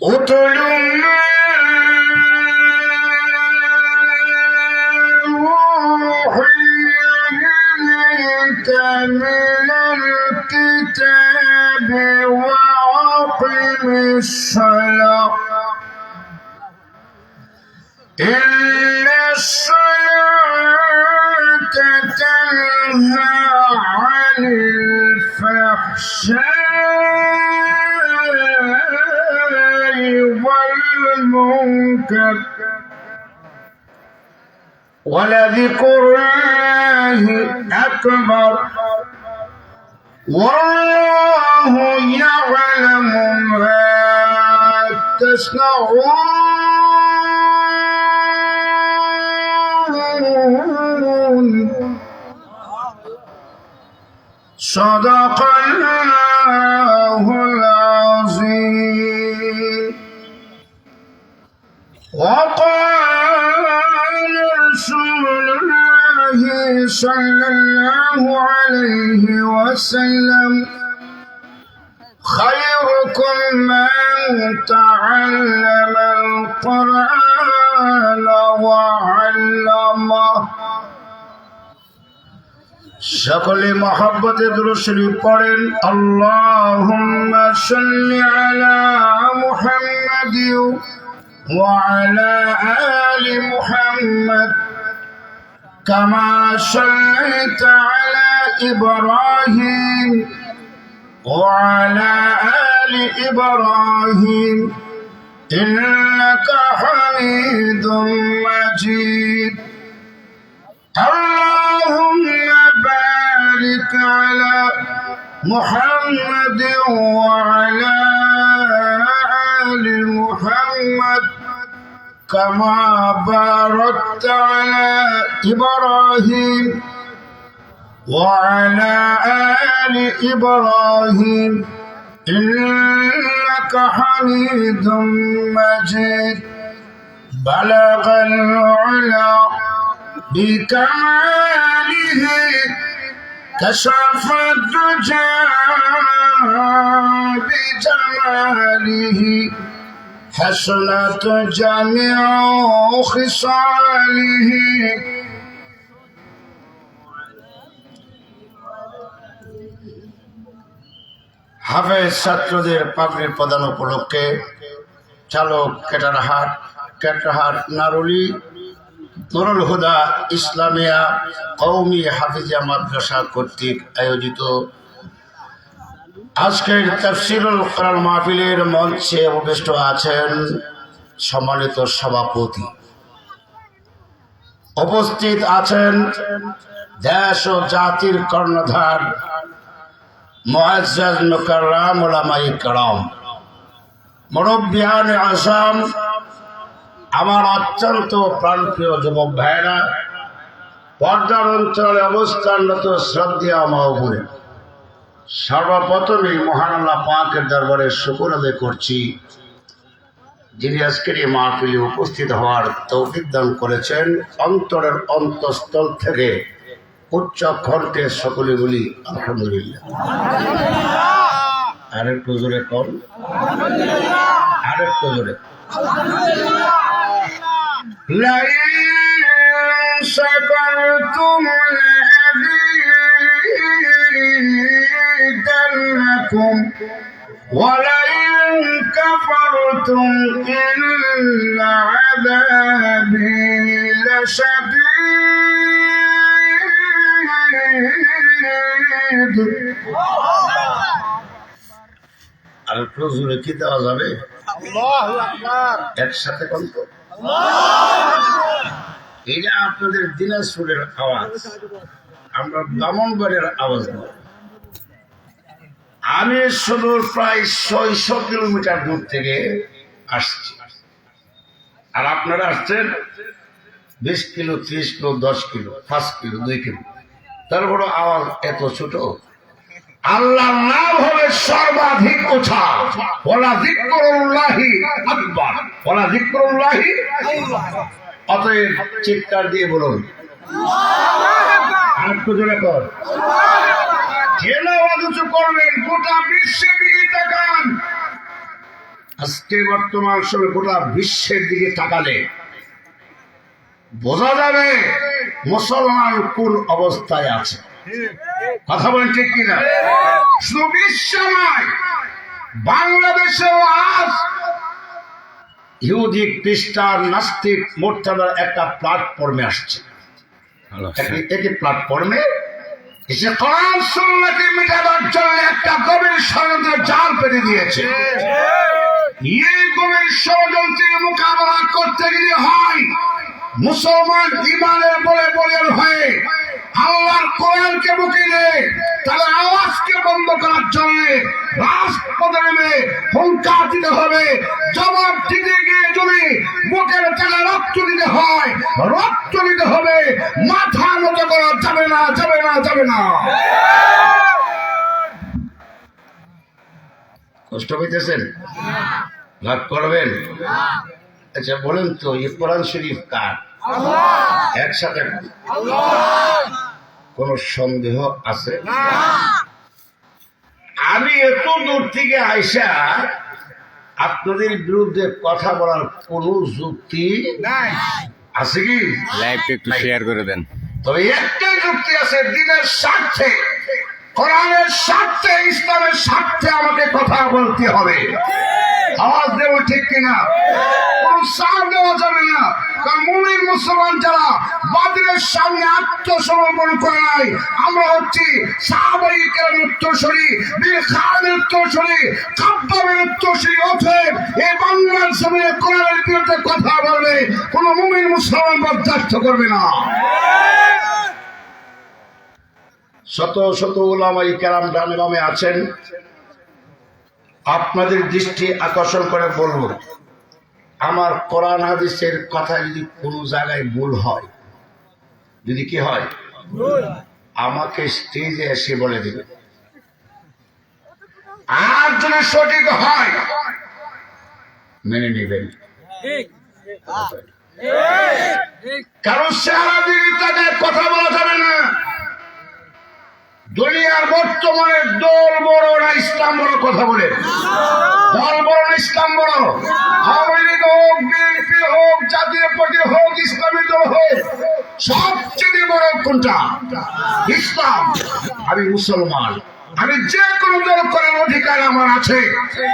اتل ما أوحي إليك من الكتاب وأقم الصلاة إن الصلاة تنهى عن الفحشاء والمنكر ولذكر الله أكبر والله يعلم ما تصنعون صدق الله العظيم وقال رسول الله صلى الله عليه وسلم خيركم من تعلم القرآن وعلمه সকলে মহব্বতে দুরূদ শরীফ পড়েন আল্লাহুম্মা সাল্লি আলা মুহাম্মাদ ওয়া আলা আলি মুহাম্মাদ কামা সাল্লাইতা আলা ইব্রাহিম ওয়া আলা আলি ইব্রাহিম ইন্নাকা হামিদুম মাজিদ اللهم بارك على محمد وعلى آل محمد كما باركت على إبراهيم وعلى آل إبراهيم إنك حميد مجيد بلغ العلا بكماله كشف الدجى بجماله حسنت جميع خصاله হাফেজ ছাত্রদের পাগড়ি প্রদান উপলক্ষে চালক কেটারহাট নারুলি নুরুল হুদা ইসলামিয়া কওমি হাফিজিয়া মাদ্রাসা কর্তৃক আয়োজিত আজকের তাফসীরুল কোরআন মাহফিলের মঞ্চে উপবিষ্ট আছেন সম্মানিত সভাপতি, উপস্থিত আছেন দেশ ও জাতির কর্ণধার মুআজ্জাজ মুকাররাম উলামায়ে কেরাম, মুরব্বিয়ানে আযম, আমার অত্যন্ত প্রাণপ্রিয় যুবক ভাইরা, পর্দার অঞ্চলে অবস্থানরত শ্রদ্ধেয় মা ও বোনেরা, সর্বপ্রথমে মহান আল্লাহ পাকের দরবারে শুকর আদায় করছি যিনি আজকের এই মাহফিলে উপস্থিত হওয়ার তৌফিক দান করেছেন। অন্তরের অন্তঃস্থল থেকে উচ্চ কণ্ঠে সকলে বলি আলহামদুলিল্লাহ। আরেকটু জোরে কর, আরেকটু জোরে। لئن شكرتم لأزيدنكم ولئن كفرتم إن عذابي لشديد আরেকটু জোরে কি দেওয়া যাবে? একসাথে কন্ত। এটা আপনাদের দিনাজপুরের আওয়াজ, আমরা ব্রাহ্মণবাড়িয়ার আওয়াজ নয়। আমি সুদূর প্রায় 600 কিলোমিটার দূর থেকে আসছি, আর আপনারা আসছেন 20 kilo, 30 kilo, 10 kilo, 5 kilo, 2 kilo. তারপরে আওয়াজ এত ছোট। আল্লাহর নাম হবে সর্বাধিক উঁচা। ওয়ালা যিকরুল্লাহি আকবার, ওয়ালা যিকরুল্লাহি আকবার। অতএব চিৎকার দিয়ে বলুন আরেকটু জোরে কর। কেন উঁচু করবেন? গোটা বিশ্বের দিকে তাকান। আজকে বর্তমান সময়ে গোটা বিশ্বের দিকে তাকালে বোঝা যাবে মুসলমান কোন অবস্থায় আছে। কথা বলেন ঠিক কিনা? শুধু বিশ্ব নয়, বাংলাদেশেও আজ ইহুদি, খ্রিস্টান, নাস্তিক, মোর্তাদার একটা প্ল্যাটফর্মে আসছে। একই প্ল্যাটফর্মে এসে কোরআন সুন্নাহকে মিটাবার জন্য একটা গভীর ষড়যন্ত্রের জাল পেতে দিয়েছে। এই গভীর ষড়যন্ত্রের মোকাবেলা করতে গেলে হয় মুসলমান ইমানের বলে বলের হয়ে আল্লাহর কোরআনকে বুকে নিয়ে তাহলে আওয়াজকে বন্ধ করার জন্য রাজপথে নেমে হুঙ্কার দিতে হবে। জবাব দিতে গিয়ে যদি বুকের তালে রক্ত দিতে হয়, রক্ত দিতে হবে। মাথা নত করা যাবে না, যাবে না, যাবে না। কষ্ট পাইতেছেন? রাগ করবেন? আচ্ছা বলেন তো, এই কোরআন শরীফ কার? একসাথে কোন সন্দেহ আছে? আমি এত দূর থেকে আইসা আপনাদের বিরুদ্ধে কথা বলার কোন যুক্তি আছে কি? লাইভটা একটু শেয়ার করে দেন। তবে একটাই যুক্তি আছে, দিনের স্বার্থে, কোরআনের স্বার্থে, ইসলামের স্বার্থে আমাকে কথা বলতে হবে। আওয়াজ দেব ঠিক কিনা? কোন সার দেওয়া যাবে না। কারণ মুমিন মুসলমান যারা বাতিলের সামনে আত্মসমর্পণ করে নাই, আমরা হচ্ছি সাহাবায়ে কেরামের উত্তরসূরি, বীর খালিদের উত্তরসূরি, খাব্বাবের উত্তরসূরি। অতএব এই বাংলার জমিনে কোরআনের বিরুদ্ধে কথা বলবে কোন মুমিন মুসলমান বরদাস্ত করবে না। শত শত উলামায়ে কেরাম ডানে বামে আছেন, আপনাদের দৃষ্টি আকর্ষণ করে বলবো, আমার কোরআন হাদিসের কথা যদি কোন জায়গায় ভুল হয়, যদি কি হয়, আমাকে স্টেজে এসে বলে দিবে। আর যদি সঠিক হয় মেনে নেবেন। কারণ সারা দিন তাদের কথা বলা যাবে না। দুনিয়ার বর্তমানে দল বড় না ইসলাম বড় কথা বলে। দল বড় না ইসলাম বড়? আওয়ামী লীগ হোক, বিএনপি হোক, জাতীয় পার্টি হোক, ইসলামী দল হোক, সবচেয়ে বড় কোনটা? ইসলাম। আমি মুসলমান, আমি যে কোনো দল করার অধিকার আমার আছে,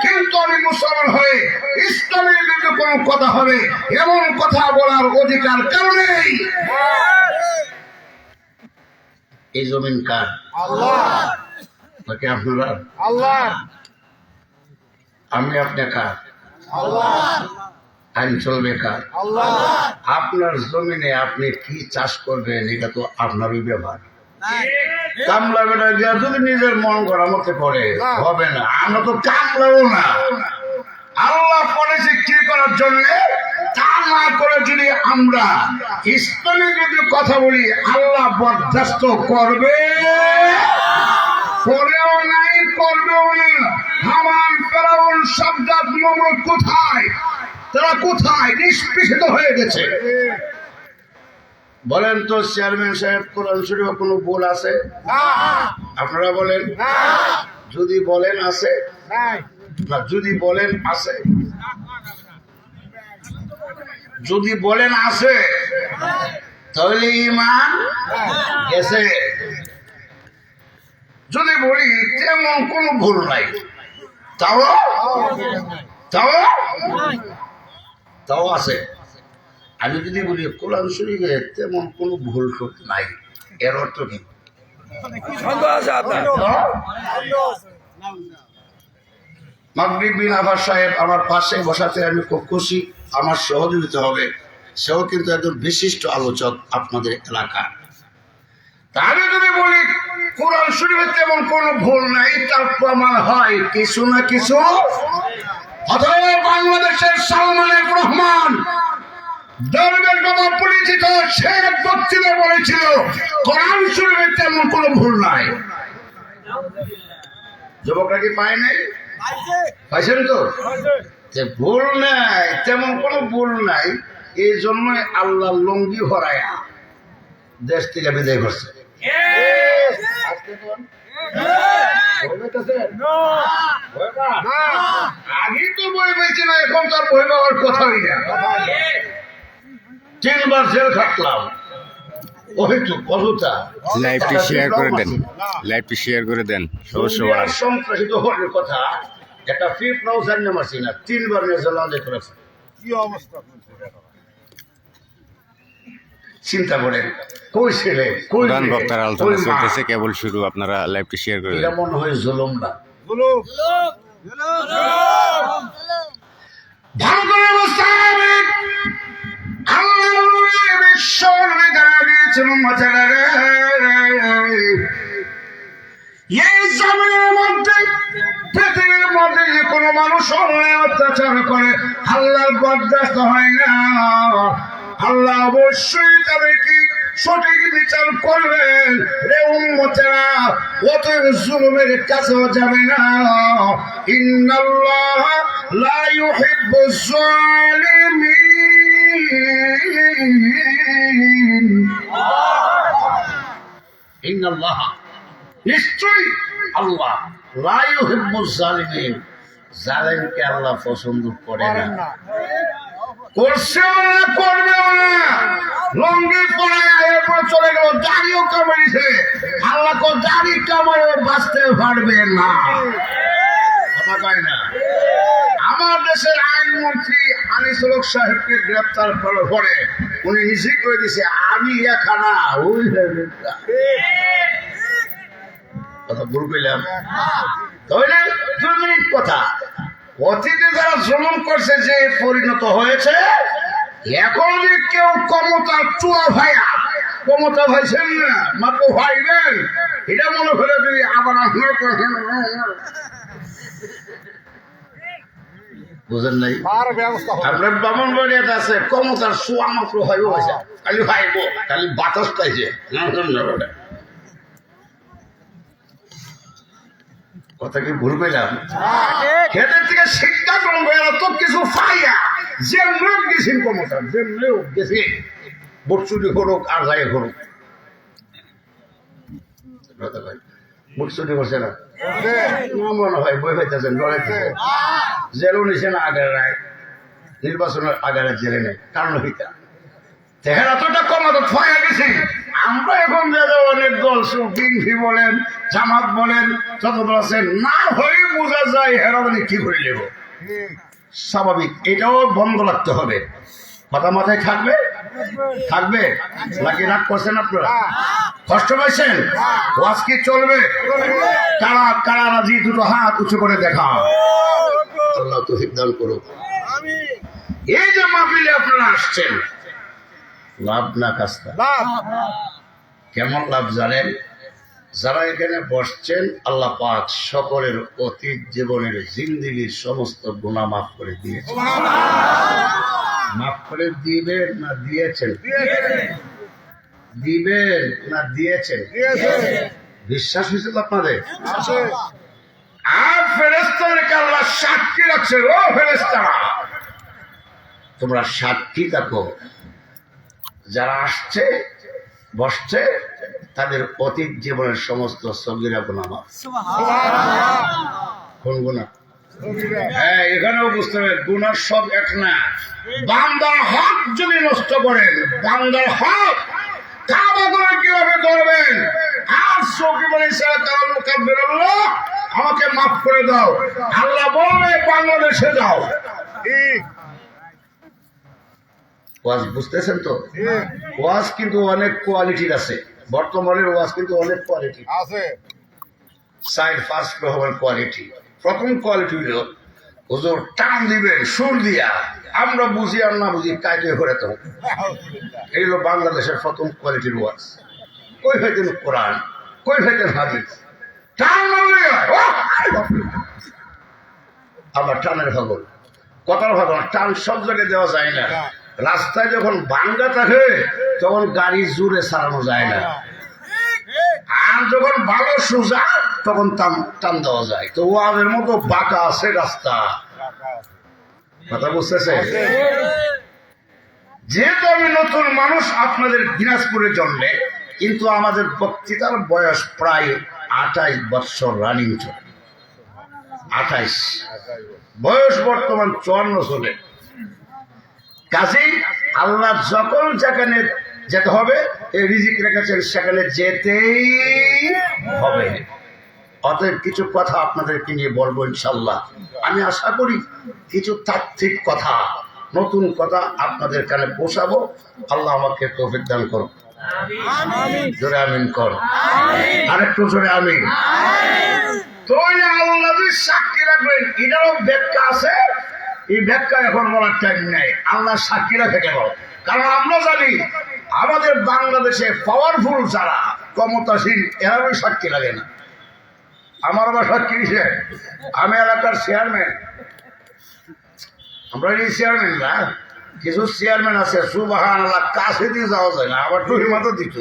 কিন্তু আমি মুসলমান হয়ে ইসলামের বিরুদ্ধে কোনো কথা হবে এমন কথা বলার অধিকার কেউ নেই। এই জমিন কার? নাকি আপনারা? আমি আপনি কার? আইন চলবে কার? আপনার জমিনে আপনি কি চাষ করবেন এটা তো আপনারই ব্যাপার। কামলা বেটা গিয়া যদি নিজের মন করা মতে করে হবে না। আমরা তো কামলাও না। আল্লাহ বলেছে কি করার জন্য, তা না করে যদি আমরা ইসলামের যদি কথা বলি আল্লাহ বরদাস্ত করবে, করেও নাই, করবেও না। হামান, ফেরাউন, সাদ্দাত, নমরুদ কোথায়? তারা কোথায়? নিষ্পেষিত হয়ে গেছে। বলেন তো চেয়ারম্যান সাহেব, কোরআন শরীফে কোনো ভুল আছে? আপনারা বলেন। যদি বলেন আছে, না যদি বলেন আছে, যদি বলেন আছে তাহলে ঈমান গেছে। যদি বলি তেমন কোনো ভুল নাই, তাও আছে। আমি যদি বলি কোরআন শরীফে তেমন কোনো ভুল নাই, এর অর্থ কি? মাগরিব বিন আফার সাহেব আমার পাশে বসাতে আমি খুব খুশি, আমার সহযোগিতা হবে। সেও কিন্তু একজন বিশিষ্ট আলোচক আপনাদের এলাকা। আমি যদি বলি কোরআন শরীফে তেমন কোনো ভুল নাই, তার প্রমাণ হয় কিছু না কিছু। অথবা বাংলাদেশের সালমান এফ রহমান ধর্মের বাবা পরিচিত শেখ বক্তৃতা বলেছিল কোরআন শরীফে তেমন কোনো ভুল নাই। যুবকরা কি পায় নাই? পাইছেন তো? ভুল নাই, তেমন কোনো ভুল নাই। এই জন্যই আল্লাহ লঙ্গি হরায়া দেশ থেকে বিদায় করছে। আগে তো বই পেয়েছি না, এখন তার বই পাওয়ার কথাই না। 3 বার জেল খাটলাম। লাইভটি শেয়ার করে দেন, লাইভটি শেয়ার করে দেন। সন্ত্রাসিত হওয়ার কথা একটা ফিট নাও জানিয়ে মারছি না, 3 বার নেজালান্দে করেছে। কি অবস্থা চিন্তা করেন। কই ছেলে, কই প্রধান বক্তার আলোচনা চলতেছে, কেবল শুরু। আপনারা লাইভটি শেয়ার করে দেন। এটা মনে হয় জুলুম না? ভালো করে অবস্থা এই জমিনের মধ্যে, পৃথিবীর মধ্যে যে কোনো মানুষ অন্যায় অত্যাচার করে আল্লাহর বরদাস্ত হয় না। আল্লাহ অবশ্যই তাদেরকে সঠিক বিচার করবেন। রে উম্মতেরা, অতএব জুলুমের কাছেও যাবে না। ইন্নাল্লাহ লা ইউহিব্বুজ জালিমিন। ইন্নাল্লাহ, নিশ্চয়ই আল্লাহ, লা ইউহিব্বুজ জালিমিন, জালিমকে আল্লাহ পছন্দ করে না। করছেও না, করবেও না। লঙ্গি পরে এরপর চলে গেল, দাড়িও কামাইছে। আল্লাহ কো দাড়ি কামাইও বাঁচতে পারবে না। কথা কয় না? আমার দেশের আইনমন্ত্রী আনিসুল হক সাহেবকে গ্রেপ্তার করার পরে উনি নিজে করে দিছে আমি এখানা ওই কথা ভুল পেলাম। তাহলে 2 মিনিট কথা। অতীতে যারা জুলুম করছে যে পরিণত হয়েছে, এখন যে কেউ ক্ষমতা চুয়া ভাইয়া, ক্ষমতা ভাইছেন না মাত্র ভাইবেন, এটা মনে করে যদি আবার বুঝেন নাই? আপনার ব্রাহ্মণবাড়িয়াতে আছে ক্ষমতার চুয়া মাত্র ভাইব হয়েছে, খালি ভাইব, খালি বাতাস পাইছে। কথা কি ভুল পেলাম? খেতের থেকে শিক্ষা গ্রহণ করে তো কিছু পাইয়া যেমন গেছেন ক্ষমতা, যেমন গেছে বটচুরি করুক আর যাই করুক, মুখ ছুটি করছে না না মনে হয় বই হইতেছেন লড়াইতেছে জেলও নিছে না আগের রায় নির্বাচনের আগারে জেলে নেই কারণ হইতা দেখেন এতটা কমাতো ফয়া গেছি আমরা এখন যে অনেক দল বিএনপি বলেন জামাত বলেন যত দল আছে না হয়ে বোঝা যায় হেরাবানি কি করে নেব স্বাভাবিক এটাও বন্ধ রাখতে হবে মাথা মাথায় থাকবে থাকবে নাকি রাগ করছেন আপনারা কষ্ট পাইছেন ওয়াজ কি চলবে কারা কারা রাজি দুটো হাত উঁচু করে দেখা আল্লাহ তৌফিক দান করুক এই যে মাহফিলে আপনারা আসছেন লাভ না কাজটা কেমন লাভ জানেন যারা এখানে বসছেন আল্লাহ পাক সকলের অতীত জীবনের জিন্দেগির সমস্ত গুনাহ মাফ করে দিয়েছেন মাফ করে দিবেন না দিয়েছেন দিবেন না দিয়েছেন বিশ্বাস হয়েছে তো আপনাদের আর ফেরেশতাদেরকে আল্লাহ সাক্ষী রাখছে ও ফেরেশতারা তোমরা সাক্ষী থাকো যারা আসছে বসছে তাদের অতীত জীবনের সমস্ত সগীরা গুনাহ মাফ কোন গুনাহ হ্যাঁ এখানেও বুঝতে হবে গুনাহ সব এক না বান্দার হক যদি নষ্ট করেন বান্দার হক কাবা করে কিভাবে করবেন আর সকি বলেছে কারণ মুকাব্বির আল্লাহ আমাকে মাফ করে দাও আল্লাহ বলে বাংলাদেশে যাও ওয়াজ বুঝতেছেন তো ওয়াজ কিন্তু অনেক কোয়ালিটির আছে বর্তমানের ওয়াজ কিন্তু অনেক কোয়ালিটি আছে সাইড ফার্স্ট রকমের কোয়ালিটি প্রথম কোয়ালিটি হলো হুজুর টান দিবেন সুর দিয়া আমরা বুঝি আর না বুঝি কাজে করে তো এই হলো বাংলাদেশের প্রথম কোয়ালিটির ওয়াজ কই হইতেন কোরআন কই হইতেন হাদিস টান মারলে আবার টানের ভাগল কথার ভাগল টান সব জায়গায় দেওয়া যায় না রাস্তায় যখন ভাঙ্গা থাকে তখন গাড়ি জোরে চালানো যায় না আর যখন ভালো সোজা তখন টান দেওয়া যায় তো ওয়াজের মতো বাঁকা আছে রাস্তা কথা বুঝতেছে যেহেতু আমি নতুন মানুষ আপনাদের দিনাজপুরের জন্য কিন্তু আমাদের বক্তৃতার বয়স প্রায় 28 বছর রানিং চলে 28 বয়স বর্তমান 54 চলে কাজেই আল্লাহ যখন যেখানে যেতে হবে এই রিজিক রেখেছেন সেখানে যেতেই হবে অতএব কিছু কথা আপনাদেরকে নিয়ে বলবো ইনশাল্লাহ আমি আশা করি কিছু তাত্ত্বিক কথা নতুন কথা আপনাদের কানে পৌঁছাবো আল্লাহ আমাকে তৌফিক দান করুন জোরে আমিন কর আরেকটু জোরে আমিন তো আল্লাহ সাক্ষী রাখবেন এটারও ব্যাখ্যা আছে এই ব্যাখ্যা এখন বলার টাইম নেই আল্লাহ সাক্ষী রাখে কেন কারণ আমরা জানি আমাদের বাংলাদেশে পাওয়ারফুল যারা ক্ষমতাসীন এরা সাক্ষী লাগে না আমার আবার সাক্ষী দিছে আমি এলাকার চেয়ারম্যান আমরা এই চেয়ারম্যান না কিছু চেয়ারম্যান আছে সুবহানাল্লাহ কাছে দিয়ে যাওয়া যায় না আবার টুহি মতো দিত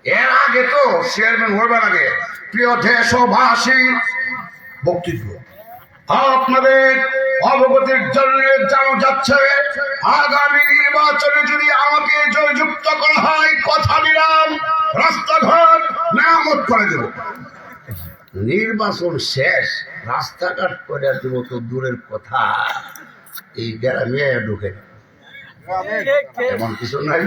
এর আগে তো চেয়ারম্যান হইবার আগে প্রিয় দেশবাসী বক্তব্য আপনাদের অবগতির জন্য জানা যাচ্ছে আগামী নির্বাচনে যদি আমাকে জয়যুক্ত করা হয় কথা দিলাম রাস্তাঘাট মেরামত করে দেব নির্বাচন শেষ রাস্তাঘাট করে দেবো তো দূরের কথা এই গ্রামে ঢুকে এমন কিছু নাই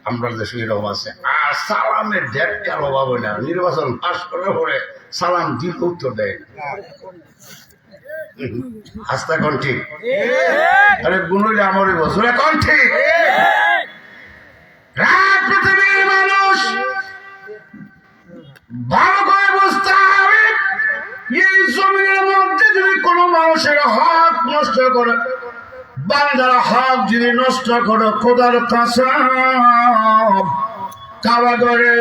আমরা দেশে এরকম আছে আর সালামের ডেটটার অভাব হয় না নির্বাচন পাস করার পরে সালাম দিল উত্তর দেয় আস্তা এখন ঠিক আরে গুনলে আমারই বছর এখন ঠিক পৃথিবীর মানুষ ভালো করে বুঝতে হবে এই জমিনের মধ্যে যদি কোনো মানুষের হক নষ্ট করে বান্দার হক যদি নষ্ট করে খোদার কাসম কাবা করে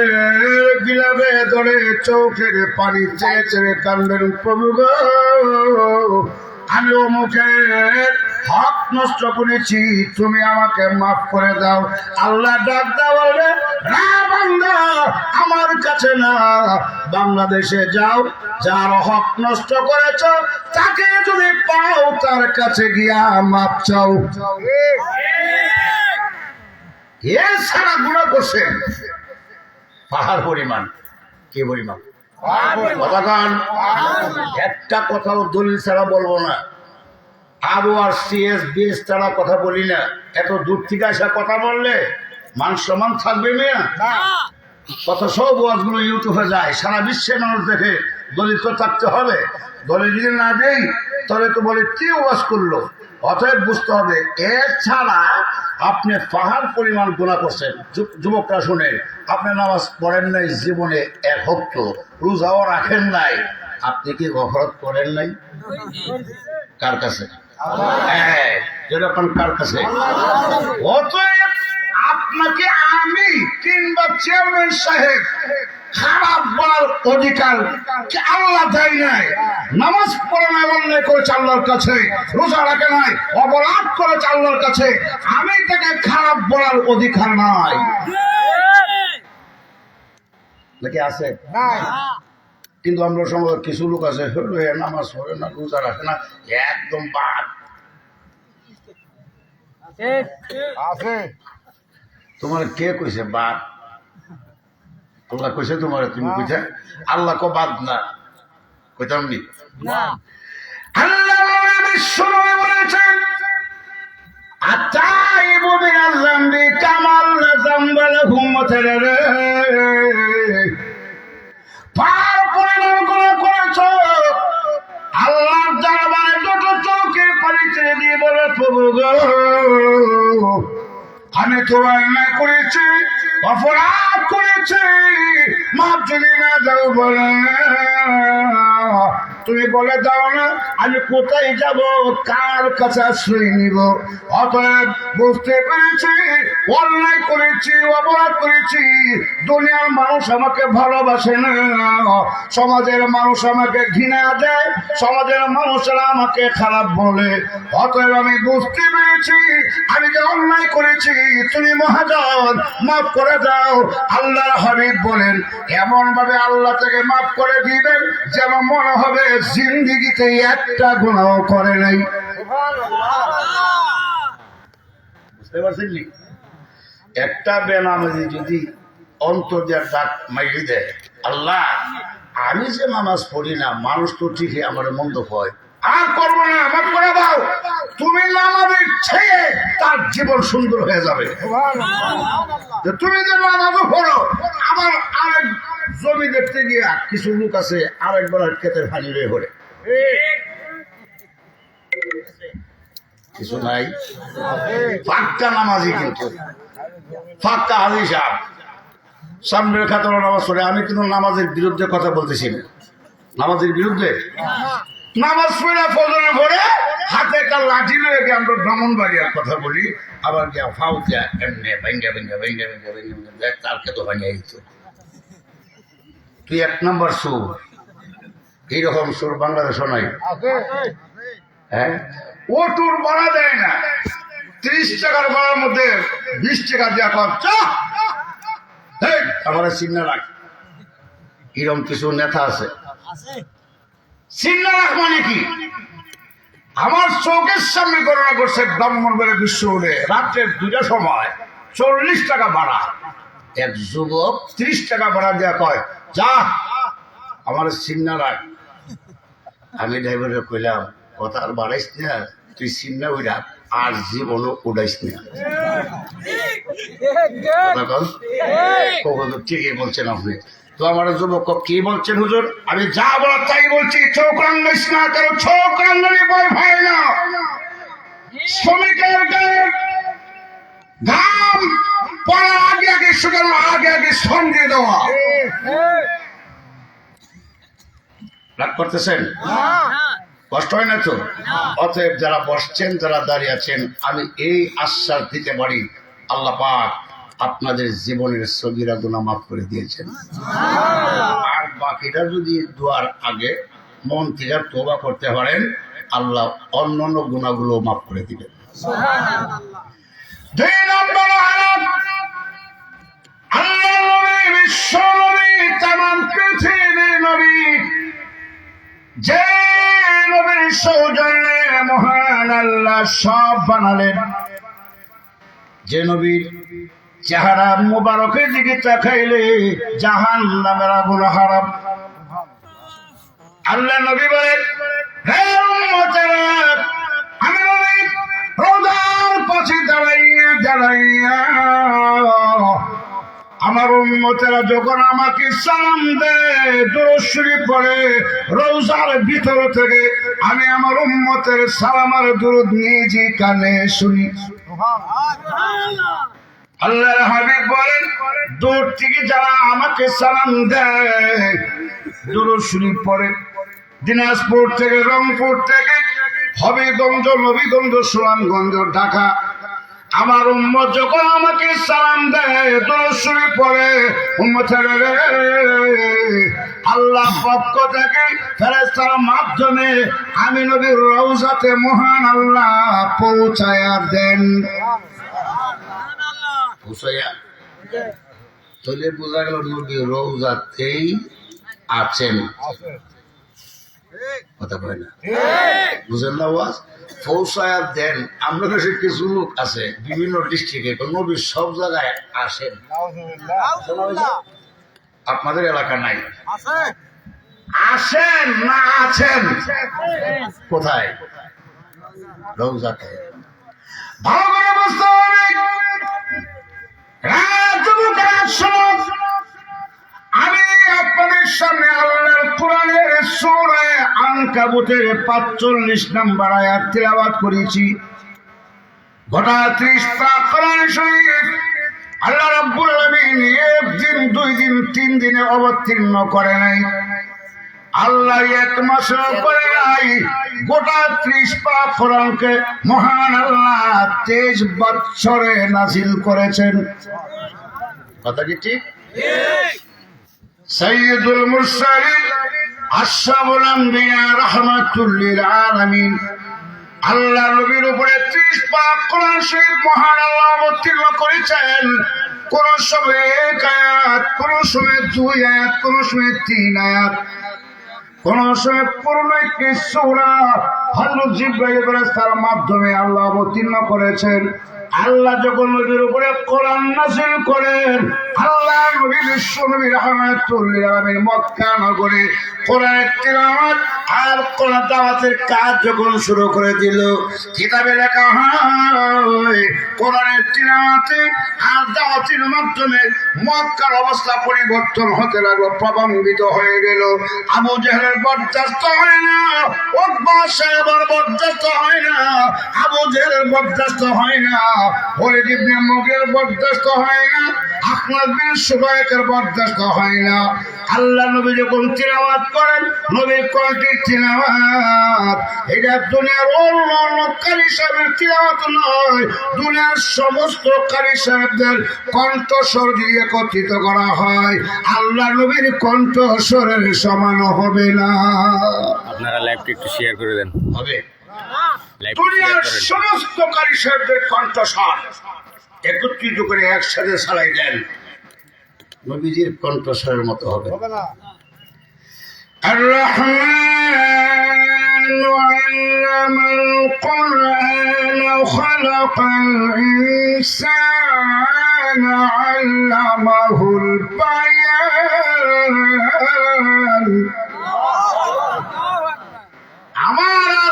বিলাবে ধরে চোখের পানি চেয়ে চেয়ে কান্দেন প্রভু গো আমি অমুকের হক নষ্ট করেছি তুমি আমাকে মাফ করে দাও আল্লাহ ডাক দাও বলবে না বান্দা আমার কাছে না বাংলাদেশে যাও যার হক নষ্ট করেছ তাকে যদি পাও তার কাছে গিয়া মাফ চাও এ সারা গুণা করছেন পাহাড় পরিমাণ কি পরিমাণ কথা কান একটা কথাও দলিল ছাড়া বলবো না, আরো আর সিএস বিএস ছাড়া কথা বলি না। এত দূর থেকে আসা কথা বললে মান সম্মান থাকবে মেয়া? কত সব ওয়াজগুলো ইউটিউবে যায়, সারা বিশ্বের মানুষ দেখে। দলিল তো থাকতে হবে, দলিল যদি না দেই তাহলে তো বলে কি ওয়াজ করলো। অতএব বুঝতে হবে এছাড়া আপনি পাহাড় পরিমাণ গুনাহ করছেন। যুবকরা শুনে, আপনি নামাজ পড়েন নাই জীবনে এক ভক্ত, রোজাও রাখেন নাই, আপনি কি গফরত করেন নাই? কার কাছে? হ্যাঁ, যেরকম কার কাছে? অতএব আপনাকে আমি কিংবা চেয়ারম্যান সাহেব খারাপ বলার অধিকার আল্লাহ দেয় নাই। নামাজ পড়ে নাই, অন্যায় করেছে আল্লাহর কাছে, রোজা রাখে নাই, অপরাধ করেছে আল্লাহর কাছে, আমি তাকে খারাপ বলার অধিকার নাই। নাকি আছে? কিন্তু আমরা সমাজে কিছু লোক আছে নামাজ পড়ে না, রোজা রাখে না, একদম বাদ। তোমার কে কইছে বাদ? আল্লাহ কইছে তোমার, তুমি কইছে? আল্লাহ কো বাদ না, কইতাম নি? আল্লাহ বিশ্বনবী বলেছেন আতাইবু মিনাল যামবি কামাল যামবা লাহু মুতারারে। পার পরিমাণ গুনাহ করেছো, আল্লাহর দরবারে দুটো চোখের পানি ছেড়ে দিয়ে বলে প্রভু গো, আমি তো অন্যায় করেছি, অপরাধ করেছি, মাপ যদি না দাও বলে, তুমি বলে দাও না আমি কোথায় যাব, কার কাছে আশ্রয় নিব। অতএব বুঝতে পেরেছি অন্যায় করেছি, অপরাধ করেছি। দুনিয়ার মানুষ আমাকে ভালোবাসে না, সমাজের মানুষ আমাকে ঘৃণা দেয়, সমাজের মানুষেরা আমাকে খারাপ বলে। অতএব আমি বুঝতে পেরেছি আমি যে অন্যায় করেছি, তুমি মহাজন মাফ করে দাও। আল্লাহর হাবিব বলেন এমন ভাবে আল্লাহ থেকে মাফ করে দিবেন যেন মনে হবে জিন্দেগিতে একটা গুনাহ করে নাই। বুঝতে পারছেন? একটা বেনামাজি যদি অন্তর দিয়ে ডাক মাইরে দেয়, আল্লাহ আমি যে নামাজ পড়ি না, মানুষ তো ঠিকই আমার মন্দ হয়, আর করবো না, মাফ করে দাও। তুমি নামাজের ছেয়ে তার জীবন সুন্দর হয়ে যাবে। তুমি যে নামাজ পড়ো, আমার আরেক জমি দেখতে গিয়া কিছু লোক আছে আরেকবার ক্ষেতের পানি বের করে, কিছু নাই, পাক্কা নামাজি, কিন্তু পাক্কা হাজি সাহেব সামনের খাতার নামাজ পড়ে। আমি কিন্তু নামাজের বিরুদ্ধে কথা বলতেছি না, নামাজের বিরুদ্ধে। নামাজ পড়ে ফজরে পড়ে হাতে একটা লাঠি লেগে আমরা ব্রাহ্মণবাড়িয়ার কথা বলি, আবার গিয়া ফাউ দিয়া এমনি ভেঙ্গা ভেঙ্গা ভেঙ্গা ভেঙ্গা ভেঙ্গা দেখ তারকে তো ভাঙিয়ে দিত। তুই এক নম্বর সুর, এইরকম সুর বাংলাদেশও নাই। হ্যাঁ, ও টুর ভাড়া দেয় না, 30 টাকার ভাড়ার মধ্যে 20 টাকা দিয়া কম আমার চিহ্ন রাখ। এরকম কিছু নেতা আছে, চিহ্ন রাখ মানে কি? আমার চোখের সামনে গণনা করছে ব্রাহ্মণবাড়িয়া বিশ্ব রোডে রাত্রের 2টার সময় 40 টাকা ভাড়া। এক যুবক 30 টাকা ভাড়া দেওয়া কয় যা আমার চিহ্ন রাখ। আমি ড্রাইভারে কইলাম কথা আর বাড়াইস না, তুই চিহ্ন ওই রাখ, আর জীবনও উড়াইস না। ঠিকই বলছেন আপনি। তো আমার যুবক কি বলছেন হুজুর? আমি যা বলার তাই বলছি, চোখ রাঙ্গাইস না, কারো চোখ রাঙ্গানি ভয় হয় না। শ্রমিকের গায়ে ঘাম পড়ার আগে আগে শুকানো, আগে আগে সঙ্গে দেওয়া। রাগ করতেছেন? কষ্ট হয় না তো? অতএব যারা বসছেন, যারা দাঁড়িয়ে আছেন, আমি এই আশ্বাস দিতে পারি আল্লাহ পাক আপনাদের জীবনের সগীরা গুনাহ মাফ করে দিয়েছেন। আর বাকিটা যদি দোয়ার আগে মন থেকে তওবা করতে পারেন, আল্লাহ অন্যান্য গুনাহগুলো মাফ করে দিবেন। দুই নম্বর আয়াত, আল্লাহর নবী, বিশ্ব নবী, তামাম পৃথিবীর নবী, যে নবীর সৌজন্যে মহান আল্লাহ সব বানালেন, যে নবীর চেহারা মুবারকের দিকে তাকাইলে জাহান্নামের আগুন হারাম, আল্লাহ নবী বলেন, হে উম্মতেরা, আমি নবী রোজার পাশে দাঁড়াইয়া আমার উম্মতেরা যখন আমাকে সালাম দেয়, দুরূদ শরীফ পড়ে, রওজার ভিতর থেকে আমি আমার উম্মতের সালাম আর দুরূদ নিজে কানে শুনি। আল্লাহর হাবিব বলেন, দূর থেকে যারা আমাকে সালাম দেয়, দুরূদ শরীফ পড়ে, দিনাজপুর থেকে, রংপুর থেকে, হবিগঞ্জ, নবীগঞ্জ, সুনামগঞ্জ, ঢাকা, আমার উম্মত যখন আমাকে সালাম দেয়, দুরূদ শরীফ পড়ে, উম্মতেরা রে, আল্লাহ পক্ষ থেকে ফেরেশতার মাধ্যমে আমি নবীর রওজাতে মহান আল্লাহ পৌঁছায়া দেন। পৌঁছায়া তাহলে বোঝা গেল নবী রওজাতেই আছেন। কথা বলে না, বুঝেন না ওয়াজ? পৌঁছায়া দেন। আমরা কাছে কিছু লোক আছে বিভিন্ন ডিস্ট্রিক্টে, নবী সব জায়গায় আসেন, আপনাদের এলাকা নাই, আসেন না আছেন কোথায়? রওজাতে। ভালো করে বুঝতে হবে, আমি আপনাদের সামনে আল্লাহর কোরআনের সূরা আনকাবুতের ৪৫ নম্বর আয়াত তিলাওয়াত করেছি। গোটা ৩০ পারা কোরআন শরীফ আল্লাহ রাব্বুল আলামিন একদিন, ২ দিন, ৩ দিনে অবতীর্ণ করে নাই। আল্লাহ ১ মাসের পরে নাই, গোটা ৩০ পারা কোরআনকে মহান আল্লাহ ২৩ বৎসরে নাযিল করেছেন। কথা কি ঠিক? সাইয়্যিদুল মুরসালিন, আশরাফুল আম্বিয়া, রাহমাতুল লিল আলামিন, আল্লাহ নবীর উপরে ৩০ পারা কোরআন শরীফ মহান আল্লাহ অবতীর্ণ করেছেন। কোন সময় ১ আয়াত, কোন সময় ২ আয়াত, কোন সময় ৩ আয়াত, কোন সময় পূর্ণ একটি সূরা হযরত জিবরাইল ফেরেশতার মাধ্যমে আল্লাহ অবতীর্ণ করেছেন। আল্লাহ যখন নবীর উপরে কোরআন নাযিল করেন, আল্লাহ নবী বিশ্বনবী রাহমাতুল লিল আলামিন মক্কা নগরে কোরআনের তিলাওয়াত আর কোরআন দাওয়াতের কাজ যখন শুরু করে দিল, কিতাবে লেখা হয় কোরআনের তিলাওয়াতে আর দাওয়াতের মাধ্যমে মক্কার অবস্থা পরিবর্তন হতে লাগলো, প্রভাবিত হয়ে গেল। আবু জেহেলের বরদাস্ত হয় না, উতবা সাহেবের বরদাস্ত হয় না, আবু জেহেলের বরদাস্ত হয় না, ওলীদ ইবনে মুগীরার বরদাস্ত হয় না, আখনাস বিন সুবাইকের বরদাস্ত হয় না। আল্লাহ নবী যখন তিলাওয়াত করেন, নবীর কণ্ঠের তিলাওয়াত এটা দুনিয়ার অন্য কারি সাহেবের তিলাওয়াত নয়, দুনিয়ার সমস্ত কারি সাহেবদের কণ্ঠস্বর দিয়ে একত্রিত করা হয়, আল্লাহ নবীর কণ্ঠস্বরের সমান হবে না। আপনারা লাইভটা একটু শেয়ার করে দেন। হবে লাইভ দুনিয়ার সমস্ত কারি সাহেবদের কণ্ঠস্বর একত্রিত করে একসাথে চালাই দেন, নবীজির কণ্ঠস্বরের মতো হবে না। الرحمن علم القرآن خلق الإنسان علمه البيان। আমার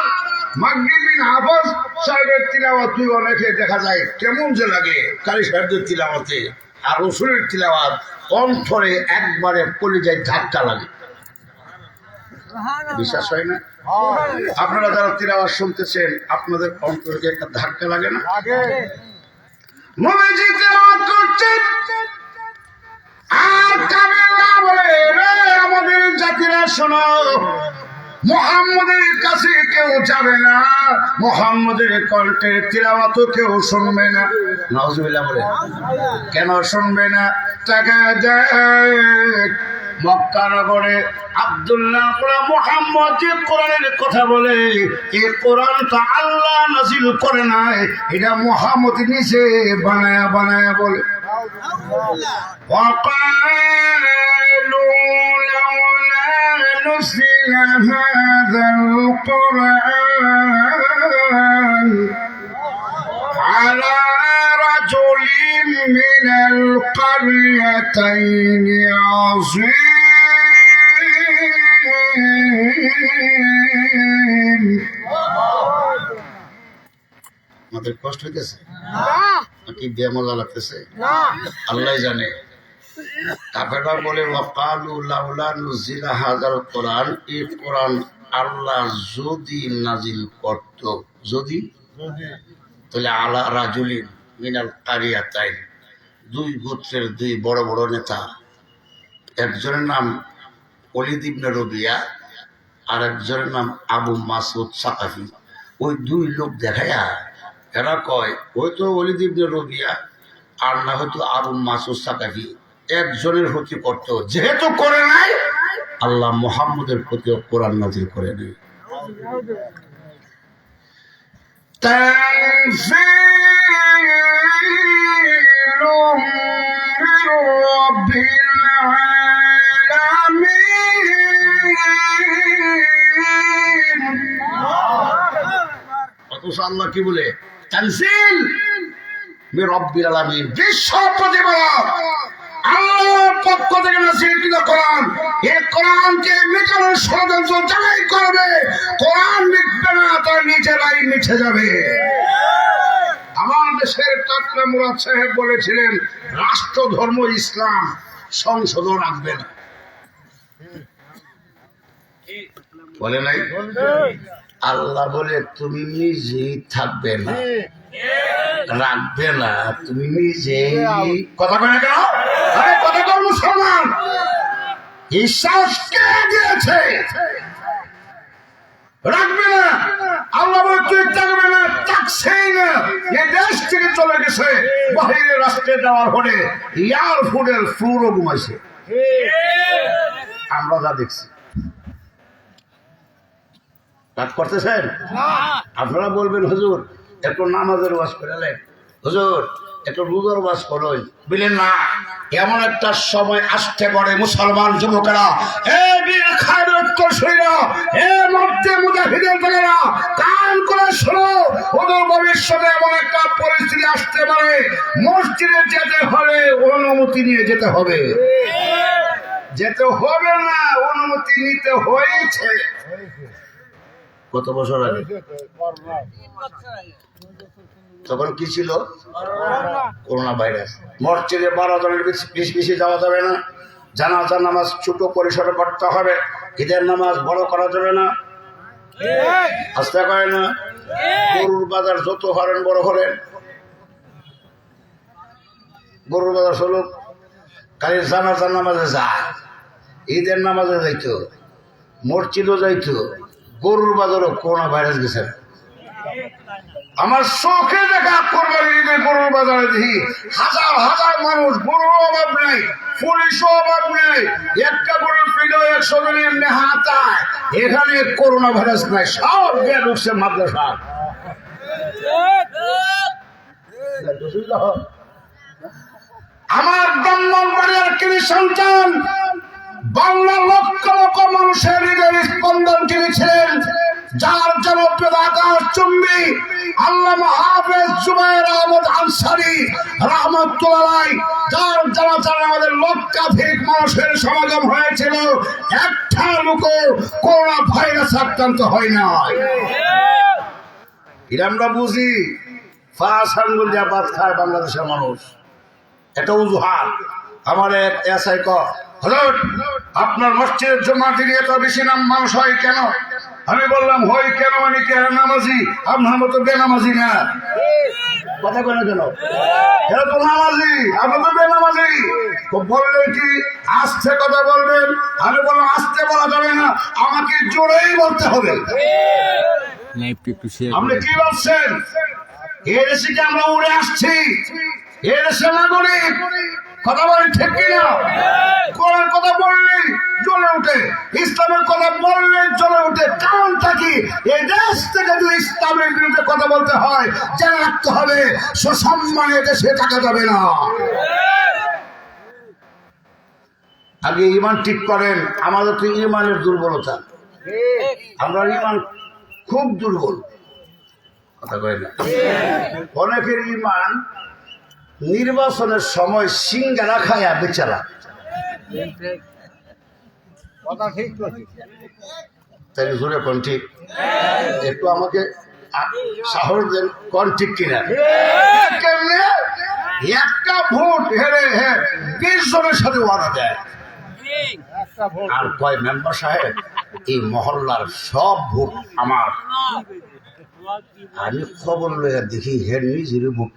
মাগরিবিন হাফেজ সাহেবের তিলাওয়াত তুই অনেকে দেখা যায় কেমন যে লাগে কারি সাহেবদের তিলাওয়াতে, আর রসুলের তিলাওয়াত কণ্ঠরে একবারে কলিজায় ধাক্কা লাগে। বিশ্বাস হয় না? আপনারা যারা তিলাওয়াত শুনতেছেন, আপনাদের অন্তরে একটা ধাক্কা লাগে না? নবীজি তিলাওয়াত করছেন আর কাবিলা বলে, রে আমাদের জাতিরা শোনো, মুহাম্মদের কাছে কেউ যাবে না, মুহাম্মদের কণ্ঠের তিলাওয়াত কেউ শুনবে না। নাউজুবিল্লাহ বলে, কেন শুনবে না? টাকা দেখ মক্কা নগরে আব্দুল্লাহ মুহাম্মদ যে কোরআনের কথা বলে, এই কোরআনটা আল্লাহ নাযিল করে নাই, এটা মুহাম্মদ নিজে বানায়া বানায়া বলে। نزل هذا القرآن على رجل من القريتين عظيم আমাদের কষ্ট হইতেছে নাকি বেমজা লাগতেছে আল্লাহ জানে। কাফেররা বলে ওয়াকালু লাউলা নুজিলা হাযাল কোরআন, এই কোরআন আল্লাহ যদি নাজিল করত, যদি তাহলে আলা রাজুলিন মিনাল কারিয়াতাইন, দুই গোত্রের দুই বড় বড় নেতা, একজনের নাম ওলীদ ইবনে রবিয়া আর একজনের নাম আবু মাসউদ সাকাফি। ওই দুই লোক দেখায়া এরা কয় ওই তো ওলীদ ইবনে রবিয়া আর না হয়তো আবু মাসউদ সাকাফি, একজনের ক্ষতি করত, যেহেতু করে নাই আল্লাহ মুহাম্মদের প্রতিও কোরআন নাজিল করে নেই। তানজিলুম মির রাব্বিল আলামিন। অথচ আল্লাহ কি বলে? তানজিল মির রাব্বিল আলামিন, বিশ্ব প্রতিপালক আল্লাহর পক্ষ থেকে নাযিলকৃত কোরআন। এই কোরআনকে মিটানোর ষড়যন্ত্র যারাই করবে, কোরআন মিটবে না, তার নিজেরাই মিটে যাবে। আমার দেশের ডক্টর মুরাদ সাহেব বলেছিলেন রাষ্ট্র ধর্ম ইসলাম, সংশোধন রাখবে না, বলে নাই? আল্লাহ বলে তুমি নিজেই থাকবে না, রাখবে না, তুমি নিজেই। কথা বলে কেন? আরে কথা বল মুসলমান, বিশ্বাস কে দিয়েছে? রাখবে না। আল্লাহ বলে তুই থাকবে না, থাকছেই না। এই দেশ থেকে চলে গেছে, বাহিরের রাষ্ট্রে যাওয়ার পরে এয়ারফোর্টের ফ্লোরও ঘুমাইছে, আমরা যা দেখছি। রাগ করতেছেন? আপনারা বলবেন হুজুর একটু নামাজের ওয়াজ করে নেন, হুজুর একটু রোজার ওয়াজ করুন, বললেন না। এমন একটা সময় আসতে পারে মুসলমান যুবকেরা, কান করে শোনো, ওদের ভবিষ্যতে এমন একটা পরিস্থিতি আসতে পারে, মসজিদে যেতে হলে অনুমতি নিয়ে যেতে হবে। যেতে হবে না, অনুমতি নিতে হয়েছে। কত বছর আগে? তখন কি ছিল? Corona virus. মসজিদে 12 জনের বেশি যাওয়া যাবে না, জানাজার নামাজ ছোট পরিসরে পড়তে হবে, ঈদের নামাজ বড় করা যাবে না, আস্তে করে না। গরুর বাজার যত হরেন বড় হরেন, গরুর বাজার চলুক, খালি জানাজার নামাজে যায়, ঈদের নামাজে যাইতো, মসজিদও যাইতো, গরুর বাজারও করোনা ভাইরাস গেছে। আমার চোখে দেখা কোরবানির ঈদে গরুর বাজারে দেখি হাজার হাজার মানুষ, গরুর অভাব নাই, পুলিশও অভাব নাই, একটা গরুর পিঠে 100 জনের নেহাতায়। এখানে করোনা ভাইরাস নাই, সব গিয়ে ঢুকছে মাদ্রাসা। আমার ব্রাহ্মণবাড়িয়ার কৃষি সন্তান বাংলা লক্ষ লক্ষ মানুষের হৃদয়ের স্পন্দন কিনেছিলেন, যার জনপ্রিয় আকাশ চুম্বী আল্লামা হাফেজ জুবায়ের আহমদ আনসারী রাহমাতুল্লাহ, যার জানাজায় আমাদের লক্ষাধিক মানুষের সমাগম হয়েছিল, একটা লোকও করোনা ভাইরাস আক্রান্ত হয় নাই। এটা আমরা বুঝি, ফাঁস আঙ্গুল দিয়ে ভাত খায় বাংলাদেশের মানুষ, এটা অজুহাত। আমার এক এসআই হজরত আপনার মসজিদের জমা দিলে এত বেশি নাম মানুষ হয় কেন? আমি বললাম হয় কেন, মানে কেন নামাজি, আপনার মতো বেনামাজি না। কথা বলে কেন? এরা তো নামাজি, আপনার তো বেনামাজি। বললেন কি আস্তে কথা বলবেন? আমি বললাম আস্তে বলা যাবে না, আমাকে জোরেই বলতে হবে। আপনি কি বলছেন? এই দেশে কি আমরা উড়ে আসছি? এই দেশের নাগরিক, কথা বলেন ঠিক কিনা? কোরআন কথা বললেই জ্বলে উঠে, ইসলামের কথা বললেই জ্বলে উঠে। কারণটা কি? এই দেশ থেকে যদি ইসলামের বিরুদ্ধে কথা বলতে হয়, জেনে রাখতে হবে সসম্মানে দেশে থাকা যাবে না। আগে ইমান ঠিক করেন। আমাদের তো ইমানের দুর্বলতা, আমরা ইমান খুব দুর্বল। কথা কয় না? অনেকের ইমান নির্বাচনের সময় সিঙ্গারা খায়া বেচারা। তাহলে জোরে কোন ঠিক? একটু আমাকে সাহস দেন, কোন ঠিক কিনা? কেমনে একটা ভোট হেরে 20 জনের সাথে ওয়াদা দেয়, আর কয় মেম্বার সাহেব এই মহল্লার সব ভোট আমার। আমি খবর লইয়া দেখি হের নিজের ভোট